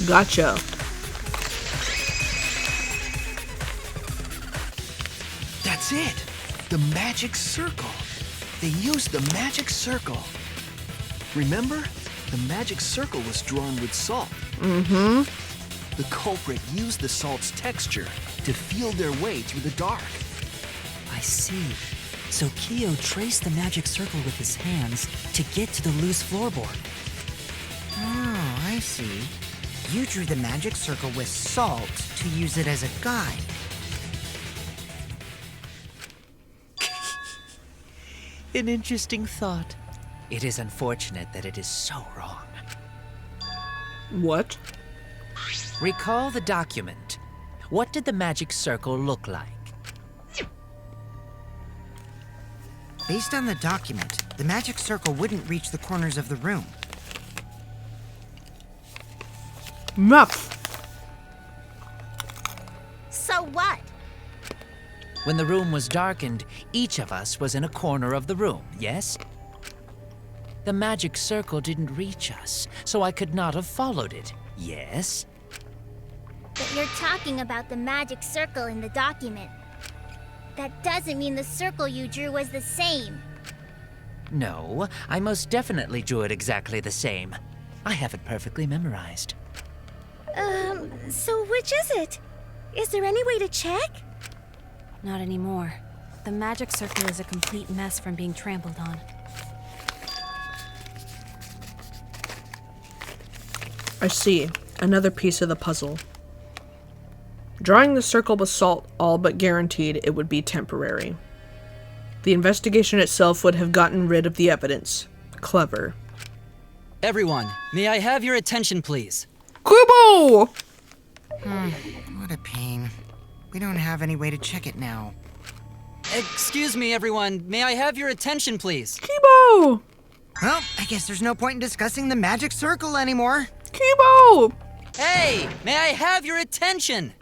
Speaker 1: Gotcha.
Speaker 12: That's it! The magic circle. They used the magic circle. Remember? The magic circle was drawn with salt.
Speaker 1: Mm-hmm.
Speaker 12: The culprit used the salt's texture to feel their way through the dark.
Speaker 10: I see. So Kyo traced the magic circle with his hands to get to the loose floorboard.
Speaker 5: Oh, I see. You drew the magic circle with salt to use it as a guide.
Speaker 10: An interesting thought.
Speaker 7: It is unfortunate that it is so wrong.
Speaker 1: What?
Speaker 7: Recall the document. What did the magic circle look like?
Speaker 5: Based on the document, the magic circle wouldn't reach the corners of the room.
Speaker 1: Muff.
Speaker 11: So what?
Speaker 7: When the room was darkened, each of us was in a corner of the room, yes? The magic circle didn't reach us, so I could not have followed it, yes?
Speaker 13: But you're talking about the magic circle in the document. That doesn't mean the circle you drew was the same.
Speaker 7: No, I most definitely drew it exactly the same. I have it perfectly memorized.
Speaker 6: So which is it? Is there any way to check?
Speaker 9: Not anymore. The magic circle is a complete mess from being trampled on.
Speaker 1: I see. Another piece of the puzzle. Drawing the circle with salt all but guaranteed it would be temporary. The investigation itself would have gotten rid of the evidence. Clever.
Speaker 10: Everyone, may I have your attention, please?
Speaker 1: Kubo!
Speaker 5: What a pain. We don't have any way to check it now.
Speaker 10: Excuse me, everyone. May I have your attention, please?
Speaker 1: Kibo!
Speaker 5: Well, I guess there's no point in discussing the magic circle anymore.
Speaker 1: Kibo!
Speaker 10: Hey, may I have your attention?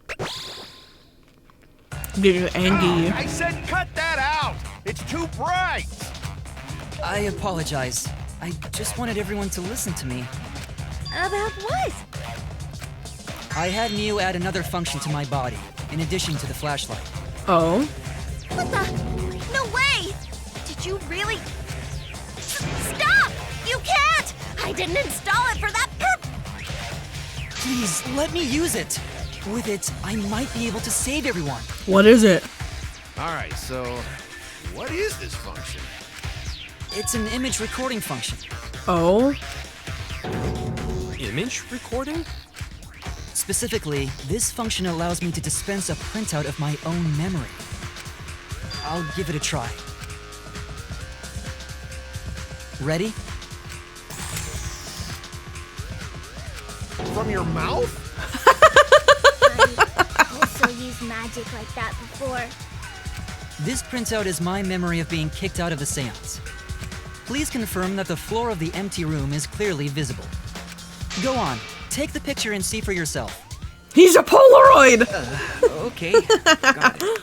Speaker 1: Get angry.
Speaker 3: I said cut that out! It's too bright!
Speaker 10: I apologize. I just wanted everyone to listen to me.
Speaker 6: About what?
Speaker 10: I had Neo add another function to my body, in addition to the flashlight.
Speaker 1: Oh?
Speaker 11: What the? No way! Did you really? Stop! You can't! I didn't install it for that purpose!
Speaker 10: Please, let me use it. With it, I might be able to save everyone.
Speaker 1: What is it?
Speaker 3: Alright, so what is this function?
Speaker 10: It's an image recording function.
Speaker 1: Oh?
Speaker 8: Image recording?
Speaker 10: Specifically, this function allows me to dispense a printout of my own memory. I'll give it a try. Ready?
Speaker 3: From your mouth?
Speaker 13: I also used magic like that before.
Speaker 10: This printout is my memory of being kicked out of the seance. Please confirm that the floor of the empty room is clearly visible. Go on, take the picture and see for yourself.
Speaker 1: He's a Polaroid!
Speaker 10: Okay, got it.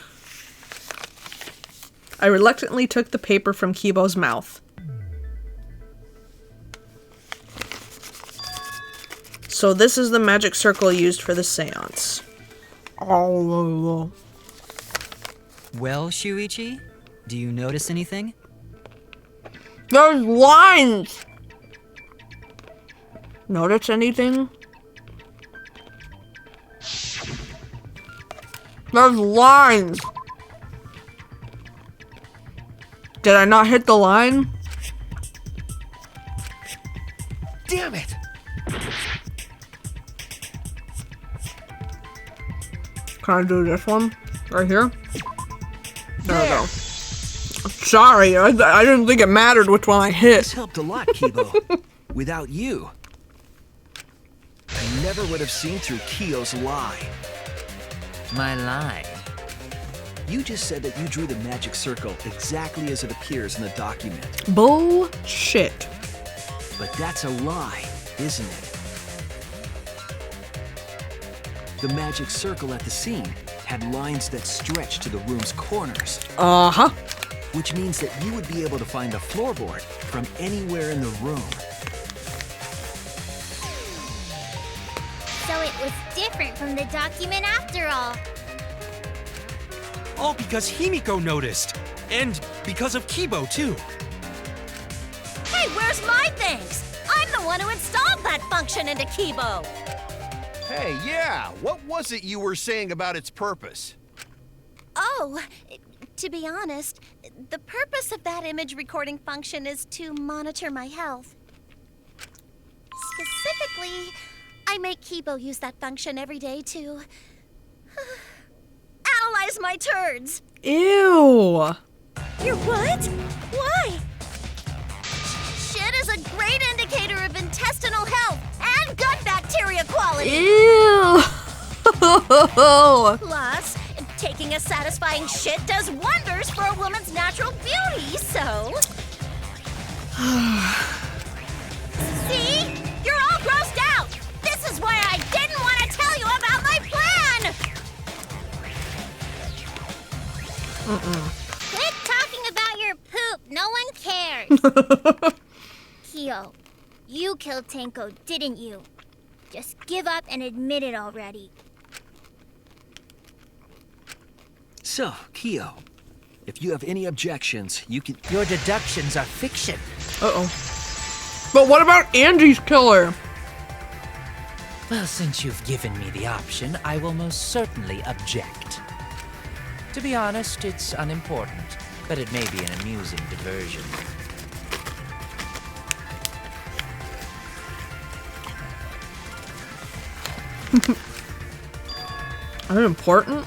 Speaker 1: I reluctantly took the paper from Kibo's mouth. So this is the magic circle used for the seance. Oh.
Speaker 10: Well, Shuichi, do you notice anything?
Speaker 1: There's lines! Notice anything? There's lines! Did I not hit the line?
Speaker 3: Damn it!
Speaker 1: Can I do this one? Right here? There we go. Sorry, I didn't think it mattered which one I hit.
Speaker 12: This helped a lot, Kibo. Without you, I never would have seen through Kiyo's lie.
Speaker 7: My lie?
Speaker 12: You just said that you drew the magic circle exactly as it appears in the document.
Speaker 1: Bullshit.
Speaker 12: But that's a lie, isn't it? The magic circle at the scene had lines that stretched to the room's corners.
Speaker 1: Uh-huh.
Speaker 12: Which means that you would be able to find the floorboard from anywhere in the room.
Speaker 13: So it was different from the document after all.
Speaker 8: All because Himiko noticed. And because of Kibo, too.
Speaker 11: Hey, where's my things? I'm the one who installed that function into Kibo.
Speaker 3: Hey, yeah, what was it you were saying about its purpose?
Speaker 11: Oh, to be honest, the purpose of that image recording function is to monitor my health. Specifically, I make Kibo use that function every day to analyze my turds.
Speaker 1: Ew.
Speaker 6: Your what? Why?
Speaker 11: Shit is a great indicator of intestinal health and gut bacteria quality.
Speaker 1: Ew.
Speaker 11: Plus, taking a satisfying shit does wonders for a woman's natural beauty, so... See? You're all grossed out! This is why I didn't want to tell you about my plan!
Speaker 13: Quit talking about your poop. No one cares. Kyo, you killed Tenko, didn't you? Just give up and admit it already.
Speaker 12: So, Kyo, if you have any objections, you can...
Speaker 7: Your deductions are fiction.
Speaker 1: Uh-oh. But what about Angie's killer?
Speaker 7: Well, since you've given me the option, I will most certainly object. To be honest, it's unimportant, but it may be an amusing diversion.
Speaker 1: Unimportant?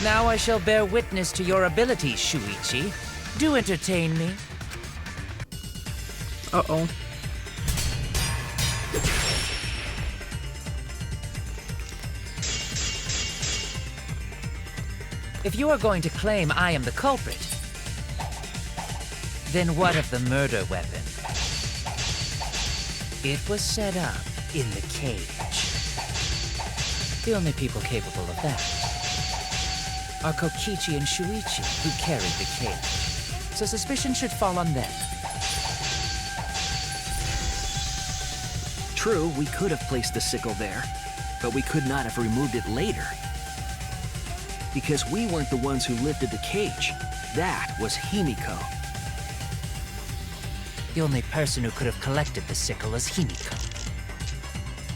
Speaker 7: Now I shall bear witness to your abilities, Shuichi. Do entertain me.
Speaker 1: Uh-oh.
Speaker 7: If you are going to claim I am the culprit, then what of the murder weapon? It was set up in the cage. The only people capable of that are Kokichi and Shuichi, who carried the cage. So suspicion should fall on them.
Speaker 12: True, we could have placed the sickle there, but we could not have removed it later. Because we weren't the ones who lifted the cage. That was Himiko.
Speaker 7: The only person who could have collected the sickle is Himiko.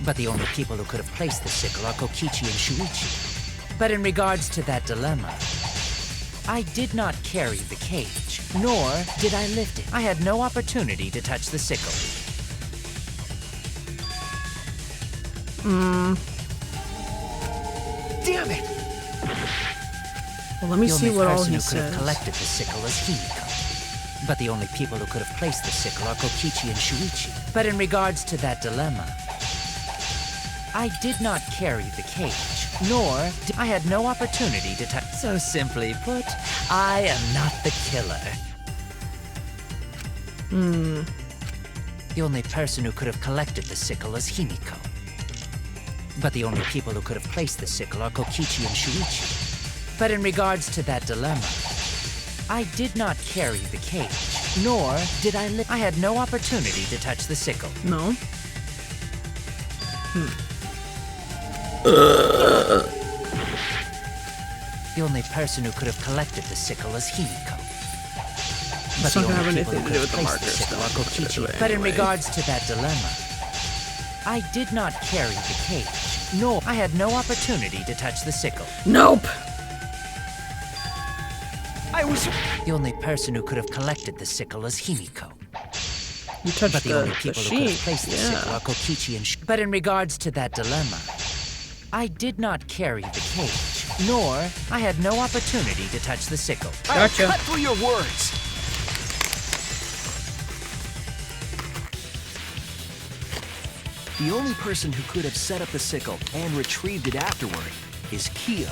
Speaker 7: But the only people who could have placed the sickle are Kokichi and Shuichi. But in regards to that dilemma, I did not carry the cage, nor did I lift it. I had no opportunity to touch the sickle.
Speaker 12: Damn it!
Speaker 1: Well, let me see what all he
Speaker 7: The only person who could have
Speaker 1: says.
Speaker 7: collected the sickle is Himiko. But the only people who could have placed the sickle are Kokichi and Shuichi. But in regards to that dilemma, I did not carry the cage, nor did I had no opportunity to touch. So simply put, I am not the killer. The only person who could have collected the sickle is Himiko. But the only people who could have placed the sickle are Kokichi and Shuichi. But in regards to that dilemma, I did not carry the cage, nor did I lift. I had no opportunity to touch the sickle.
Speaker 1: No.
Speaker 7: The only person who could have collected the sickle is Himiko. But
Speaker 1: It's
Speaker 7: the
Speaker 1: not gonna have
Speaker 7: only people
Speaker 1: anything
Speaker 7: who
Speaker 1: to
Speaker 7: could
Speaker 1: do
Speaker 7: have
Speaker 1: with the
Speaker 7: placed the
Speaker 1: marker
Speaker 7: sickle are
Speaker 1: stuff.
Speaker 7: Kokichi. But in
Speaker 1: Anyway.
Speaker 7: regards to that dilemma, I did not carry the cage, nor I had no opportunity to touch the sickle.
Speaker 1: Nope.
Speaker 12: I was...
Speaker 7: The only person who could have collected the sickle is Himiko.
Speaker 1: You touched
Speaker 7: But the only people who could have
Speaker 1: sheep.
Speaker 7: placed the sickle are Kokichi and But in regards to that dilemma, I did not carry the cage, nor I had no opportunity to touch the sickle.
Speaker 12: I'll cut through your words! The only person who could have set up the sickle and retrieved it afterward is Kyo.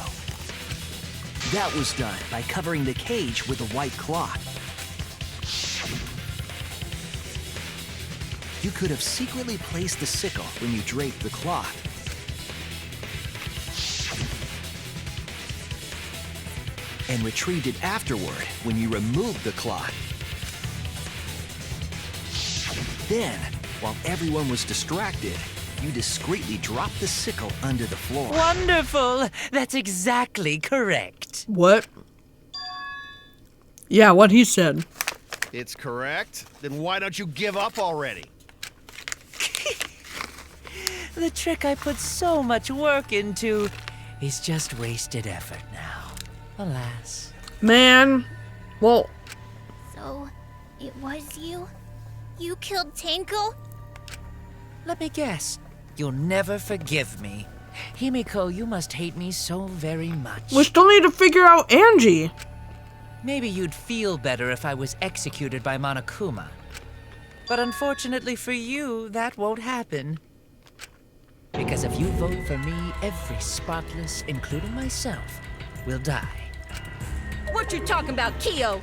Speaker 12: That was done by covering the cage with a white cloth. You could have secretly placed the sickle when you draped the cloth. And retrieved it afterward when you removed the cloth. Then, while everyone was distracted, you discreetly dropped the sickle under the floor.
Speaker 7: Wonderful! That's exactly correct.
Speaker 1: What? Yeah, what he said.
Speaker 3: It's correct? Then why don't you give up already?
Speaker 7: The trick I put so much work into is just wasted effort now. Alas.
Speaker 1: Man. Well,
Speaker 13: So, it was you? You killed Tenko?
Speaker 7: Let me guess. You'll never forgive me. Himiko, you must hate me so very much.
Speaker 1: we still need to figure out Angie.
Speaker 7: Maybe you'd feel better if I was executed by Monokuma. But unfortunately for you, that won't happen. Because if you vote for me, every spotless, including myself, will die.
Speaker 11: What you talking about, Kyo?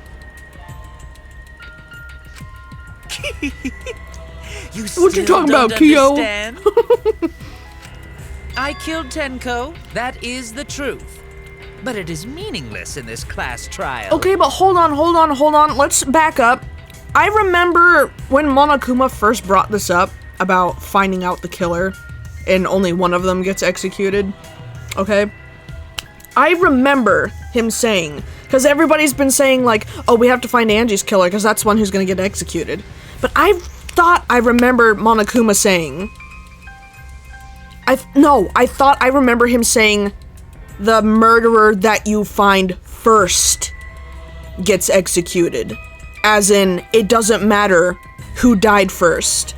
Speaker 7: You
Speaker 1: What you
Speaker 7: still
Speaker 1: talking
Speaker 7: don't
Speaker 1: about, Kyo?
Speaker 7: understand? I killed Tenko. That is the truth. But it is meaningless in this class trial.
Speaker 1: Okay, but hold on. Let's back up. I remember when Monokuma first brought this up about finding out the killer and only one of them gets executed. Okay? I remember him saying. Because everybody's been saying, like, oh, we have to find Angie's killer because that's the one who's going to get executed. But I thought I remember Monokuma saying... I thought I remember him saying the murderer that you find first gets executed. As in, it doesn't matter who died first.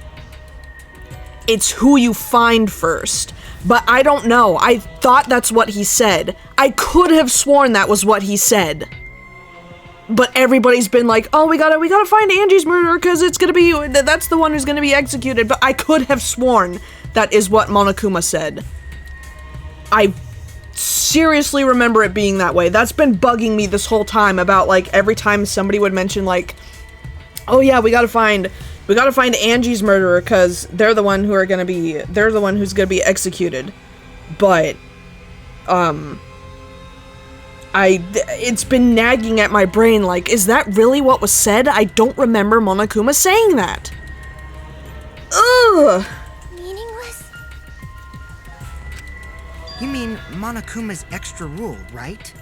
Speaker 1: It's who you find first. But I don't know. I thought that's what he said. I could have sworn that was what he said. But everybody's been like, oh, we gotta find Angie's murderer because it's gonna be, that's the one who's gonna be executed. But I could have sworn that is what Monokuma said. I seriously remember it being that way. That's been bugging me this whole time about, like, every time somebody would mention, like, oh yeah, we gotta find Angie's murderer because they're the one who's gonna be executed. But, it's been nagging at my brain, like, is that really what was said? I don't remember Monokuma saying that. Ugh!
Speaker 13: Meaningless?
Speaker 5: You mean Monokuma's extra rule, right?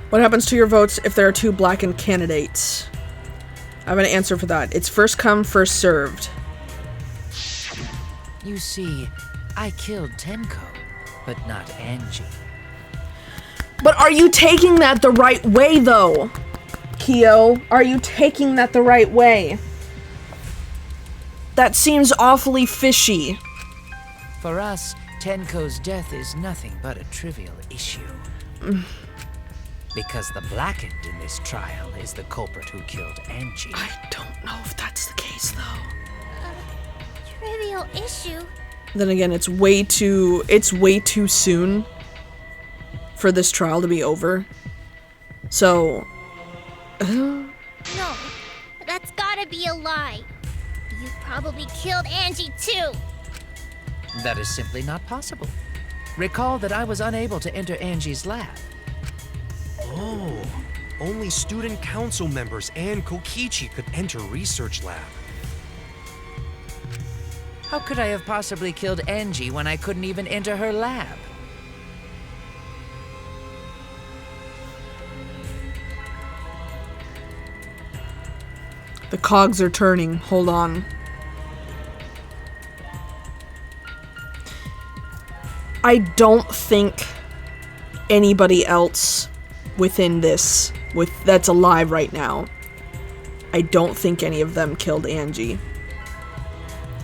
Speaker 1: What happens to your votes if there are 2 blackened candidates? I have an answer for that. It's first come, first served.
Speaker 7: You see, I killed Tenko, but not Angie.
Speaker 1: But are you taking that the right way, though? Kyo, are you taking that the right way? That seems awfully fishy.
Speaker 7: For us, Tenko's death is nothing but a trivial issue. Because the Blackened in this trial is the culprit who killed Angie.
Speaker 1: I don't know if that's the case, though.
Speaker 13: Trivial issue?
Speaker 1: Then again, it's way too soon for this trial to be over. So...
Speaker 13: No, that's gotta be a lie. You probably killed Angie too.
Speaker 7: That is simply not possible. Recall that I was unable to enter Angie's lab.
Speaker 8: Oh, only student council members and Kokichi could enter research lab.
Speaker 7: How could I have possibly killed Angie when I couldn't even enter her lab?
Speaker 1: The cogs are turning. Hold on. I don't think anybody else within this, that's alive right now, I don't think any of them killed Angie.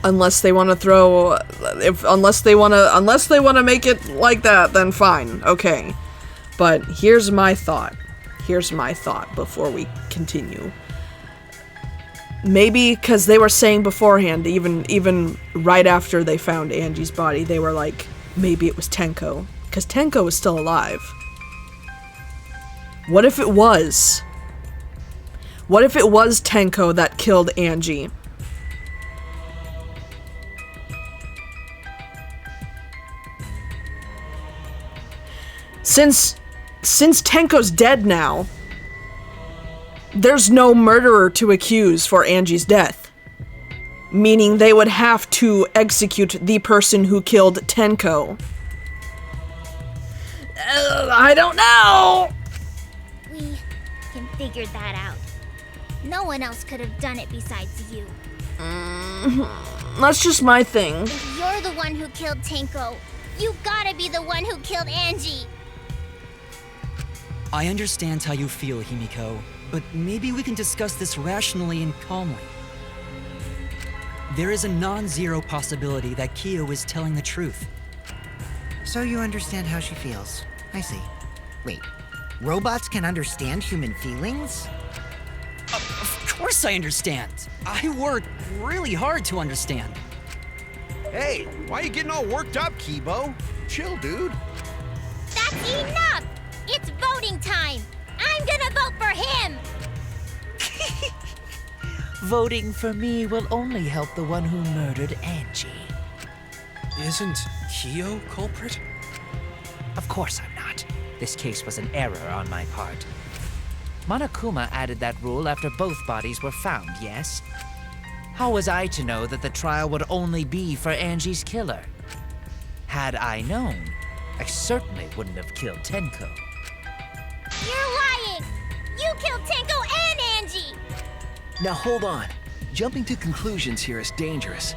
Speaker 1: Unless they want to unless they want to make it like that, then fine, okay. But here's my thought before we continue. Maybe because they were saying beforehand, even right after they found Angie's body, they were like, maybe it was Tenko, because Tenko is still alive. What if it was? What if it was Tenko that killed Angie? Since Tenko's dead now, there's no murderer to accuse for Angie's death. Meaning they would have to execute the person who killed Tenko. I don't know!
Speaker 13: We can figure that out. No one else could have done it besides you.
Speaker 1: That's just my thing.
Speaker 13: If you're the one who killed Tenko, you gotta be the one who killed Angie.
Speaker 10: I understand how you feel, Himiko, but maybe we can discuss this rationally and calmly. There is a non-zero possibility that Kyo is telling the truth.
Speaker 5: So you understand how she feels. I see. Wait, robots can understand human feelings?
Speaker 10: Of course I understand. I work really hard to understand.
Speaker 3: Hey, why are you getting all worked up, Kibo? Chill, dude.
Speaker 13: That's enough! It's voting time! I'm gonna vote for him!
Speaker 7: Voting for me will only help the one who murdered Angie.
Speaker 8: Isn't Kyo culprit?
Speaker 7: Of course I'm not. This case was an error on my part. Monokuma added that rule after both bodies were found, yes? How was I to know that the trial would only be for Angie's killer? Had I known, I certainly wouldn't have killed Tenko.
Speaker 13: You're lying! You killed Tenko and Angie!
Speaker 12: Now hold on. Jumping to conclusions here is dangerous.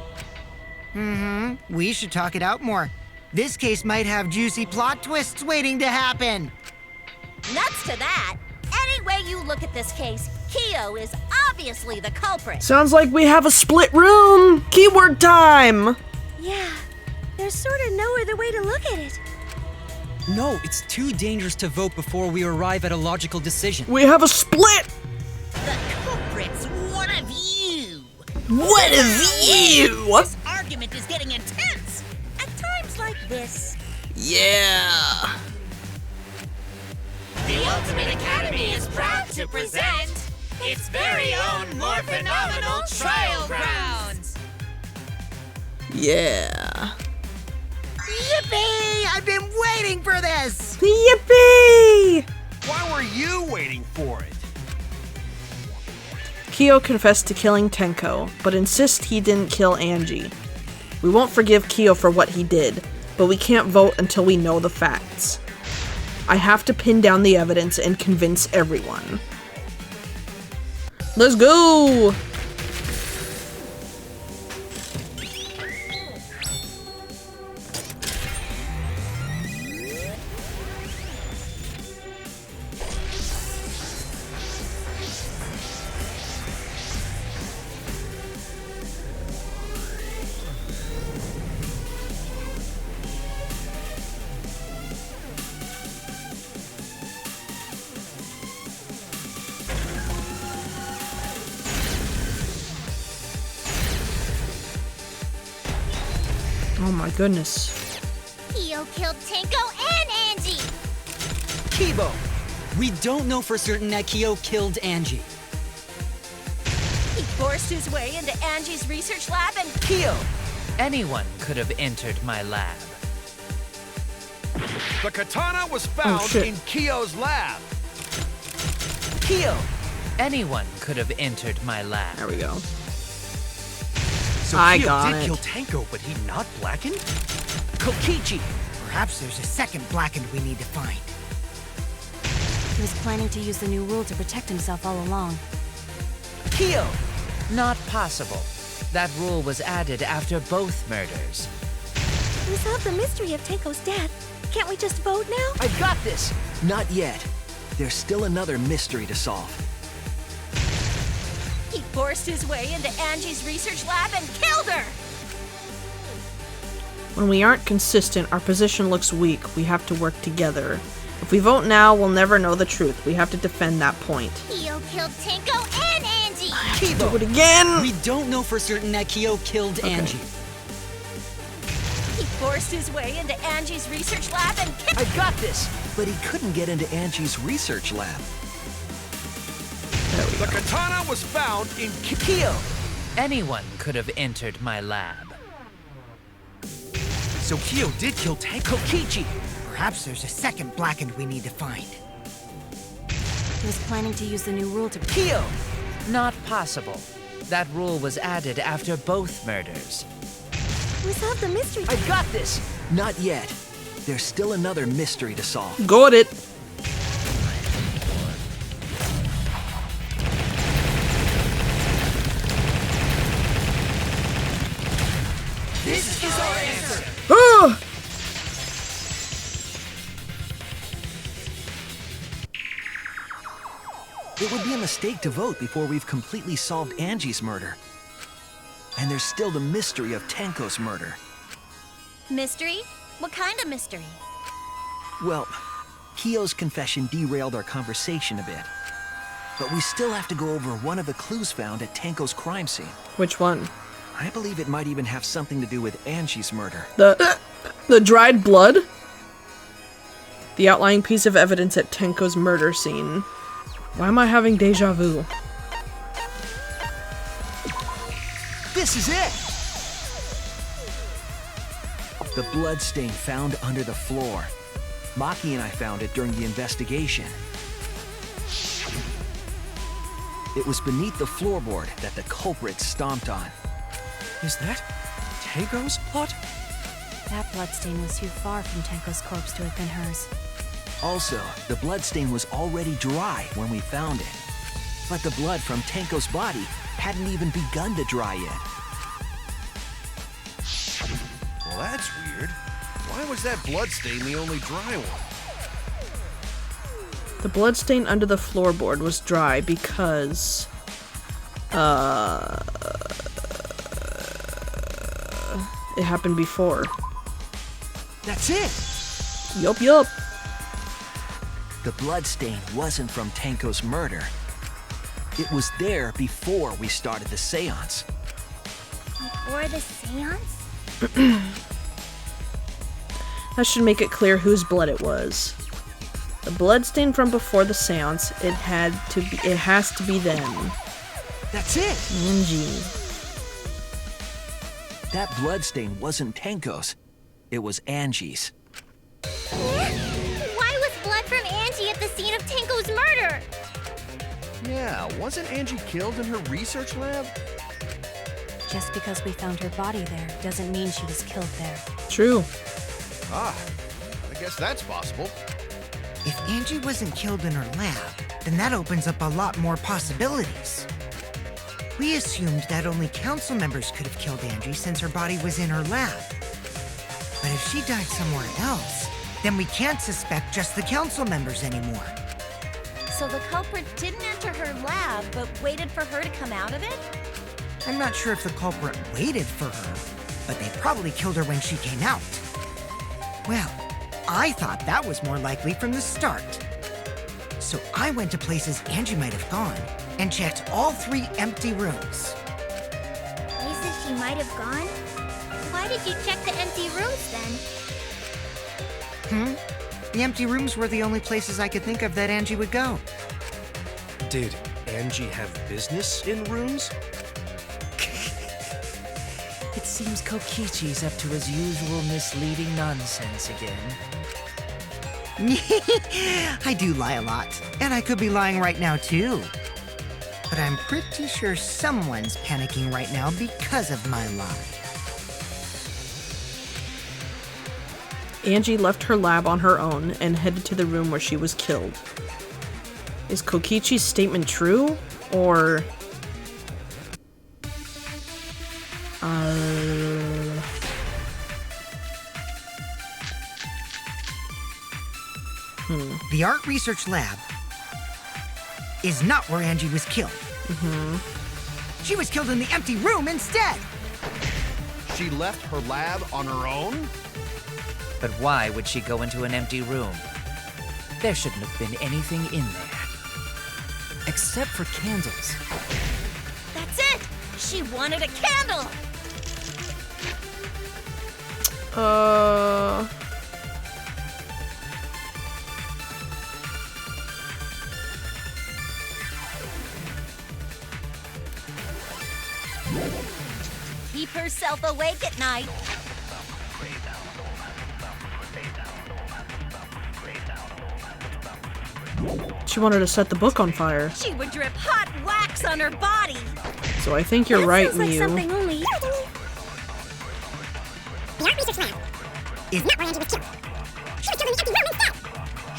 Speaker 5: We should talk it out more. This case might have juicy plot twists waiting to happen.
Speaker 11: Nuts to that. Any way you look at this case, Kyo is obviously the culprit.
Speaker 1: Sounds like we have a split room. Keyword time.
Speaker 6: Yeah, there's sort of no other way to look at it.
Speaker 10: No, it's too dangerous to vote before we arrive at a logical decision.
Speaker 1: We have a split.
Speaker 2: The culprit's one of you.
Speaker 1: One of you.
Speaker 2: This argument is getting intense. At times like this.
Speaker 1: Yeah.
Speaker 2: The Ultimate Academy is proud to present its very own more phenomenal trial grounds.
Speaker 1: Yeah.
Speaker 5: Yippee! I've been waiting for this!
Speaker 1: Yippee!
Speaker 3: Why were you waiting for it?
Speaker 1: Kyo confessed to killing Tenko, but insists he didn't kill Angie. We won't forgive Kyo for what he did, but we can't vote until we know the facts. I have to pin down the evidence and convince everyone. Let's go! Oh my goodness.
Speaker 13: Kyo killed Tenko and Angie!
Speaker 10: Kibo! We don't know for certain that Kyo killed Angie.
Speaker 11: He forced his way into Angie's research lab and
Speaker 10: Kyo!
Speaker 7: Anyone could have entered my lab.
Speaker 3: The katana was found in Kyo's lab.
Speaker 10: Kyo!
Speaker 7: Anyone could have entered my lab.
Speaker 1: There we go.
Speaker 8: So
Speaker 1: I
Speaker 8: Kyo
Speaker 1: got
Speaker 8: did
Speaker 1: it.
Speaker 8: kill Tenko, but he not blackened?
Speaker 5: Kokichi! Perhaps there's a second blackened we need to find.
Speaker 9: He was planning to use the new rule to protect himself all along.
Speaker 10: Kyo!
Speaker 7: Not possible. That rule was added after both murders.
Speaker 6: We solved the mystery of Tenko's death. Can't we just vote now?
Speaker 12: I've got this! Not yet. There's still another mystery to solve.
Speaker 11: he forced his way into Angie's research lab and killed her!
Speaker 1: When we aren't consistent, our position looks weak. We have to work together. If we vote now, we'll never know the truth. We have to defend that point.
Speaker 13: Kyo killed Tenko and Angie!
Speaker 10: Kibo!
Speaker 1: Do it again!
Speaker 10: We don't know for certain that Kyo killed Angie.
Speaker 11: He forced his way into Angie's research lab and killed
Speaker 12: I've got this! But he couldn't get into Angie's research lab.
Speaker 3: The katana was found in
Speaker 12: Kyo!
Speaker 7: Anyone could have entered my lab.
Speaker 8: So Kyo did kill Tenko.
Speaker 5: Kokichi! Perhaps there's a second blackened we need to find.
Speaker 9: He was planning to use the new rule to
Speaker 10: Kyo!
Speaker 7: Not possible. That rule was added after both murders.
Speaker 6: We solved the mystery.
Speaker 12: I've got this! Not yet. There's still another mystery to solve.
Speaker 1: Got it.
Speaker 10: This is our answer!
Speaker 1: Ah!
Speaker 12: It would be a mistake to vote before we've completely solved Angie's murder. And there's still the mystery of Tenko's murder.
Speaker 11: Mystery? What kind of mystery?
Speaker 12: Well, Kyo's confession derailed our conversation a bit. But we still have to go over one of the clues found at Tenko's crime scene.
Speaker 1: Which one?
Speaker 12: I believe it might even have something to do with Angie's murder.
Speaker 1: The dried blood? The outlying piece of evidence at Tenko's murder scene. Why am I having deja vu?
Speaker 12: This is it! The bloodstain found under the floor. Maki and I found it during the investigation. It was beneath the floorboard that the culprit stomped on.
Speaker 8: Is that Tenko's blood?
Speaker 9: That bloodstain was too far from Tenko's corpse to have been hers.
Speaker 12: Also, the bloodstain was already dry when we found it. But the blood from Tenko's body hadn't even begun to dry yet.
Speaker 3: Well, that's weird. Why was that bloodstain the only dry one?
Speaker 1: The bloodstain under the floorboard was dry because... it happened before.
Speaker 12: That's it!
Speaker 1: Yup.
Speaker 12: The bloodstain wasn't from Tenko's murder. It was there before we started the seance.
Speaker 13: Before the seance?
Speaker 1: That should make it clear whose blood it was. The bloodstain from before the seance, it has to be them.
Speaker 12: That's it!
Speaker 1: Angie.
Speaker 12: That bloodstain wasn't Tenko's. It was Angie's.
Speaker 13: Why was blood from Angie at the scene of Tenko's murder?
Speaker 3: Yeah, wasn't Angie killed in her research lab?
Speaker 9: Just because we found her body there doesn't mean she was killed there.
Speaker 1: True.
Speaker 3: Ah, I guess that's possible.
Speaker 5: If Angie wasn't killed in her lab, then that opens up a lot more possibilities. We assumed that only council members could have killed Angie since her body was in her lab. But if she died somewhere else, then we can't suspect just the council members anymore.
Speaker 11: So the culprit didn't enter her lab, but waited for her to come out of it?
Speaker 5: I'm not sure if the culprit waited for her, but they probably killed her when she came out. Well, I thought that was more likely from the start. So I went to places Angie might have gone and checked all 3 empty rooms.
Speaker 13: Places she might have gone? Why did you check the empty rooms then?
Speaker 5: The empty rooms were the only places I could think of that Angie would go.
Speaker 8: Did Angie have business in rooms?
Speaker 7: It seems Kokichi's up to his usual misleading nonsense again.
Speaker 5: I do lie a lot, and I could be lying right now too. But I'm pretty sure someone's panicking right now because of my lie.
Speaker 1: Angie left her lab on her own and headed to the room where she was killed. Is Kokichi's statement true? Or...
Speaker 5: The art research lab is not where Angie was killed. She was killed in the empty room instead.
Speaker 3: She left her lab on her own?
Speaker 7: But why would she go into an empty room? There shouldn't have been anything in there.
Speaker 10: Except for candles.
Speaker 11: That's it! She wanted a candle! Keep herself awake at night.
Speaker 1: She wanted to set the book on fire.
Speaker 11: She would drip hot wax on her body.
Speaker 1: So I think you're right,
Speaker 13: Sounds like
Speaker 1: Mew.
Speaker 13: something only you can... The art research lab is not where Angie was killed. She was killed in the empty room instead.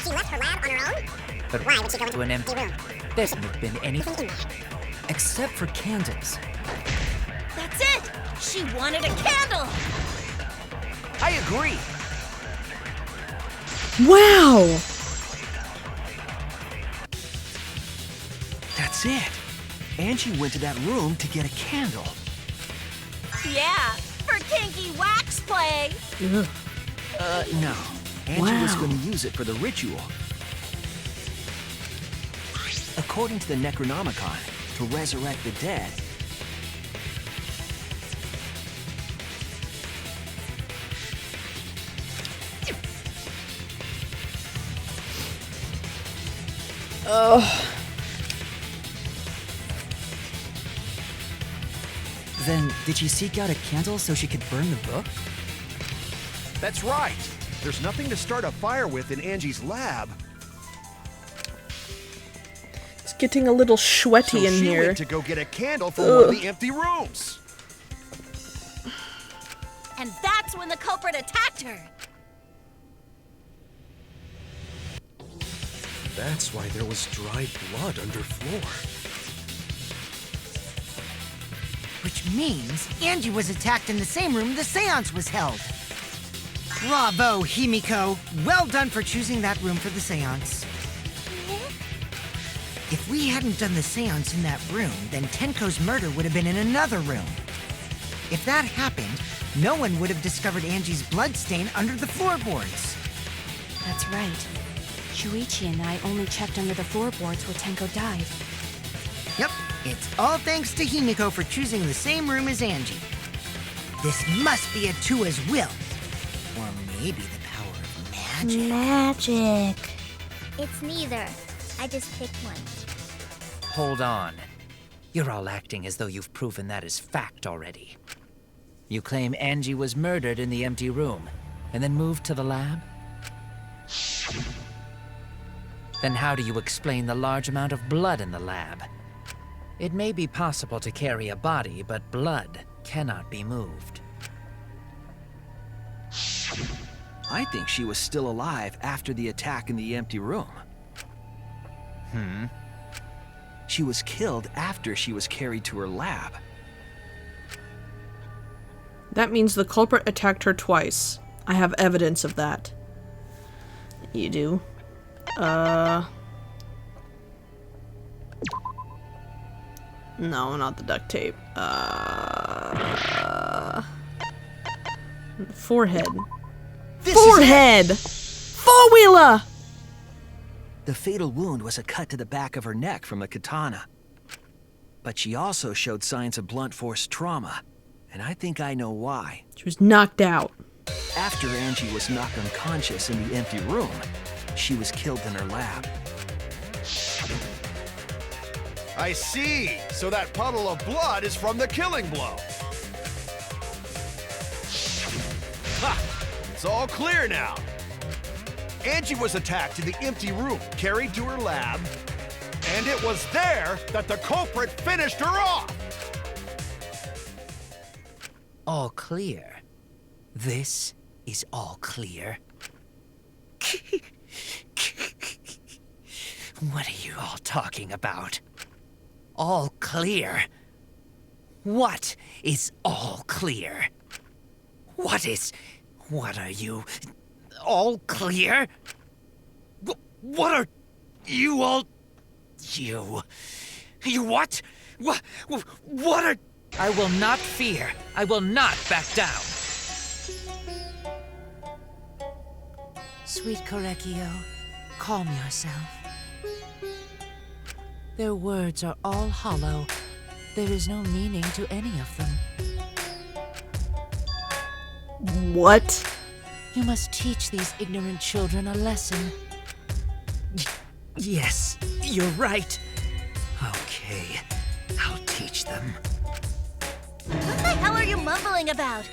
Speaker 13: She left her lab on her own?
Speaker 7: But
Speaker 13: Why would she go into
Speaker 7: an empty
Speaker 13: room?
Speaker 7: There shouldn't have been anything.
Speaker 13: Anything in there.
Speaker 10: Except for candles.
Speaker 11: That's it! She wanted a candle!
Speaker 12: I agree.
Speaker 1: Wow!
Speaker 12: That's it. Angie went to that room to get a candle.
Speaker 11: Yeah, for kinky wax play.
Speaker 1: Ugh.
Speaker 12: No. Angie was
Speaker 1: Wow.
Speaker 12: going to use it for the ritual. According to the Necronomicon, to resurrect the dead,
Speaker 10: Then, did she seek out a candle so she could burn the book?
Speaker 3: That's right. There's nothing to start a fire with in Angie's lab.
Speaker 1: It's getting a little sweaty
Speaker 3: So
Speaker 1: in
Speaker 3: she
Speaker 1: here.
Speaker 3: went to go get a candle for one of the empty rooms.
Speaker 11: And that's house when the culprit attacked her.
Speaker 8: That's why there was dried blood underfloor.
Speaker 5: Which means Angie was attacked in the same room the seance was held. Bravo, Himiko. Well done for choosing that room for the seance. If we hadn't done the seance in that room, then Tenko's murder would have been in another room. If that happened, no one would have discovered Angie's bloodstain under the floorboards.
Speaker 9: That's right. Shuichi and I only checked under the floorboards where Tenko died.
Speaker 5: Yep, it's all thanks to Himiko for choosing the same room as Angie. This must be Atua's will. Or maybe the power of magic.
Speaker 13: Magic. It's neither. I just picked one.
Speaker 7: Hold on. You're all acting as though you've proven that as fact already. You claim Angie was murdered in the empty room, and then moved to the lab? Then how do you explain the large amount of blood in the lab? It may be possible to carry a body, but blood cannot be moved.
Speaker 12: I think she was still alive after the attack in the empty room. She was killed after she was carried to her lab.
Speaker 1: That means the culprit attacked her twice. I have evidence of that. You do? No, not the duct tape. Forehead. Forehead! Four-wheeler!
Speaker 12: The fatal wound was a cut to the back of her neck from the katana. But she also showed signs of blunt force trauma, and I think I know why.
Speaker 1: She was knocked out.
Speaker 12: After Angie was knocked unconscious in the empty room, she was killed in her lab.
Speaker 3: I see. So that puddle of blood is from the killing blow. Ha! It's all clear now. Angie was attacked in the empty room, carried to her lab, and it was there that the culprit finished her off.
Speaker 7: All clear. This is all clear. What are you all talking about? All clear? What is all clear? What are you? All clear? What are you all? You what? What are? I will not fear. I will not back down.
Speaker 9: Sweet Korekio, calm yourself. Their words are all hollow. There is no meaning to any of them.
Speaker 1: What?
Speaker 9: You must teach these ignorant children a lesson.
Speaker 7: Yes, you're right. Okay, I'll teach them.
Speaker 11: What the hell are you mumbling about?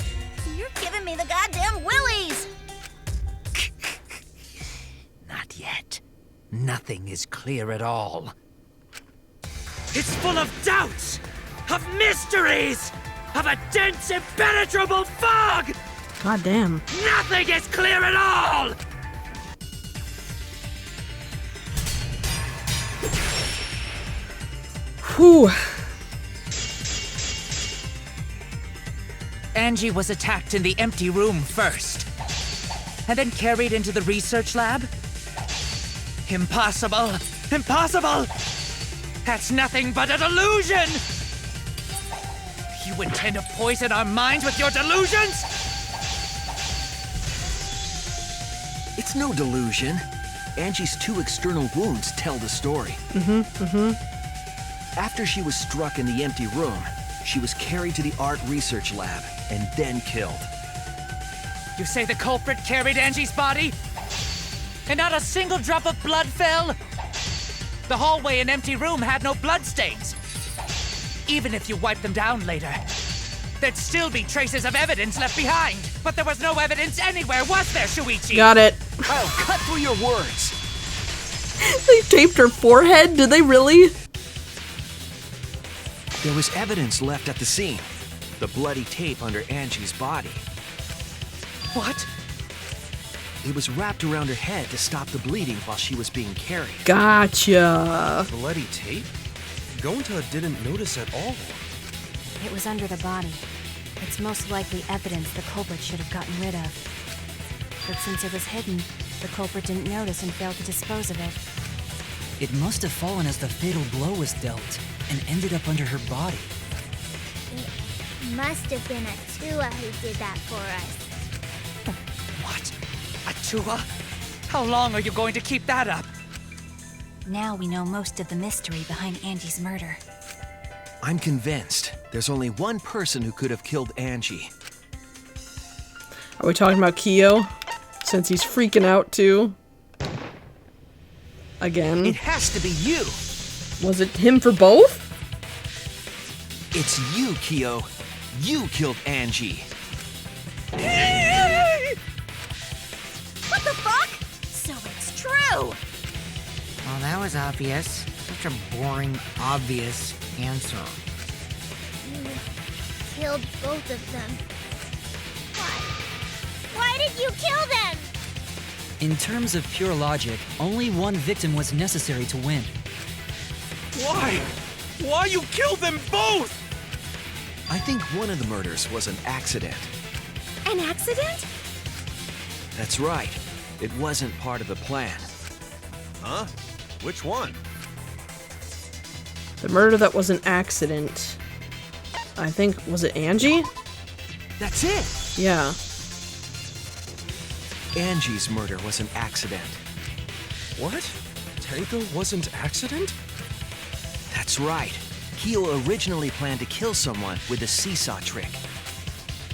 Speaker 11: You're giving me the goddamn willies!
Speaker 7: Not yet. Nothing is clear at all. It's full of doubts, of mysteries, of a dense, impenetrable fog!
Speaker 1: God damn.
Speaker 7: Nothing is clear at all!
Speaker 1: Whew.
Speaker 7: Angie was attacked in the empty room first, and then carried into the research lab? Impossible! Impossible! That's nothing but a delusion! You intend to poison our minds with your delusions?
Speaker 12: It's no delusion. Angie's 2 external wounds tell the story. After she was struck in the empty room, she was carried to the art research lab and then killed.
Speaker 7: You say the culprit carried Angie's body? And not a single drop of blood fell? The hallway and empty room had no bloodstains. Even if you wiped them down later, there'd still be traces of evidence left behind. But there was no evidence anywhere, was there, Shuichi?
Speaker 1: Got it.
Speaker 12: I'll cut through your words.
Speaker 1: They taped her forehead? Did they really?
Speaker 12: There was evidence left at the scene. The bloody tape under Angie's body. What? It was wrapped around her head to stop the bleeding while she was being carried.
Speaker 1: Gotcha.
Speaker 8: Bloody tape? Gonta didn't notice at all.
Speaker 9: It was under the body. It's most likely evidence the culprit should have gotten rid of. But since it was hidden, the culprit didn't notice and failed to dispose of it.
Speaker 10: It must have fallen as the fatal blow was dealt and ended up under her body.
Speaker 13: It must have been Atua who did that for us.
Speaker 7: What? Atua? How long are you going to keep that up?
Speaker 9: Now we know most of the mystery behind Angie's murder.
Speaker 12: I'm convinced there's only one person who could have killed Angie.
Speaker 1: Are we talking about Kyo? Since he's freaking out too. Again.
Speaker 12: It has to be you!
Speaker 1: Was it him for both?
Speaker 12: It's you, Kyo. You killed Angie.
Speaker 11: What the fuck? So it's true!
Speaker 5: Well, that was obvious. Such a boring, obvious answer.
Speaker 13: You killed both of them. Why did you kill them?
Speaker 10: In terms of pure logic, only one victim was necessary to win.
Speaker 8: Why? Why you killed them both?
Speaker 12: I think one of the murders was an accident.
Speaker 6: An accident?
Speaker 12: That's right. It wasn't part of the plan.
Speaker 3: Huh? Which one?
Speaker 1: The murder that was an accident. I think, was it Angie?
Speaker 12: That's it!
Speaker 1: Yeah.
Speaker 12: Angie's murder was an accident.
Speaker 8: What? Tenko wasn't accident?
Speaker 12: That's right. Kyo originally planned to kill someone with a seesaw trick.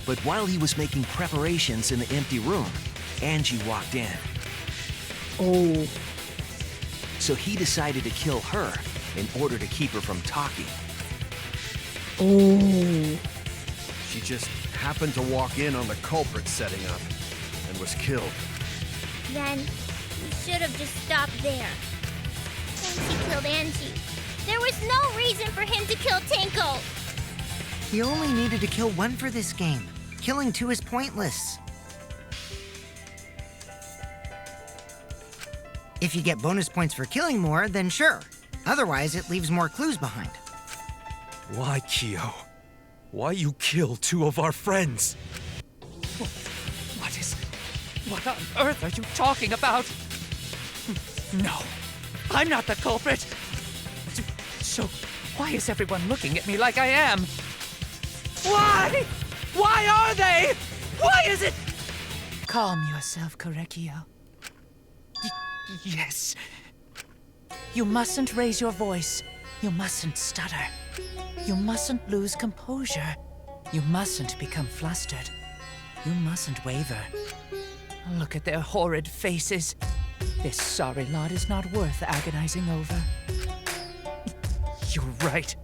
Speaker 12: But while he was making preparations in the empty room, Angie walked in.
Speaker 1: Oh.
Speaker 12: So he decided to kill her in order to keep her from talking.
Speaker 1: Oh.
Speaker 3: She just happened to walk in on the culprit setting up and was killed.
Speaker 13: Then you should have just stopped there. Once he killed Angie, there was no reason for him to kill Tenko.
Speaker 5: He only needed to kill one for this game. Killing two is pointless. If you get bonus points for killing more, then sure. Otherwise, it leaves more clues behind.
Speaker 8: Why, Kyo? Why you kill two of our friends?
Speaker 7: What on earth are you talking about? No, I'm not the culprit. So, why is everyone looking at me like I am? Why? Why are they? Why is it? Calm yourself, Korekio. Yes. You mustn't raise your voice. You mustn't stutter. You mustn't lose composure. You mustn't become flustered. You mustn't waver. Look at their horrid faces. This sorry lot is not worth agonizing over. You're right.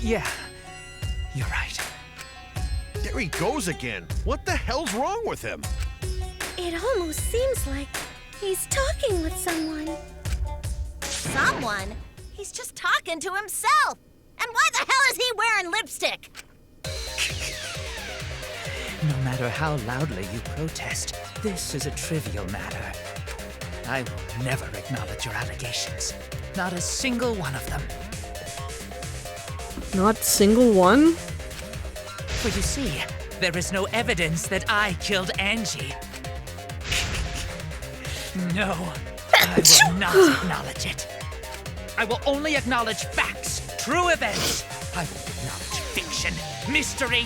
Speaker 7: Yeah, you're right.
Speaker 3: There he goes again. What the hell's wrong with him?
Speaker 6: It almost seems like he's talking with someone.
Speaker 11: Someone? He's just talking to himself. And why the hell is he wearing lipstick?
Speaker 7: No matter how loudly you protest, this is a trivial matter. I will never acknowledge your allegations. Not a single one of them.
Speaker 1: Not single one?
Speaker 7: For you see, there is no evidence that I killed Angie. No, I will not acknowledge it. I will only acknowledge facts, true events. I won't acknowledge fiction, mystery.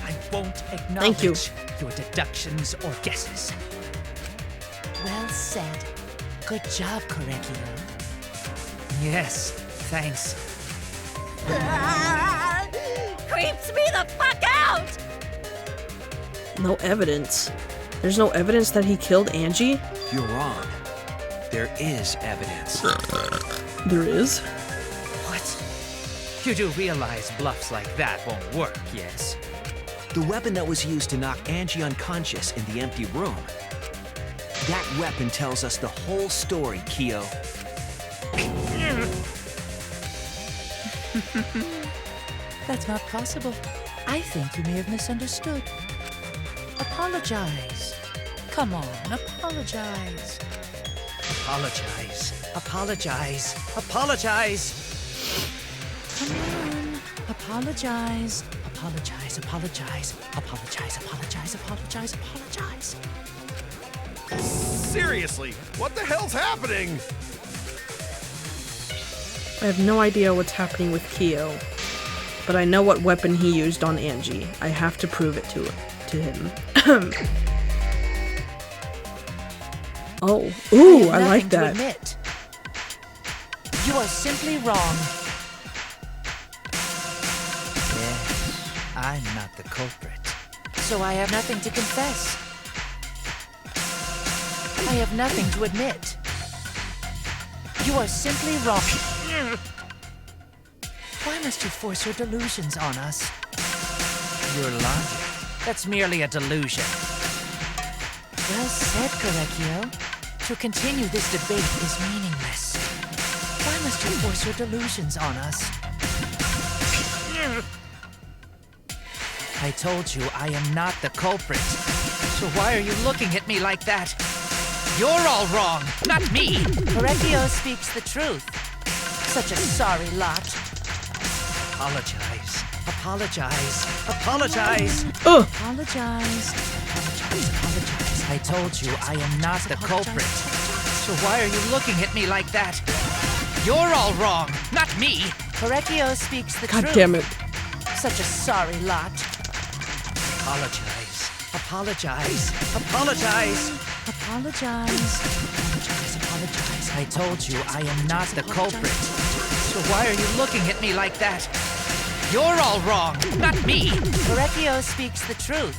Speaker 7: I won't acknowledge your deductions or guesses. Well said. Good job, Korekio. Yes, thanks.
Speaker 11: Creeps me the fuck out!
Speaker 1: No evidence. There's no evidence that he killed Angie?
Speaker 12: You're wrong. There is evidence.
Speaker 1: There is?
Speaker 7: What? You do realize bluffs like that won't work, yes?
Speaker 12: The weapon that was used to knock Angie unconscious in the empty room. That weapon tells us the whole story, Kyo.
Speaker 7: That's not possible. I think you may have misunderstood. Apologize. Come on, apologize. Apologize. Apologize. Apologize. Come on. Apologize. Apologize. Apologize. Apologize. Apologize. Apologize. Apologize.
Speaker 3: Seriously, what the hell's happening?
Speaker 1: I have no idea what's happening with Kyo, but I know what weapon he used on Angie. I have to prove it to him. Oh, ooh, I like that.
Speaker 7: Admit. You are simply wrong. Yes, I'm not the culprit, so I have nothing to confess. I have nothing to admit. You are simply wrong. Why must you force your delusions on us? Your logic, that's merely a delusion. Well said, Correcchio. To continue this debate is meaningless. Why must you force your delusions on us? I told you I am not the culprit. So why are you looking at me like that? You're all wrong, not me! Correcchio speaks the truth. Such a sorry lot. Apologize. Apologize. Apologize. Apologize. Apologize. Apologize. I told you I am not the culprit. So why are you looking at me like that? You're all wrong, not me. Correcchio speaks the truth.
Speaker 1: God damn it.
Speaker 7: Such a sorry lot. Apologize. Apologize. Apologize. Apologize. Apologize. Apologize. I told you I am not the culprit. So why are you looking at me like that? You're all wrong, not me. Correcchio speaks the truth.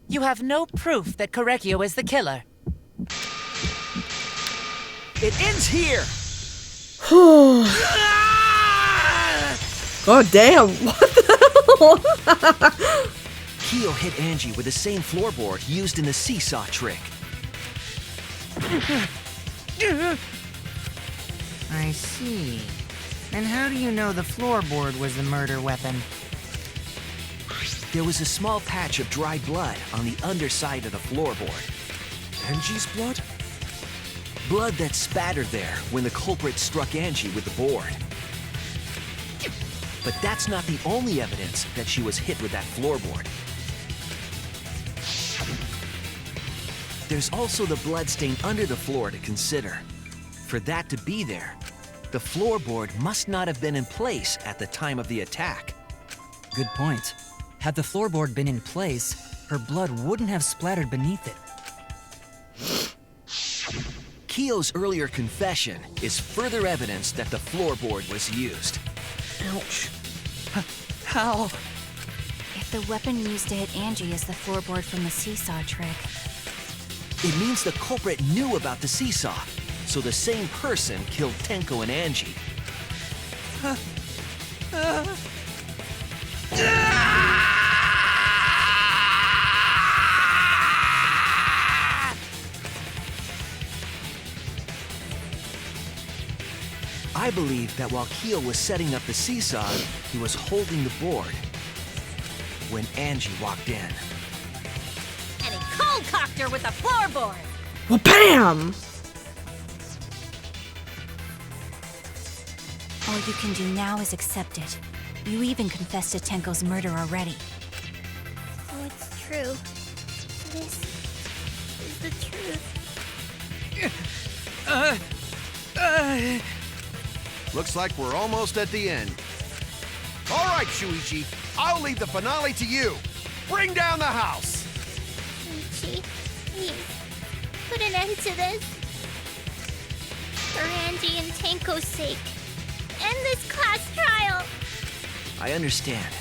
Speaker 7: You have no proof that Correcchio is the killer.
Speaker 12: It ends here!
Speaker 1: God damn, what the hell?
Speaker 12: Kyo hit Angie with the same floorboard used in the seesaw trick.
Speaker 5: I see. And how do you know the floorboard was the murder weapon?
Speaker 12: There was a small patch of dry blood on the underside of the floorboard.
Speaker 8: Angie's blood?
Speaker 12: Blood that spattered there when the culprit struck Angie with the board. But that's not the only evidence that she was hit with that floorboard. There's also the bloodstain under the floor to consider. For that to be there, the floorboard must not have been in place at the time of the attack.
Speaker 10: Good point. Had the floorboard been in place, her blood wouldn't have splattered beneath it.
Speaker 12: Kyo's earlier confession is further evidence that the floorboard was used.
Speaker 1: Ouch.
Speaker 10: How?
Speaker 9: If the weapon used to hit Angie is the floorboard from the seesaw trick,
Speaker 12: It means the culprit knew about the seesaw, so the same person killed Tenko and Angie. I believe that while Kyo was setting up the seesaw, he was holding the board when Angie walked in.
Speaker 11: And he cold-cocked her with the floorboard.
Speaker 1: Well, bam!
Speaker 9: all you can do now is accept it. You even confessed to Tenko's murder already.
Speaker 13: Oh, it's true. This is the truth.
Speaker 3: Looks like we're almost at the end. All right, Shuichi, I'll leave the finale to you. Bring down the house.
Speaker 13: Shuichi, please, put an end to this. For Angie and Tenko's sake. End this class trial.
Speaker 12: I understand.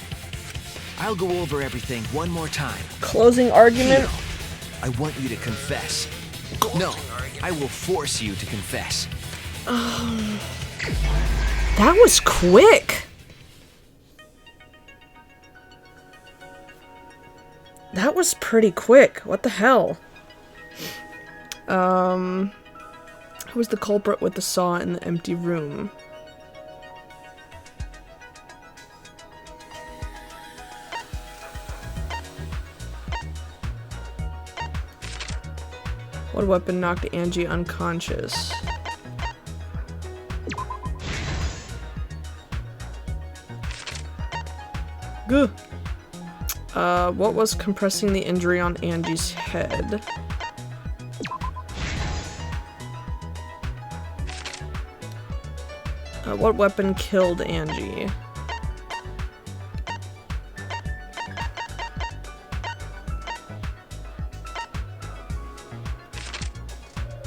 Speaker 12: I'll go over everything one more time.
Speaker 1: Closing argument?
Speaker 12: Kyo, I want you to confess. No, I will force you to confess.
Speaker 1: That was quick. That was pretty quick. What the hell? Who was the culprit with the saw in the empty room? What weapon knocked Angie unconscious? Gah. What was compressing the injury on Angie's head? What weapon killed Angie?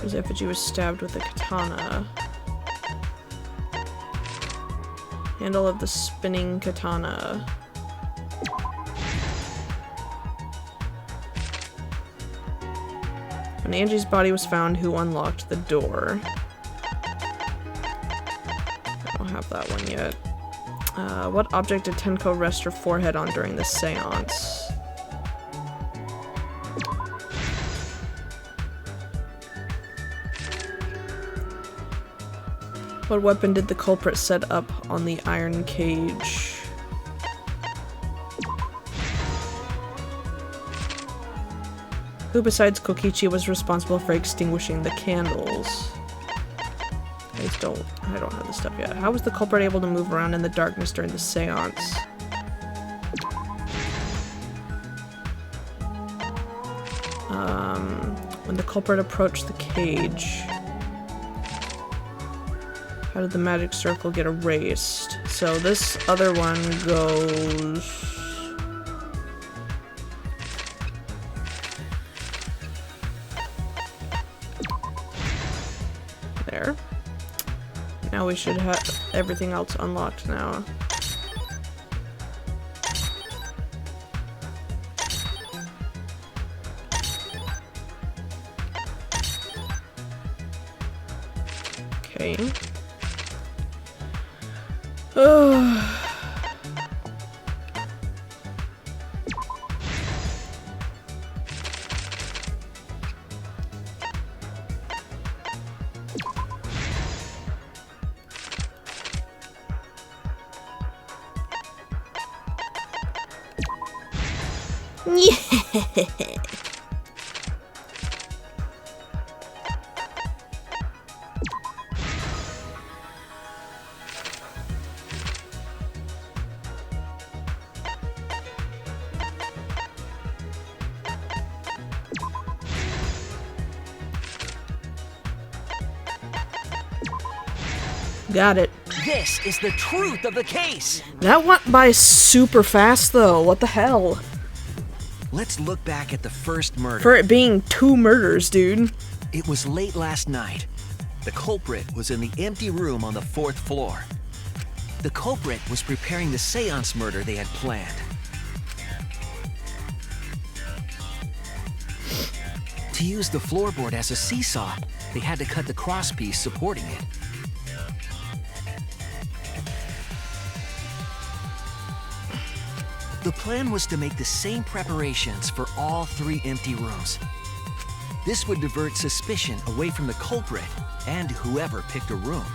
Speaker 1: His effigy was stabbed with a katana. Handle of the spinning katana. When Angie's body was found, who unlocked the door? I don't have that one yet. What object did Tenko rest her forehead on during the seance? What weapon did the culprit set up on the iron cage? Who besides Kokichi was responsible for extinguishing the candles? I don't have this stuff yet. How was the culprit able to move around in the darkness during the seance? When the culprit approached the cage, how did the magic circle get erased? So this other one goes... there. Now we should have everything else unlocked now. Okay. Got it.
Speaker 12: This is the truth of the case.
Speaker 1: That went by super fast though. What the hell?
Speaker 12: Let's look back at the first murder.
Speaker 1: For it being 2 murders, dude.
Speaker 12: It was late last night. The culprit was in the empty room on the 4th floor. The culprit was preparing the seance murder they had planned. To use the floorboard as a seesaw, they had to cut the crosspiece supporting it. The plan was to make the same preparations for all 3 empty rooms. This would divert suspicion away from the culprit and whoever picked a room.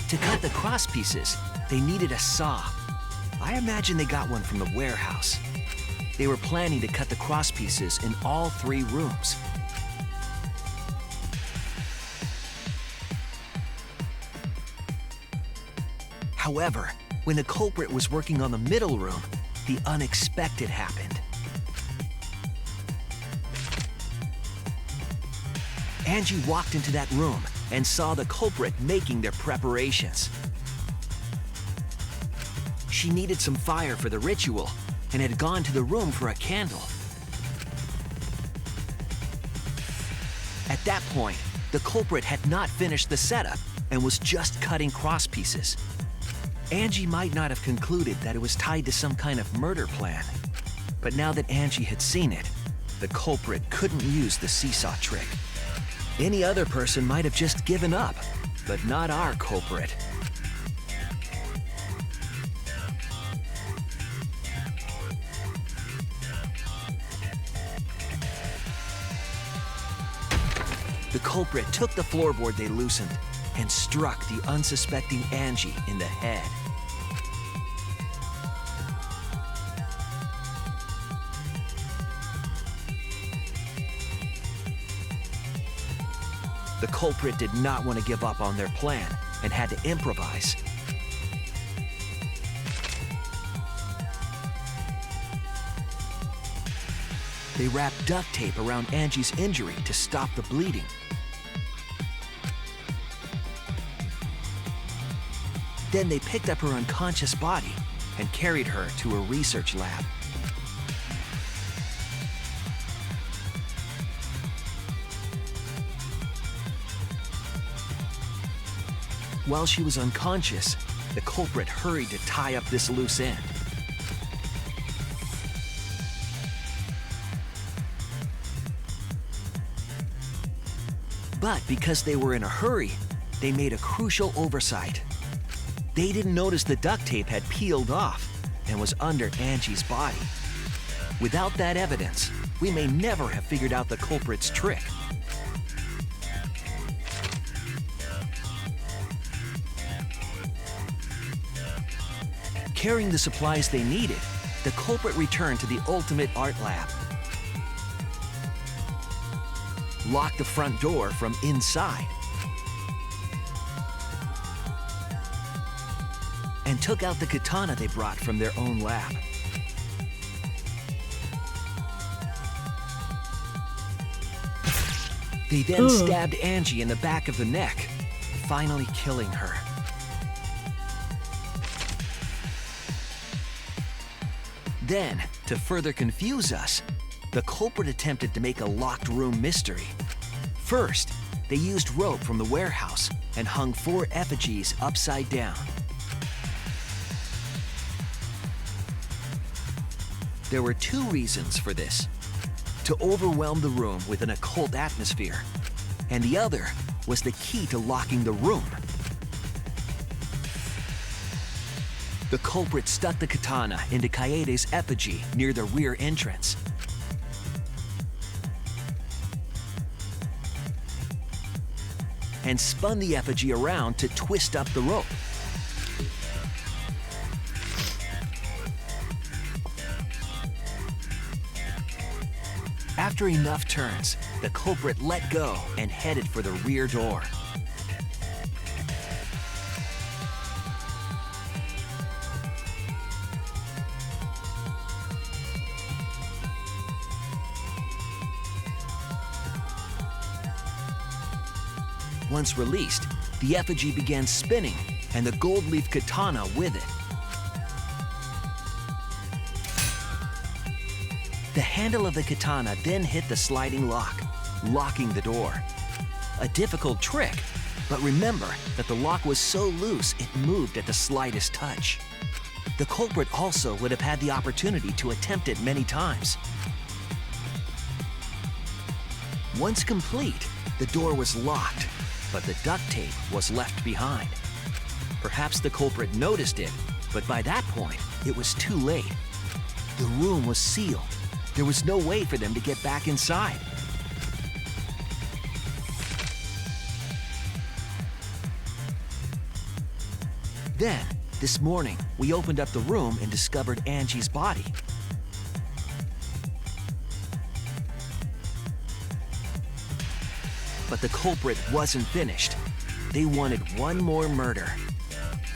Speaker 12: To cut the crosspieces, they needed a saw. I imagine they got one from the warehouse. They were planning to cut the crosspieces in all 3 rooms. However, when the culprit was working on the middle room, the unexpected happened. Angie walked into that room and saw the culprit making their preparations. She needed some fire for the ritual and had gone to the room for a candle. At that point, the culprit had not finished the setup and was just cutting crosspieces. Angie might not have concluded that it was tied to some kind of murder plan. But now that Angie had seen it, the culprit couldn't use the seesaw trick. Any other person might have just given up, but not our culprit. The culprit took the floorboard they loosened and struck the unsuspecting Angie in the head. The culprit did not want to give up on their plan and had to improvise. They wrapped duct tape around Angie's injury to stop the bleeding. Then they picked up her unconscious body and carried her to a research lab. While she was unconscious, the culprit hurried to tie up this loose end. But because they were in a hurry, they made a crucial oversight. They didn't notice the duct tape had peeled off and was under Angie's body. Without that evidence, we may never have figured out the culprit's trick. Carrying the supplies they needed, the culprit returned to the ultimate art lab. Locked the front door from inside, and took out the katana they brought from their own lab. They then stabbed Angie in the back of the neck, finally killing her. Then, to further confuse us, the culprit attempted to make a locked room mystery. First, they used rope from the warehouse and hung 4 effigies upside down. There were 2 reasons for this: to overwhelm the room with an occult atmosphere, and the other was the key to locking the room. The culprit stuck the katana into Kaede's effigy near the rear entrance. And spun the effigy around to twist up the rope. After enough turns, the culprit let go and headed for the rear door. Once released, the effigy began spinning, and the gold leaf katana with it. The handle of the katana then hit the sliding lock, locking the door. A difficult trick, but remember that the lock was so loose it moved at the slightest touch. The culprit also would have had the opportunity to attempt it many times. Once complete, the door was locked, but the duct tape was left behind. Perhaps the culprit noticed it, but by that point, it was too late. The room was sealed. There was no way for them to get back inside. Then, this morning, we opened up the room and discovered Angie's body. But the culprit wasn't finished. They wanted one more murder.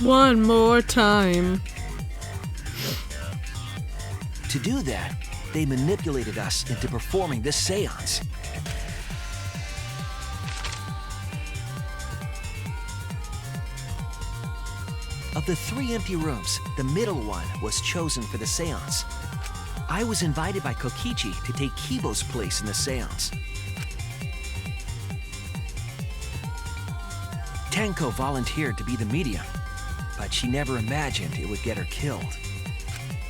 Speaker 1: One more time.
Speaker 12: To do that, they manipulated us into performing this seance. Of the 3 empty rooms, the middle one was chosen for the seance. I was invited by Kokichi to take Kibo's place in the seance. Tenko volunteered to be the medium, but she never imagined it would get her killed.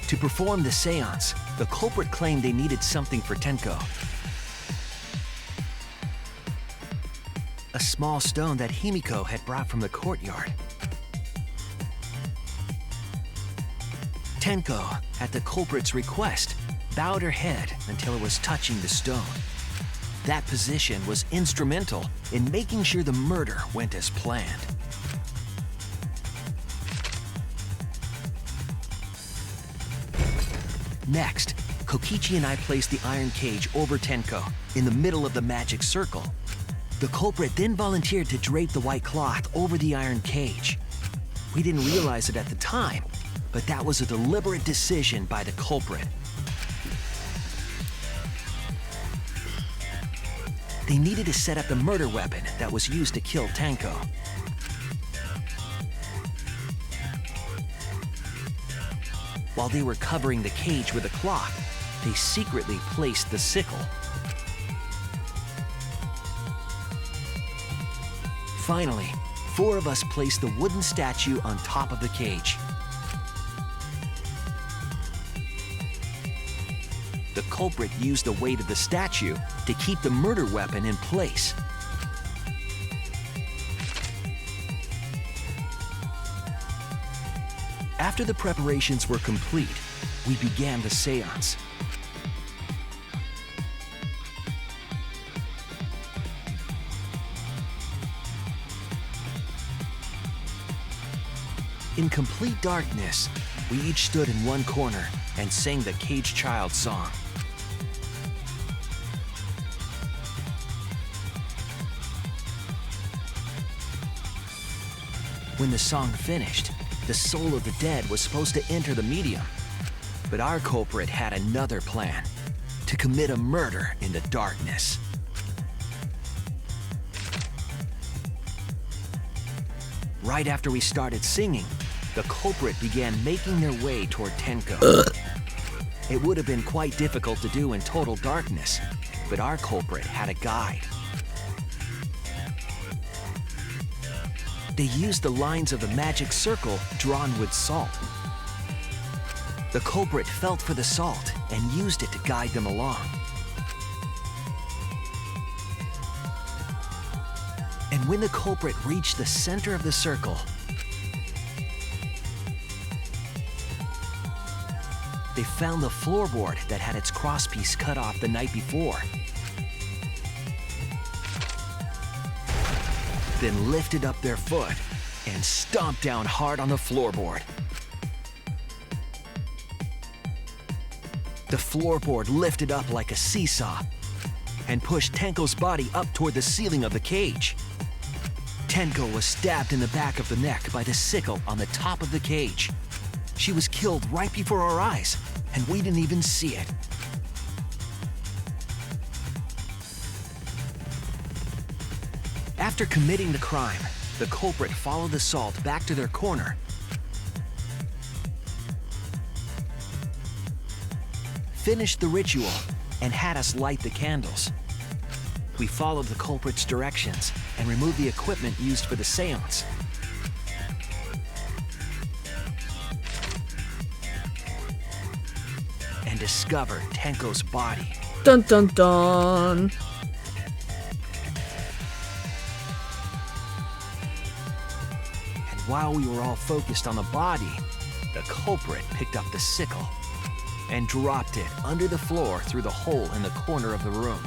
Speaker 12: To perform the seance, the culprit claimed they needed something for Tenko. A small stone that Himiko had brought from the courtyard. Tenko, at the culprit's request, bowed her head until it was touching the stone. That position was instrumental in making sure the murder went as planned. Next, Kokichi and I placed the iron cage over Tenko in the middle of the magic circle. The culprit then volunteered to drape the white cloth over the iron cage. We didn't realize it at the time, but that was a deliberate decision by the culprit. They needed to set up the murder weapon that was used to kill Tenko. While they were covering the cage with a cloth, they secretly placed the sickle. Finally, 4 of us placed the wooden statue on top of the cage. The culprit used the weight of the statue to keep the murder weapon in place. After the preparations were complete, we began the seance. In complete darkness, we each stood in one corner and sang the Cage Child song. When the song finished, the soul of the dead was supposed to enter the medium. But our culprit had another plan: to commit a murder in the darkness. Right after we started singing, the culprit began making their way toward Tenko. It would have been quite difficult to do in total darkness, but our culprit had a guide. They used the lines of the magic circle drawn with salt. The culprit felt for the salt and used it to guide them along. And when the culprit reached the center of the circle, they found the floorboard that had its crosspiece cut off the night before. Then lifted up their foot and stomped down hard on the floorboard. The floorboard lifted up like a seesaw and pushed Tenko's body up toward the ceiling of the cage. Tenko was stabbed in the back of the neck by the sickle on the top of the cage. She was killed right before our eyes, and we didn't even see it. After committing the crime, the culprit followed the salt back to their corner. Finished the ritual and had us light the candles. We followed the culprit's directions and removed the equipment used for the seance. And discovered Tenko's body.
Speaker 1: Dun dun dun.
Speaker 12: And while we were all focused on the body, the culprit picked up the sickle and dropped it under the floor through the hole in the corner of the room.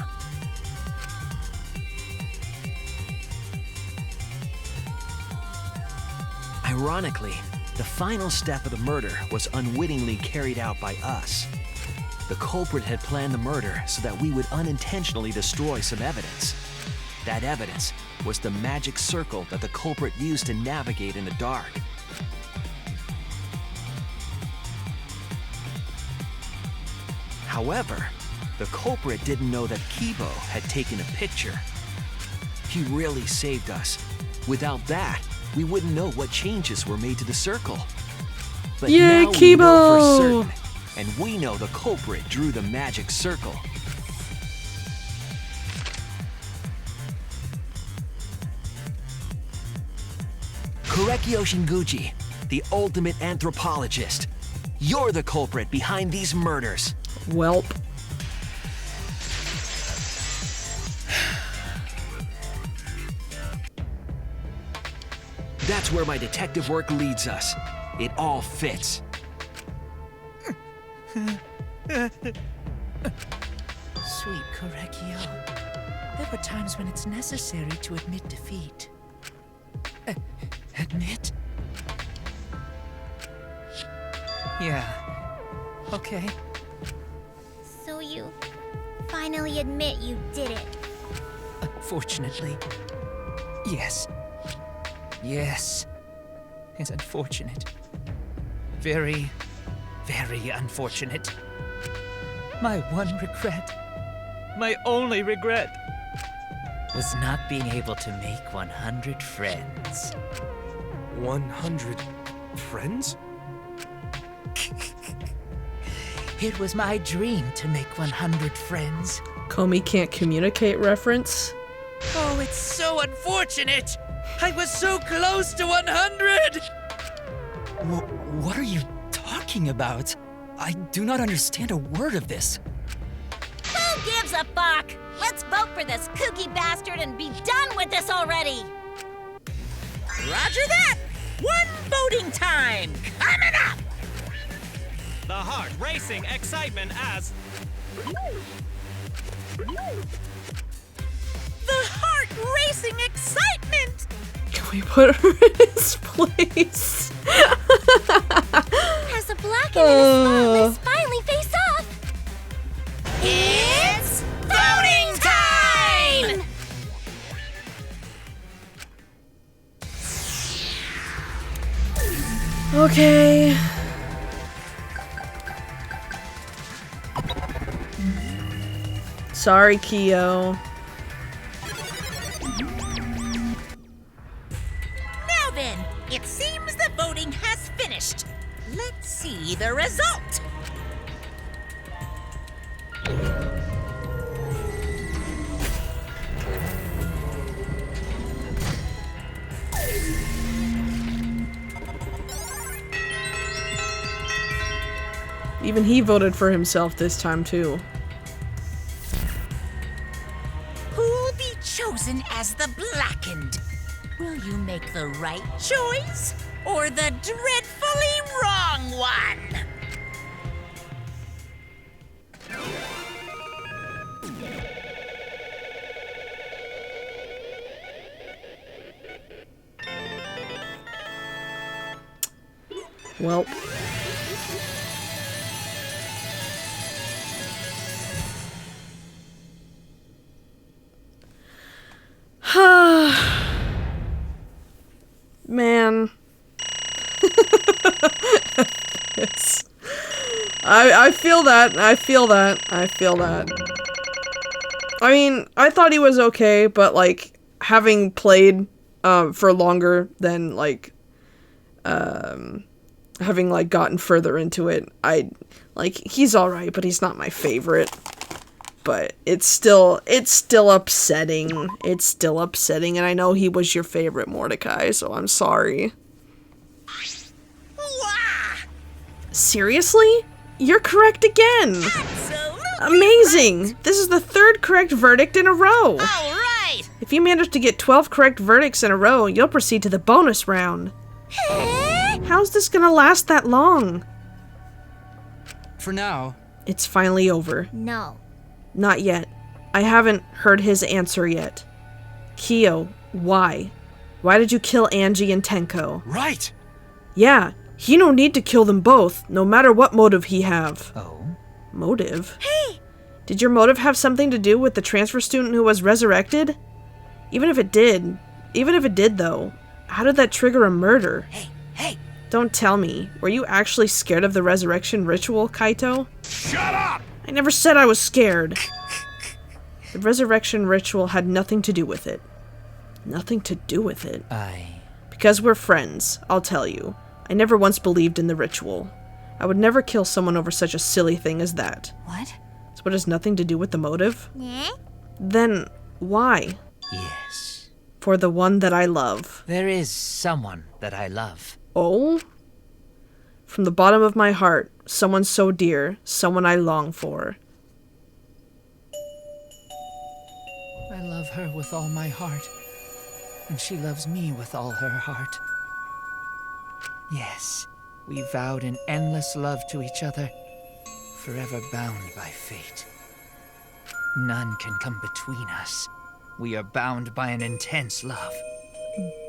Speaker 12: Ironically, the final step of the murder was unwittingly carried out by us. The culprit had planned the murder so that we would unintentionally destroy some evidence. That evidence was the magic circle that the culprit used to navigate in the dark. However, the culprit didn't know that Kibo had taken a picture. He really saved us. Without that, we wouldn't know what changes were made to the circle. But
Speaker 1: Yay,
Speaker 12: now we know for
Speaker 1: Kibo!
Speaker 12: certain, and we know the culprit drew the magic circle. Korekio Shinguchi, the ultimate anthropologist. You're the culprit behind these murders.
Speaker 1: Welp.
Speaker 12: That's where my detective work leads us. It all fits.
Speaker 7: Sweet Korekio. There were times when it's necessary to admit defeat. Admit? Yeah. Okay.
Speaker 13: So you finally admit you did it.
Speaker 10: Fortunately. Yes. Yes. It's unfortunate. Very, very unfortunate. My one regret, my only regret, was not being able to make 100 friends.
Speaker 8: 100 friends?
Speaker 10: It was my dream to make 100 friends.
Speaker 1: Comey can't communicate reference.
Speaker 10: Oh, it's so unfortunate! I was so close to 100!
Speaker 12: What are you talking about? I do not understand a word of this.
Speaker 11: Who gives a fuck? Let's vote for this kooky bastard and be done with this already!
Speaker 2: Roger that! One voting time coming up!
Speaker 15: The heart racing excitement as...
Speaker 2: The heart racing excitement!
Speaker 1: Can we put her in his place?
Speaker 13: As the Blackened and the Spotless finally face off,
Speaker 2: It's voting time!
Speaker 1: Okay. Sorry, Kyo.
Speaker 2: Now then, it seems the voting has finished. Let's see the result.
Speaker 1: Even he voted for himself this time, too.
Speaker 2: Who'll be chosen as the Blackened? Will you make the right choice or the dreadfully wrong one?
Speaker 1: Well. Man. Yes. I feel that. I feel that. I feel that. I mean, I thought he was okay, but like having played for longer than like having like gotten further into it, he's alright, but he's not my favorite. But it's still upsetting. It's still upsetting, and I know he was your favorite, Mordecai, so I'm sorry. Seriously? You're correct again!
Speaker 2: Absolutely
Speaker 1: Amazing!
Speaker 2: right.
Speaker 1: This is the 3rd correct verdict in a row!
Speaker 2: All right!
Speaker 1: If you manage to get 12 correct verdicts in a row, you'll proceed to the bonus round. How's this gonna last that long?
Speaker 12: For now.
Speaker 1: It's finally over.
Speaker 13: no.
Speaker 1: Not yet. I haven't heard his answer yet. Kyo, why? Why did you kill Angie and Tenko?
Speaker 8: Right!
Speaker 1: Yeah, he no need to kill them both, no matter what motive he have.
Speaker 10: Oh?
Speaker 1: Motive? Hey! Did your motive have something to do with the transfer student who was resurrected? Even if it did though, how did that trigger a murder?
Speaker 10: Hey!
Speaker 1: Don't tell me. Were you actually scared of the resurrection ritual, Kaito?
Speaker 3: Shut up!
Speaker 1: I never said I was scared. The resurrection ritual had nothing to do with it. Nothing to do with it. Because we're friends, I'll tell you. I never once believed in the ritual. I would never kill someone over such a silly thing as that.
Speaker 9: What?
Speaker 1: So it has nothing to do with the motive?
Speaker 13: Yeah?
Speaker 1: Then, why?
Speaker 7: Yes.
Speaker 1: For the one that I love.
Speaker 7: There is someone that I love.
Speaker 1: Oh? From the bottom of my heart, someone so dear, someone I long for.
Speaker 10: I love her with all my heart, and she loves me with all her heart. Yes, we vowed an endless love to each other, forever bound by fate. None can come between us. We are bound by an intense love.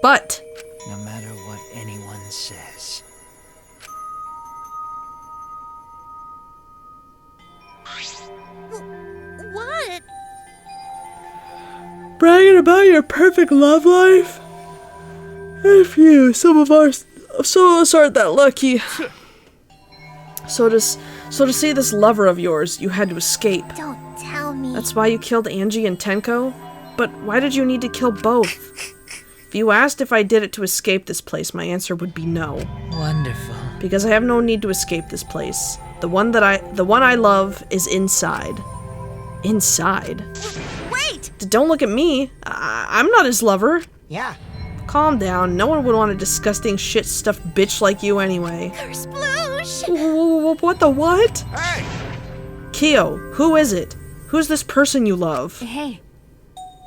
Speaker 1: But
Speaker 7: no matter what anyone says.
Speaker 11: What?
Speaker 1: Bragging about your perfect love life? If you, some of us aren't that lucky. So to see this lover of yours, you had to escape.
Speaker 13: Don't tell me.
Speaker 1: That's why you killed Angie and Tenko? But why did you need to kill both? If you asked if I did it to escape this place, my answer would be no.
Speaker 7: Wonderful.
Speaker 1: Because I have no need to escape this place. The one I love is inside. Inside?
Speaker 11: Wait!
Speaker 1: Don't look at me. I'm not his lover.
Speaker 5: Yeah.
Speaker 1: Calm down. No one would want a disgusting shit-stuffed bitch like you anyway.
Speaker 11: Sploosh!
Speaker 1: What the what?
Speaker 5: Hey!
Speaker 1: Kyo, who is it? Who's this person you love?
Speaker 9: Hey.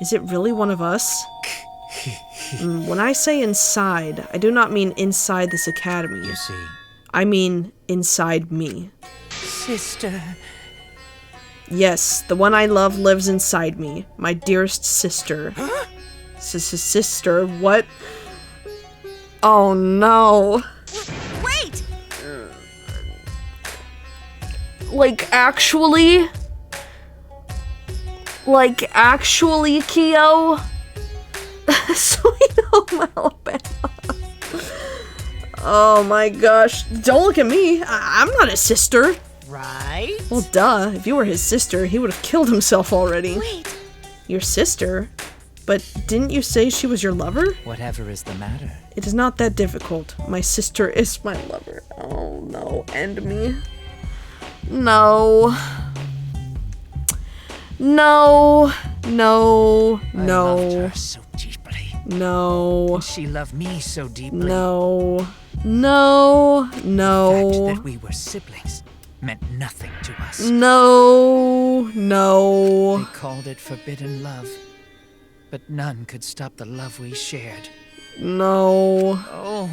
Speaker 1: Is it really one of us? When I say inside, I do not mean inside this academy.
Speaker 7: You see.
Speaker 1: I mean inside me.
Speaker 7: Sister.
Speaker 1: Yes, the one I love lives inside me. My dearest sister.
Speaker 5: Huh?
Speaker 1: Sister, what? Oh no.
Speaker 11: Wait!
Speaker 1: Like actually, Kyo? Sweet home Alabama. Oh my gosh. Don't look at me. I'm not his sister.
Speaker 5: Right?
Speaker 1: Well, duh. If you were his sister, he would have killed himself already.
Speaker 11: Wait.
Speaker 1: Your sister? But didn't you say she was your lover?
Speaker 7: Whatever is the matter?
Speaker 1: It is not that difficult. My sister is my lover. Oh no. End me. No. No. No.
Speaker 7: I loved her so deeply.
Speaker 1: No.
Speaker 7: And she loved me so deeply.
Speaker 1: No. No.
Speaker 7: The
Speaker 1: No.
Speaker 7: fact that we were siblings meant nothing to us.
Speaker 1: No. No.
Speaker 7: They called it forbidden love, but none could stop the love we shared.
Speaker 1: No.
Speaker 7: Oh,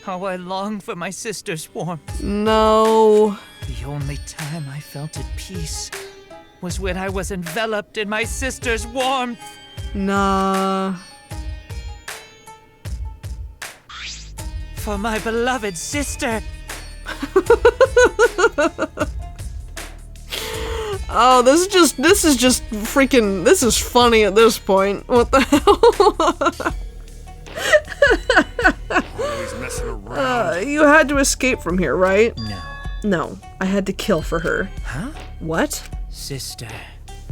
Speaker 7: how I long for my sister's warmth.
Speaker 1: No.
Speaker 7: The only time I felt at peace was when I was enveloped in my sister's warmth.
Speaker 1: Nah.
Speaker 7: For my beloved sister.
Speaker 1: Oh, this is just freaking, this is funny at this point. What the hell?
Speaker 3: Always messing around.
Speaker 1: You had to escape from here, right?
Speaker 7: No.
Speaker 1: No, I had to kill for her.
Speaker 7: Huh?
Speaker 1: What?
Speaker 7: Sister.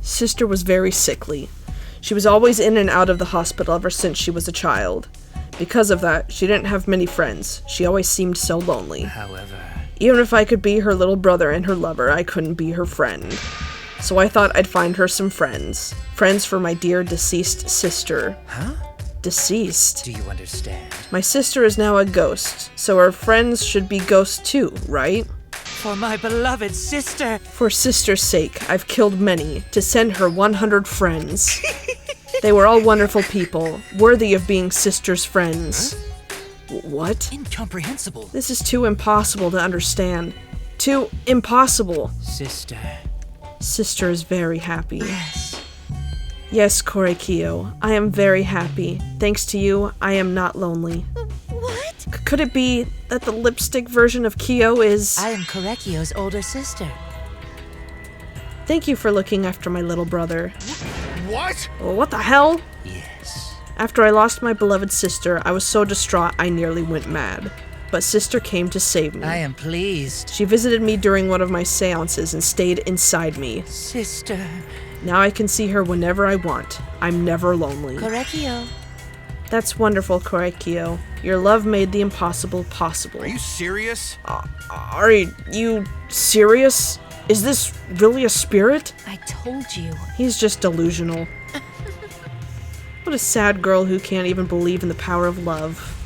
Speaker 1: Sister was very sickly. She was always in and out of the hospital ever since she was a child. Because of that, she didn't have many friends. She always seemed so lonely.
Speaker 7: However,
Speaker 1: Even if I could be her little brother and her lover, I couldn't be her friend. So I thought I'd find her some friends. Friends for my dear deceased sister.
Speaker 7: huh?
Speaker 1: Deceased?
Speaker 7: Do you understand?
Speaker 1: My sister is now a ghost, so her friends should be ghosts too, right?
Speaker 7: For my beloved sister.
Speaker 1: For sister's sake, I've killed many, to send her 100 friends. They were all wonderful people, worthy of being sister's friends. What?
Speaker 10: Incomprehensible.
Speaker 1: This is too impossible to understand. Too impossible.
Speaker 7: Sister.
Speaker 1: Sister is very happy.
Speaker 7: Yes.
Speaker 1: Yes, Korekiyo, I am very happy. Thanks to you, I am not lonely.
Speaker 11: What?
Speaker 1: Could it be that the lipstick version of Kyo is...
Speaker 9: I am Korekio's older sister.
Speaker 1: Thank you for looking after my little brother.
Speaker 3: What?
Speaker 1: Oh, what the hell?
Speaker 7: Yes.
Speaker 1: After I lost my beloved sister, I was so distraught I nearly went mad. But sister came to save me.
Speaker 7: I am pleased.
Speaker 1: She visited me during one of my seances and stayed inside me.
Speaker 7: Sister.
Speaker 1: Now I can see her whenever I want. I'm never lonely.
Speaker 9: Korekio.
Speaker 1: That's wonderful, Korekiyo. Your love made the impossible possible.
Speaker 3: Are you serious?
Speaker 1: Are you serious? Is this really a spirit?
Speaker 9: I told you.
Speaker 1: He's just delusional. What a sad girl who can't even believe in the power of love.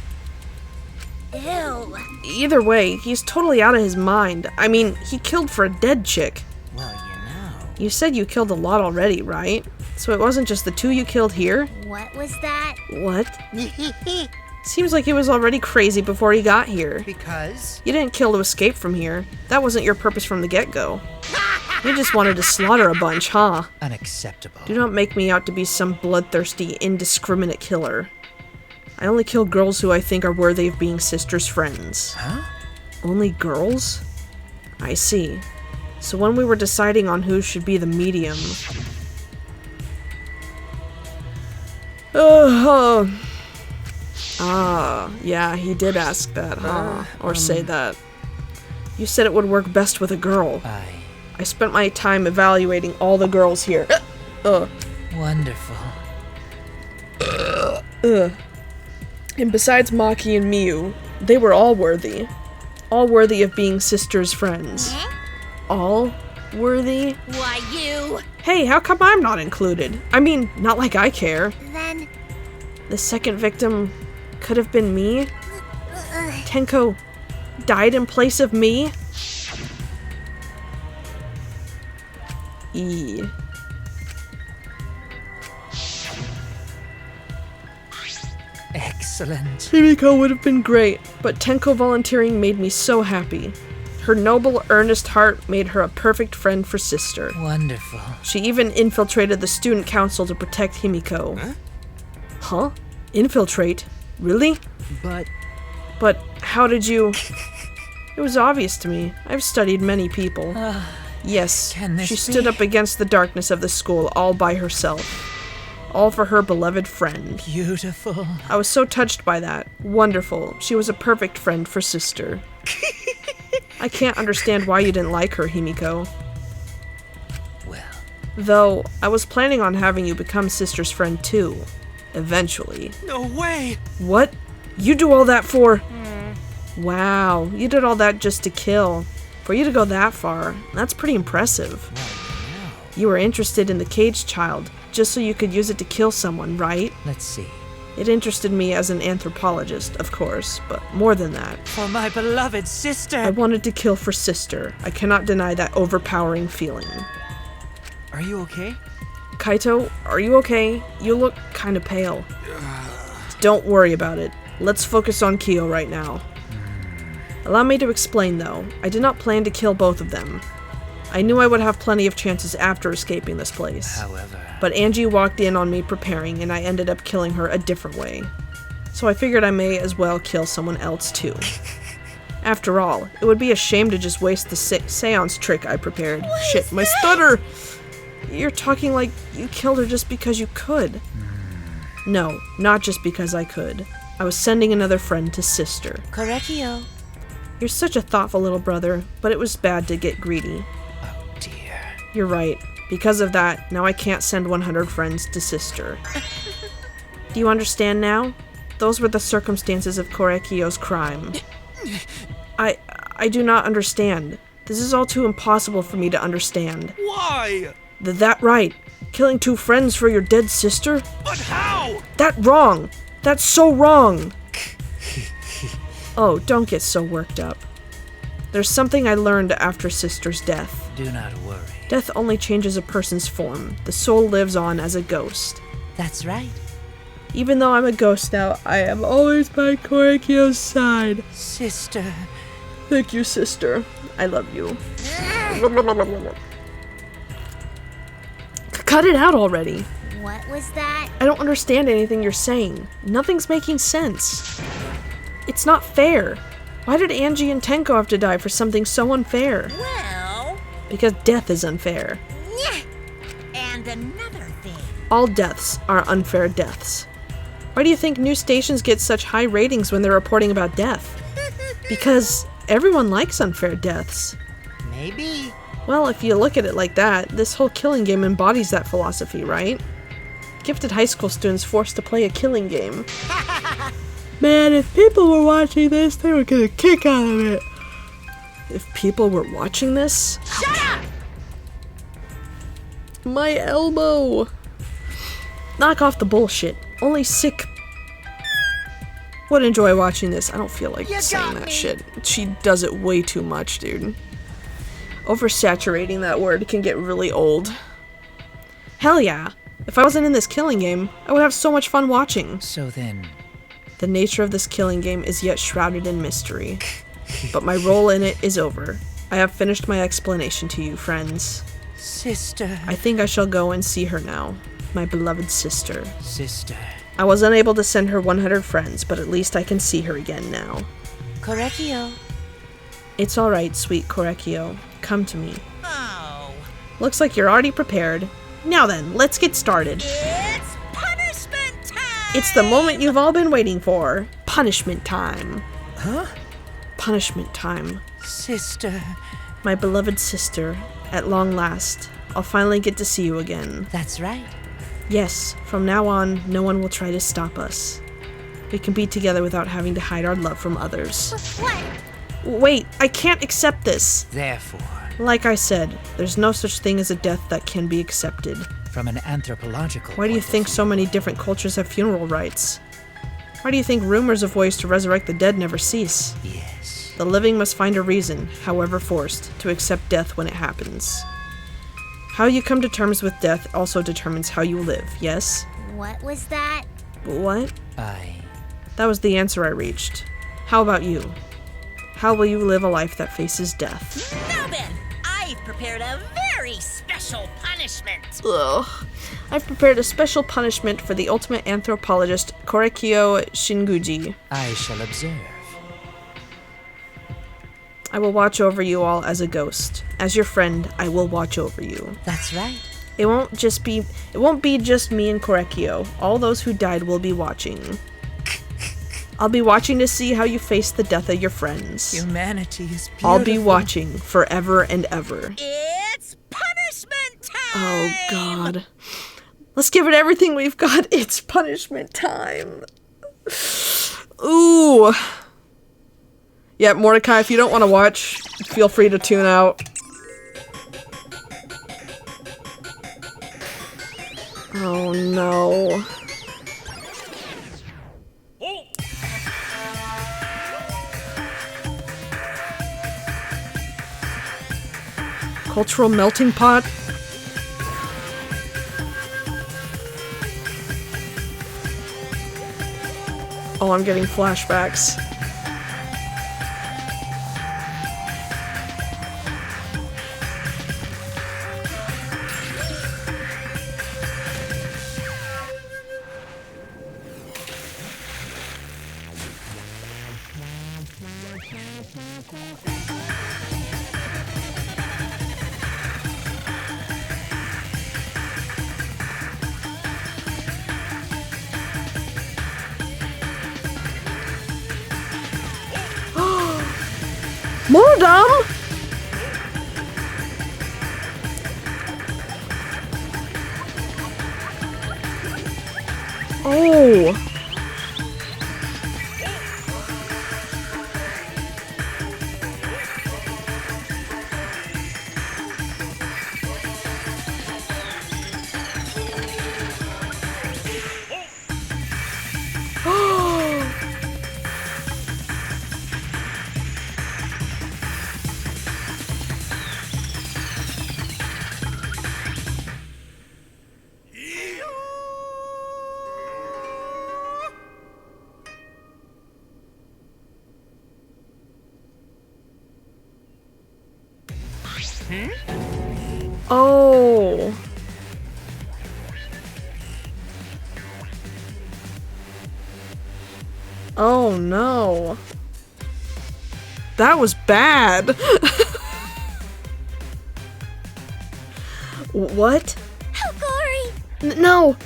Speaker 11: Ew.
Speaker 1: Either way, he's totally out of his mind. I mean, he killed for a dead chick.
Speaker 10: Well, you know.
Speaker 1: You said you killed a lot already, right? So it wasn't just the two you killed here?
Speaker 13: What was that?
Speaker 1: What? Seems like he was already crazy before he got here.
Speaker 5: Because?
Speaker 1: You didn't kill to escape from here. That wasn't your purpose from the get-go. You just wanted to slaughter a bunch, huh?
Speaker 7: Unacceptable.
Speaker 1: Do not make me out to be some bloodthirsty, indiscriminate killer. I only kill girls who I think are worthy of being sister's friends.
Speaker 7: Huh?
Speaker 1: Only girls? I see. So when we were deciding on who should be the medium... Yeah, he did ask that, huh? Or say that. You said it would work best with a girl. I spent my time evaluating all the girls here.
Speaker 7: Wonderful.
Speaker 1: And besides Maki and Miyu, they were all worthy. All worthy of being sisters' friends. All worthy?
Speaker 11: Why, you...
Speaker 1: Hey, how come I'm not included? I mean, not like I care.
Speaker 13: Then...
Speaker 1: The second victim could have been me? Tenko died in place of me?
Speaker 7: Excellent.
Speaker 1: Himiko would have been great, but Tenko volunteering made me so happy. Her noble, earnest heart made her a perfect friend for sister.
Speaker 7: Wonderful.
Speaker 1: She even infiltrated the student council to protect Himiko. Huh? Infiltrate? Really? But how did you... It was obvious to me. I've studied many people. Yes, she stood up against the darkness of the school all by herself. All for her beloved friend.
Speaker 7: Beautiful.
Speaker 1: I was so touched by that. Wonderful. She was a perfect friend for sister. I can't understand why you didn't like her, Himiko.
Speaker 7: Well.
Speaker 1: Though, I was planning on having you become sister's friend too. Eventually.
Speaker 8: No way!
Speaker 1: What? You do all that for... Wow, you did all that just to kill. For you to go that far, that's pretty impressive. You were interested in the caged child, just so you could use it to kill someone, right?
Speaker 7: Let's see.
Speaker 1: It interested me as an anthropologist, of course, but more than that.
Speaker 7: For my beloved sister!
Speaker 1: I wanted to kill for sister. I cannot deny that overpowering feeling.
Speaker 12: Are you okay?
Speaker 1: Kaito, are you okay? You look kinda pale. Don't worry about it. Let's focus on Kyo right now. Allow me to explain, though. I did not plan to kill both of them. I knew I would have plenty of chances after escaping this place.
Speaker 7: However...
Speaker 1: But Angie walked in on me preparing, and I ended up killing her a different way. So I figured I may as well kill someone else, too. After all, it would be a shame to just waste the seance trick I prepared. Shit, my stutter! You're talking like you killed her just because you could. No, not just because I could. I was sending another friend to sister.
Speaker 9: Correcchio.
Speaker 1: You're such a thoughtful little brother, but it was bad to get greedy.
Speaker 7: Oh dear.
Speaker 1: You're right. Because of that, now I can't send 100 friends to sister. Do you understand now? Those were the circumstances of Korekiyo's crime. I do not understand. This is all too impossible for me to understand.
Speaker 8: Why?
Speaker 1: That right. Killing 2 friends for your dead sister?
Speaker 8: But how?
Speaker 1: That wrong. That's so wrong. Oh, don't get so worked up. There's something I learned after sister's death.
Speaker 7: Do not worry.
Speaker 1: Death only changes a person's form. The soul lives on as a ghost.
Speaker 7: That's right.
Speaker 1: Even though I'm a ghost now, I am always by Korekiyo's side.
Speaker 7: Sister.
Speaker 1: Thank you, sister. I love you. Cut it out already.
Speaker 13: What was that?
Speaker 1: I don't understand anything you're saying. Nothing's making sense. It's not fair. Why did Angie and Tenko have to die for something so unfair?
Speaker 2: Well...
Speaker 1: Because death is unfair.
Speaker 2: And another thing.
Speaker 1: All deaths are unfair deaths. Why do you think news stations get such high ratings when they're reporting about death? Because everyone likes unfair deaths.
Speaker 5: Maybe.
Speaker 1: Well, if you look at it like that, this whole killing game embodies that philosophy, right? Gifted high school students forced to play a killing game. Man, if people were watching this, they would get a kick out of it. If people were watching this?
Speaker 2: Shut up!
Speaker 1: My elbow! Knock off the bullshit. Only sick would enjoy watching this. I don't feel like saying that shit. She does it way too much, dude. Oversaturating that word can get really old. Hell yeah. If I wasn't in this killing game, I would have so much fun watching.
Speaker 7: So then...
Speaker 1: The nature of this killing game is yet shrouded in mystery. But my role in it is over. I have finished my explanation to you, friends.
Speaker 7: Sister.
Speaker 1: I think I shall go and see her now. My beloved sister.
Speaker 7: Sister.
Speaker 1: I was unable to send her 100 friends, but at least I can see her again now.
Speaker 9: Correcchio.
Speaker 1: It's alright, sweet Korekiyo. Come to me.
Speaker 2: Oh.
Speaker 1: Looks like you're already prepared. Now then, let's get started.
Speaker 2: It's punishment time!
Speaker 1: It's the moment you've all been waiting for. Punishment time.
Speaker 10: Huh?
Speaker 1: Punishment time.
Speaker 10: Sister.
Speaker 1: My beloved sister, at long last, I'll finally get to see you again.
Speaker 10: That's right.
Speaker 1: Yes, from now on, no one will try to stop us. We can be together without having to hide our love from others.
Speaker 13: What?
Speaker 1: Wait, I can't accept this.
Speaker 7: Therefore,
Speaker 1: Like I said, there's no such thing as a death that can be accepted.
Speaker 7: from an anthropological
Speaker 1: Why do you
Speaker 7: point of
Speaker 1: think so many different cultures have funeral rites? Why do you think rumors of ways to resurrect the dead never cease?
Speaker 7: Yes.
Speaker 1: The living must find a reason, however forced, to accept death when it happens. How you come to terms with death also determines how you live, yes?
Speaker 13: What was that?
Speaker 1: What?
Speaker 7: I...
Speaker 1: That was the answer I reached. How about you? How will you live a life that faces death?
Speaker 2: Now then, I've prepared a very special punishment.
Speaker 1: Ugh. I've prepared a special punishment for the ultimate anthropologist, Korekyo Shinguji.
Speaker 7: I shall observe.
Speaker 1: I will watch over you all as a ghost. As your friend, I will watch over you.
Speaker 7: That's right.
Speaker 1: It won't be just me and Korekyo. All those who died will be watching. I'll be watching to see how you face the death of your friends.
Speaker 10: Humanity is beautiful.
Speaker 1: I'll be watching forever and ever.
Speaker 2: It's punishment time!
Speaker 1: Oh god. Let's give it everything we've got. It's punishment time. Ooh. Yeah, Mordecai, if you don't want to watch, feel free to tune out. Oh no. Cultural melting pot? Oh, I'm getting flashbacks. Mordam! Oh. Oh. Oh no. That was bad. What?
Speaker 13: How gory!
Speaker 1: No!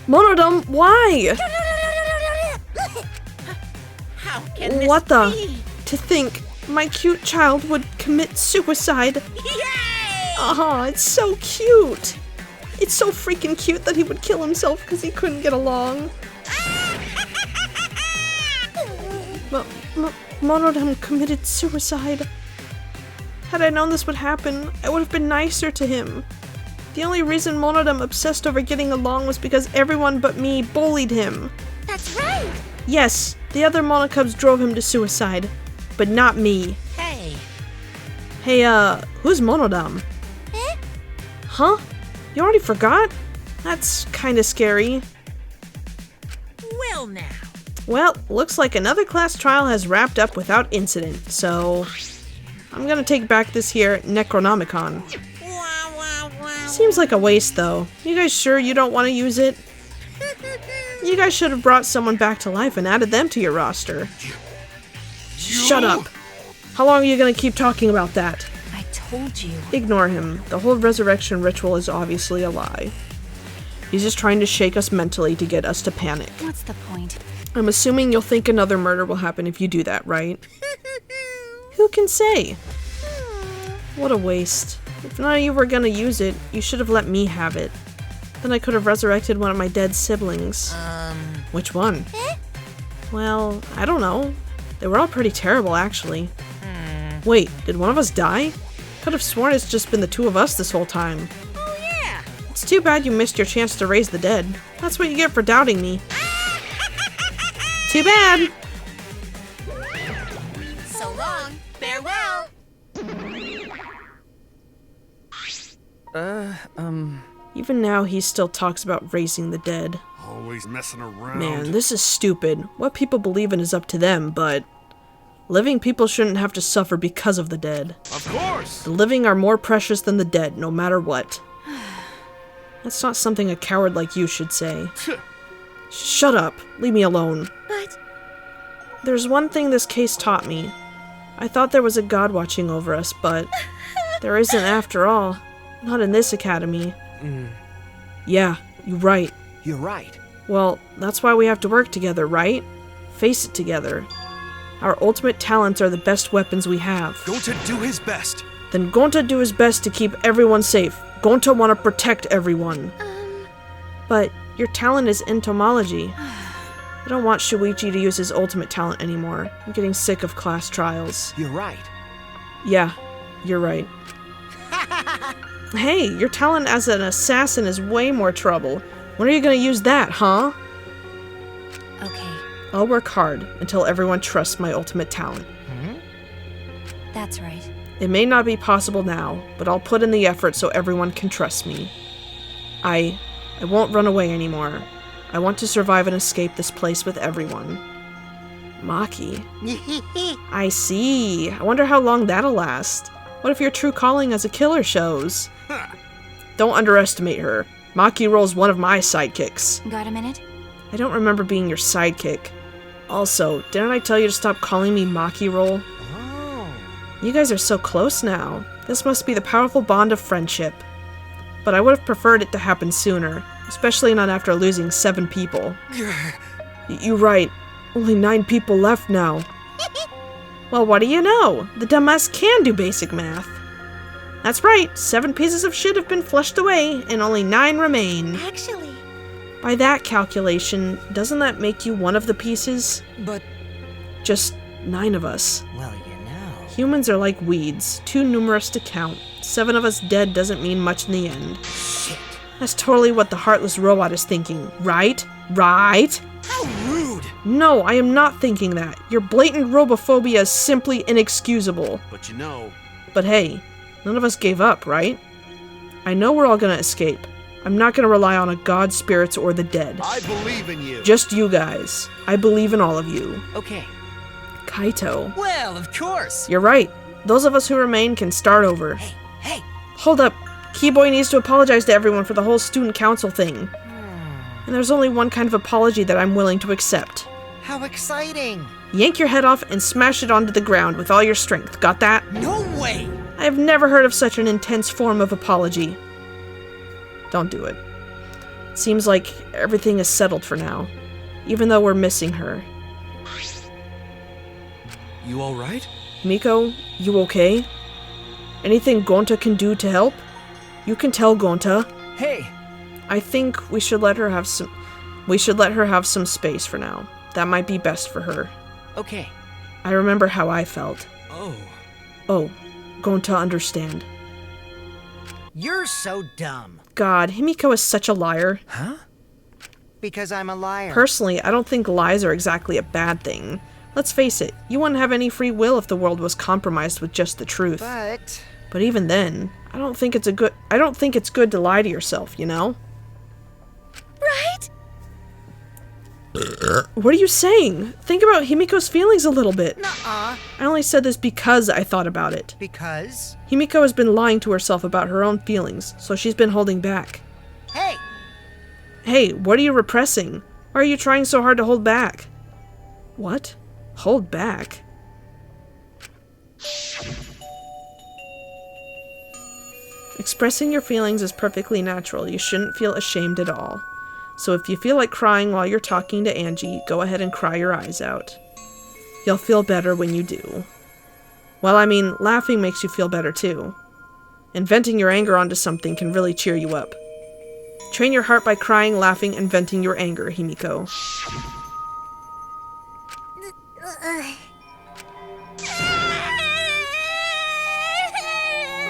Speaker 1: Monodam, why?
Speaker 2: How can this
Speaker 1: What the?
Speaker 2: be?
Speaker 1: To think my cute child would commit suicide.
Speaker 2: Yay!
Speaker 1: Oh, it's so cute. It's so freaking cute that he would kill himself because he couldn't get along. Monodam committed suicide. Had I known this would happen, I would have been nicer to him. The only reason Monodam obsessed over getting along was because everyone but me bullied him.
Speaker 13: That's right!
Speaker 1: Yes, the other Monocubs drove him to suicide, but not me.
Speaker 2: Hey.
Speaker 1: Hey, who's Monodam?
Speaker 13: Eh?
Speaker 1: Huh? You already forgot? That's kinda scary.
Speaker 2: Well now.
Speaker 1: Well, looks like another class trial has wrapped up without incident, so I'm gonna take back this here Necronomicon. Seems like a waste, though. You guys sure you don't want to use it? You guys should have brought someone back to life and added them to your roster. Shut up! How long are you gonna keep talking about that?
Speaker 9: I told you.
Speaker 1: Ignore him. The whole resurrection ritual is obviously a lie. He's just trying to shake us mentally to get us to panic.
Speaker 9: What's the point?
Speaker 1: I'm assuming you'll think another murder will happen if you do that, right? Who can say? What a waste. If none of you were gonna use it, you should have let me have it. Then I could have resurrected one of my dead siblings. Which one? Well, I don't know. They were all pretty terrible, actually. Wait, did one of us die? Could have sworn it's just been the two of us this whole time.
Speaker 2: Oh, yeah.
Speaker 1: It's too bad you missed your chance to raise the dead. That's what you get for doubting me. Too bad.
Speaker 2: So long. Farewell.
Speaker 1: Even now, he still talks about raising the dead.
Speaker 3: Always messing around.
Speaker 1: Man, this is stupid. What people believe in is up to them, but living people shouldn't have to suffer because of the dead.
Speaker 3: Of course!
Speaker 1: The living are more precious than the dead, no matter what. That's not something a coward like you should say. Shut up. Leave me alone.
Speaker 6: But...
Speaker 1: There's one thing this case taught me. I thought there was a god watching over us, but there isn't after all. Not in this academy. Yeah, you're right.
Speaker 12: You're right.
Speaker 1: Well, that's why we have to work together, right? Face it together. Our ultimate talents are the best weapons we have.
Speaker 3: Gonta do his best.
Speaker 1: Then Gonta do his best to keep everyone safe. Gonta want to protect everyone. But your talent is entomology. I don't want Shuichi to use his ultimate talent anymore. I'm getting sick of class trials.
Speaker 12: You're right.
Speaker 1: Yeah, you're right. Hey, your talent as an assassin is way more trouble. When are you gonna use that, huh?
Speaker 9: Okay,
Speaker 1: I'll work hard until everyone trusts my ultimate talent.
Speaker 9: that's right.
Speaker 1: It may not be possible now, but I'll put in the effort so everyone can trust me. I won't run away anymore. I want to survive and escape this place with everyone. Maki. I see. I wonder how long that'll last. What if your true calling as a killer shows? Don't underestimate her. Maki Roll's one of my sidekicks.
Speaker 9: Got a minute?
Speaker 1: I don't remember being your sidekick. Also, didn't I tell you to stop calling me Maki Roll? You guys are so close now. This must be the powerful bond of friendship. But I would have preferred it to happen sooner, especially not after losing 7 people. You're right. Only 9 people left now. Well, what do you know? The dumbass can do basic math. That's right, 7 pieces of shit have been flushed away, and only 9 remain.
Speaker 6: Actually...
Speaker 1: By that calculation, doesn't that make you one of the pieces?
Speaker 10: But...
Speaker 1: Just 9 of us.
Speaker 5: Well, you know...
Speaker 1: Humans are like weeds, too numerous to count. 7 of us dead doesn't mean much in the end.
Speaker 5: Shit.
Speaker 1: That's totally what the heartless robot is thinking, right? Right?
Speaker 5: How rude!
Speaker 1: No, I am not thinking that. Your blatant robophobia is simply inexcusable.
Speaker 3: But you know...
Speaker 1: But hey, none of us gave up, right? I know we're all gonna escape. I'm not gonna rely on a god, spirits, or the dead.
Speaker 3: I believe in you.
Speaker 1: Just you guys. I believe in all of you.
Speaker 10: Okay.
Speaker 1: Kaito.
Speaker 5: Well, of course!
Speaker 1: You're right. Those of us who remain can start over.
Speaker 5: Hey!
Speaker 1: Hold up. Keyboy needs to apologize to everyone for the whole student council thing. And there's only one kind of apology that I'm willing to accept.
Speaker 5: How exciting!
Speaker 1: Yank your head off and smash it onto the ground with all your strength. Got that?
Speaker 5: No way!
Speaker 1: I have never heard of such an intense form of apology. Don't do it. It seems like everything is settled for now, even though we're missing her.
Speaker 8: You alright?
Speaker 1: Miko, you okay? Anything Gonta can do to help? You can tell Gonta.
Speaker 10: Hey!
Speaker 1: I think we should let her have some space for now. That might be best for her.
Speaker 10: Okay.
Speaker 1: I remember how I felt.
Speaker 8: Oh,
Speaker 1: Gonta understand.
Speaker 5: You're so dumb.
Speaker 1: God, Himiko is such a liar.
Speaker 10: Huh?
Speaker 5: Because I'm a liar.
Speaker 1: Personally, I don't think lies are exactly a bad thing. Let's face it, you wouldn't have any free will if the world was compromised with just the truth. But even then, I don't think it's good to lie to yourself, you know?
Speaker 6: Right?
Speaker 1: What are you saying? Think about Himiko's feelings a little bit.
Speaker 5: Nuh-uh.
Speaker 1: I only said this because I thought about it.
Speaker 5: Because?
Speaker 1: Himiko has been lying to herself about her own feelings, so she's been holding back.
Speaker 5: Hey!
Speaker 1: Hey, what are you repressing? Why are you trying so hard to hold back? What? Hold back? Expressing your feelings is perfectly natural. You shouldn't feel ashamed at all. So if you feel like crying while you're talking to Angie, go ahead and cry your eyes out. You'll feel better when you do. Well, I mean, laughing makes you feel better too. And venting your anger onto something can really cheer you up. Train your heart by crying, laughing, and venting your anger, Himiko.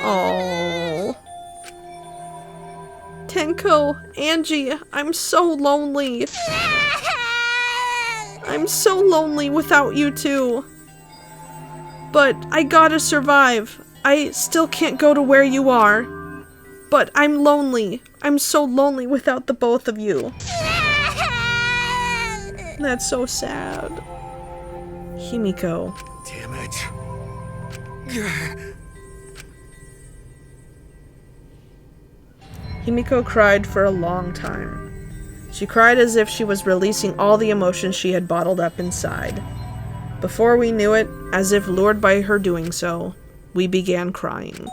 Speaker 1: Oh. Tenko, Angie, I'm so lonely. I'm so lonely without you two. But I gotta survive. I still can't go to where you are. But I'm lonely. I'm so lonely without the both of you. That's so sad. Himiko.
Speaker 3: Damn it.
Speaker 1: Himiko cried for a long time. She cried as if she was releasing all the emotions she had bottled up inside. Before we knew it, as if lured by her doing so, we began crying.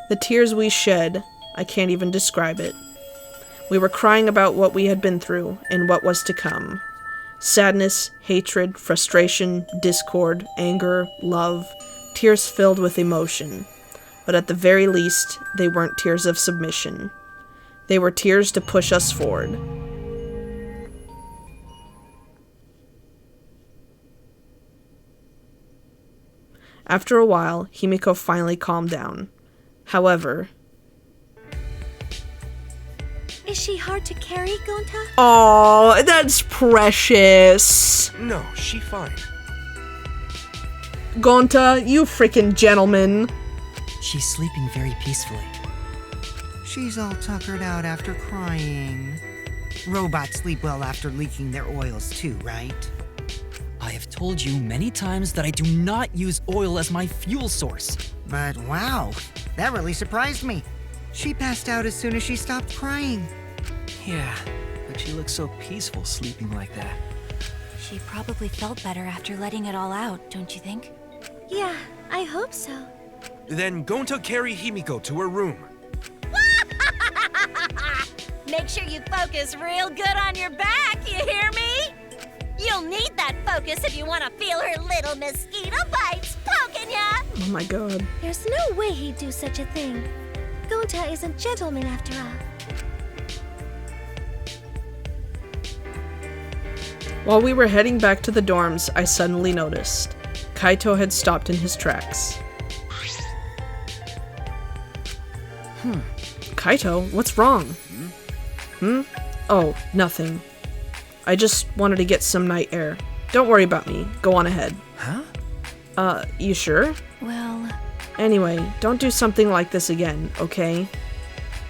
Speaker 1: The tears we shed, I can't even describe it. We were crying about what we had been through and what was to come. Sadness, hatred, frustration, discord, anger, love, tears filled with emotion. But at the very least, they weren't tears of submission. They were tears to push us forward. After a while, Himiko finally calmed down. However...
Speaker 6: Is she hard to carry, Gonta?
Speaker 1: Oh, that's precious.
Speaker 8: No, she fine.
Speaker 1: Gonta, you freaking gentleman.
Speaker 10: She's sleeping very peacefully.
Speaker 5: She's all tuckered out after crying. Robots sleep well after leaking their oils too, right?
Speaker 10: I have told you many times that I do not use oil as my fuel source.
Speaker 5: But wow, that really surprised me. She passed out as soon as she stopped crying.
Speaker 12: Yeah, but she looks so peaceful sleeping like that.
Speaker 9: She probably felt better after letting it all out, don't you think?
Speaker 6: Yeah, I hope so.
Speaker 8: Then Gonta carry Himiko to her room.
Speaker 11: Make sure you focus real good on your back, you hear me? You'll need that focus if you want to feel her little mosquito bites poking ya!
Speaker 1: Oh my god.
Speaker 6: There's no way he'd do such a thing. Gonta is a gentleman after all.
Speaker 1: While we were heading back to the dorms, I suddenly noticed. Kaito had stopped in his tracks. Kaito, what's wrong? Oh, nothing. I just wanted to get some night air. Don't worry about me. Go on ahead.
Speaker 10: Huh?
Speaker 1: You sure?
Speaker 9: Well...
Speaker 1: Anyway, don't do something like this again, okay?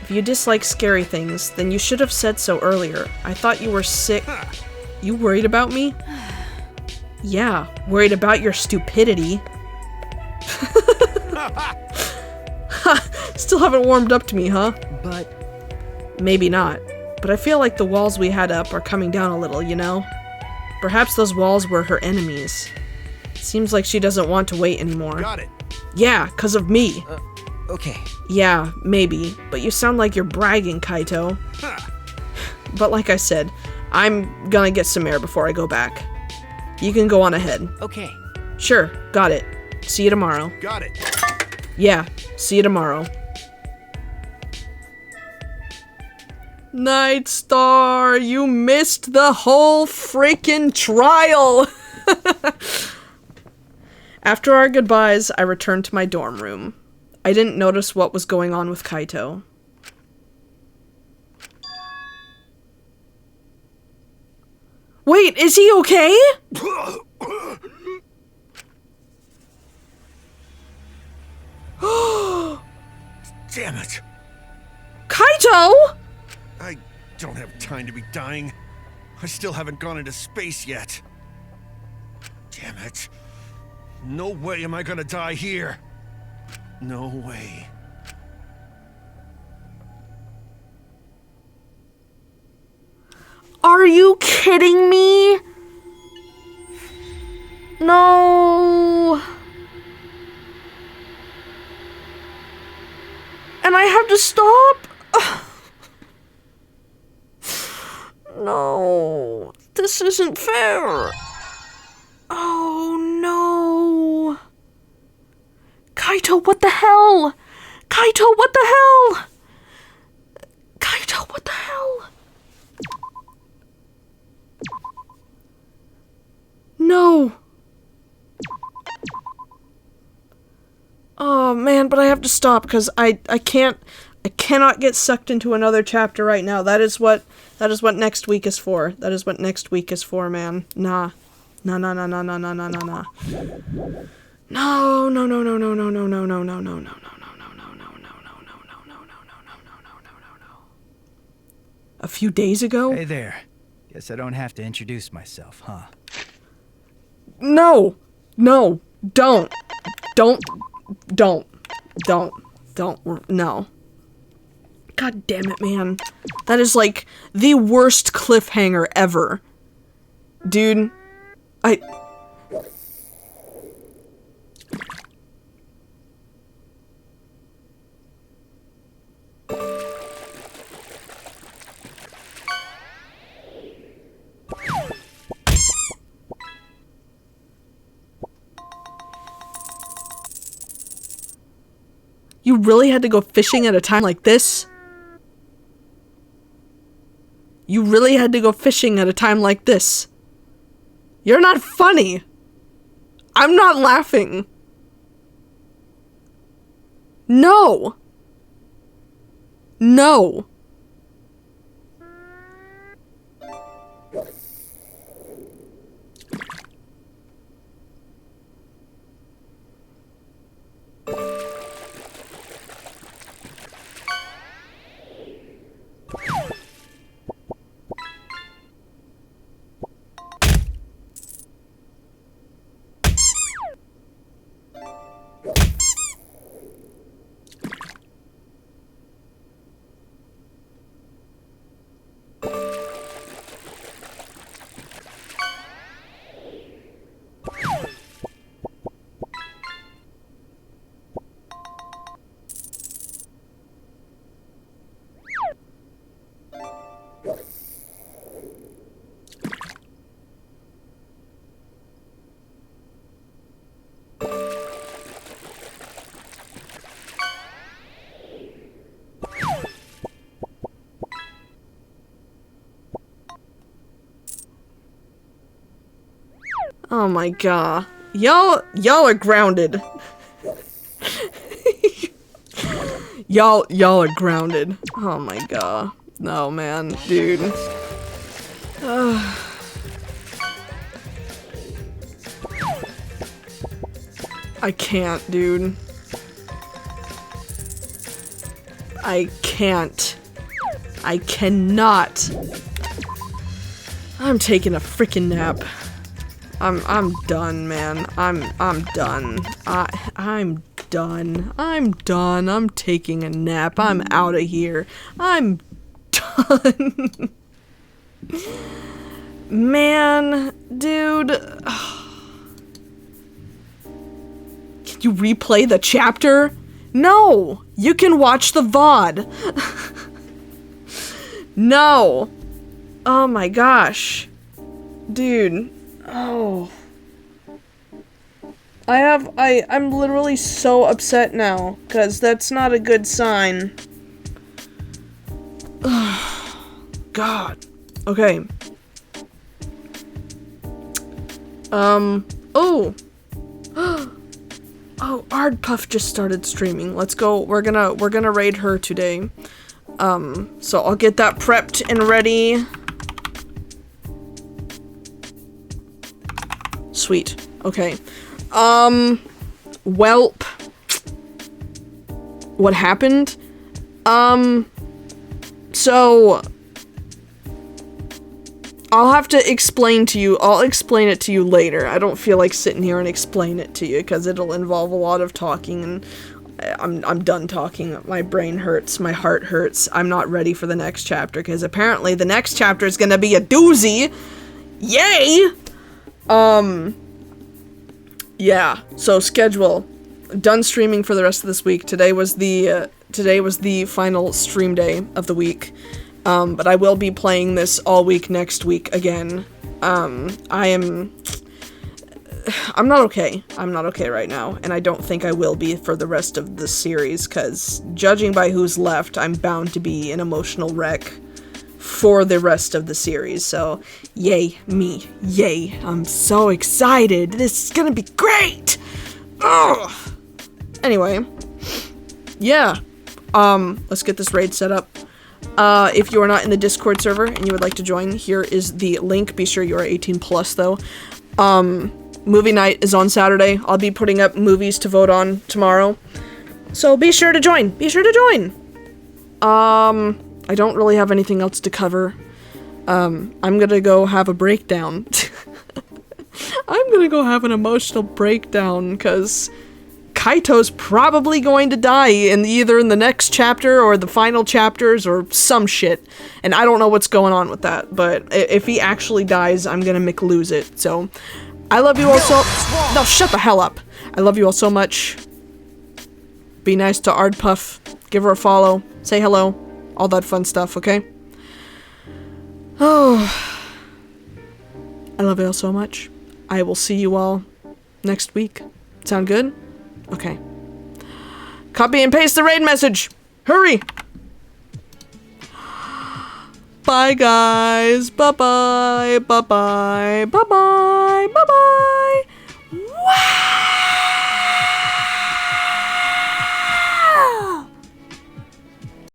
Speaker 1: If you dislike scary things, then you should have said so earlier. I thought you were sick. You worried about me? Yeah, worried about your stupidity. Still haven't warmed up to me, huh?
Speaker 10: But...
Speaker 1: Maybe not. But I feel like the walls we had up are coming down a little, you know? Perhaps those walls were her enemies. Seems like she doesn't want to wait anymore.
Speaker 3: Got it.
Speaker 1: Yeah, 'cause of me.
Speaker 10: Okay.
Speaker 1: Yeah, maybe. But you sound like you're bragging, Kaito. But like I said, I'm gonna get some air before I go back. You can go on ahead.
Speaker 10: Okay.
Speaker 1: Sure, got it. See you tomorrow.
Speaker 3: Got it.
Speaker 1: Yeah, see you tomorrow. Night Star, you missed the whole freaking trial! After our goodbyes, I returned to my dorm room. I didn't notice what was going on with Kaito. Wait, is he okay?
Speaker 3: Damn it.
Speaker 1: Kaito!
Speaker 3: I don't have time to be dying. I still haven't gone into space yet. Damn it. No way am I gonna die here. No way.
Speaker 1: Are you kidding me? No. And I have to stop? No. This isn't fair. Oh no. Kaito, what the hell? Kaito, what the hell? Kaito, what the hell? No. Oh man, but I have to stop because I cannot get sucked into another chapter right now. That is what next week is for. That is what next week is for, man. Nah. Nah. No. A few days ago?
Speaker 16: Hey there. Guess I don't have to introduce myself, huh?
Speaker 1: No. No. Don't. No. God damn it, man. That is like the worst cliffhanger ever. Dude, you really had to go fishing at a time like this? You really had to go fishing at a time like this? You're not funny. I'm not laughing. No. No. Oh my god. Y'all are grounded. Y'all are grounded. Oh my god. No, man. Dude. I can't, dude. I can't. I cannot. I'm taking a freaking nap. I'm done, man. I'm done. I'm done. I'm done. I'm taking a nap. I'm out of here. I'm done. Man, dude. Can you replay the chapter? No! You can watch the VOD. No. Oh my gosh. Dude. Oh. I'm literally so upset now, because that's not a good sign. God. Okay. Oh. Oh, Ardpuff just started streaming. Let's go. We're gonna raid her today. So I'll get that prepped and ready. Sweet. Okay. Welp. What happened? So I'll have to explain to you. I'll explain it to you later. I don't feel like sitting here and explain it to you because it'll involve a lot of talking and I'm done talking. My brain hurts. My heart hurts. I'm not ready for the next chapter because apparently the next chapter is gonna be a doozy. Yay! Yeah. So schedule. Done streaming for the rest of this week. Today was the final stream day of the week. But I will be playing this all week next week again. I'm not okay. I'm not okay right now, and I don't think I will be for the rest of the series, because judging by who's left, I'm bound to be an emotional wreck for the rest of the series, so yay me. Yay. I'm so excited. This is gonna be great! Ugh! Anyway, yeah. Let's get this raid set up. If you are not in the Discord server and you would like to join, here is the link. Be sure you are 18 plus, though. Movie night is on Saturday. I'll be putting up movies to vote on tomorrow. So be sure to join. Be sure to join. I don't really have anything else to cover. I'm gonna go have a breakdown. I'm gonna go have an emotional breakdown, because Kaito's probably going to die either in the next chapter or the final chapters or some shit. And I don't know what's going on with that, but if he actually dies, I'm gonna lose it. So, I love you all so- No, shut the hell up! I love you all so much. Be nice to Ardpuff. Give her a follow. Say hello. All that fun stuff, okay? Oh. I love you all so much. I will see you all next week. Sound good? Okay. Copy and paste the raid message! Hurry! Bye, guys. Bye-bye. Bye-bye. Bye-bye. Bye-bye.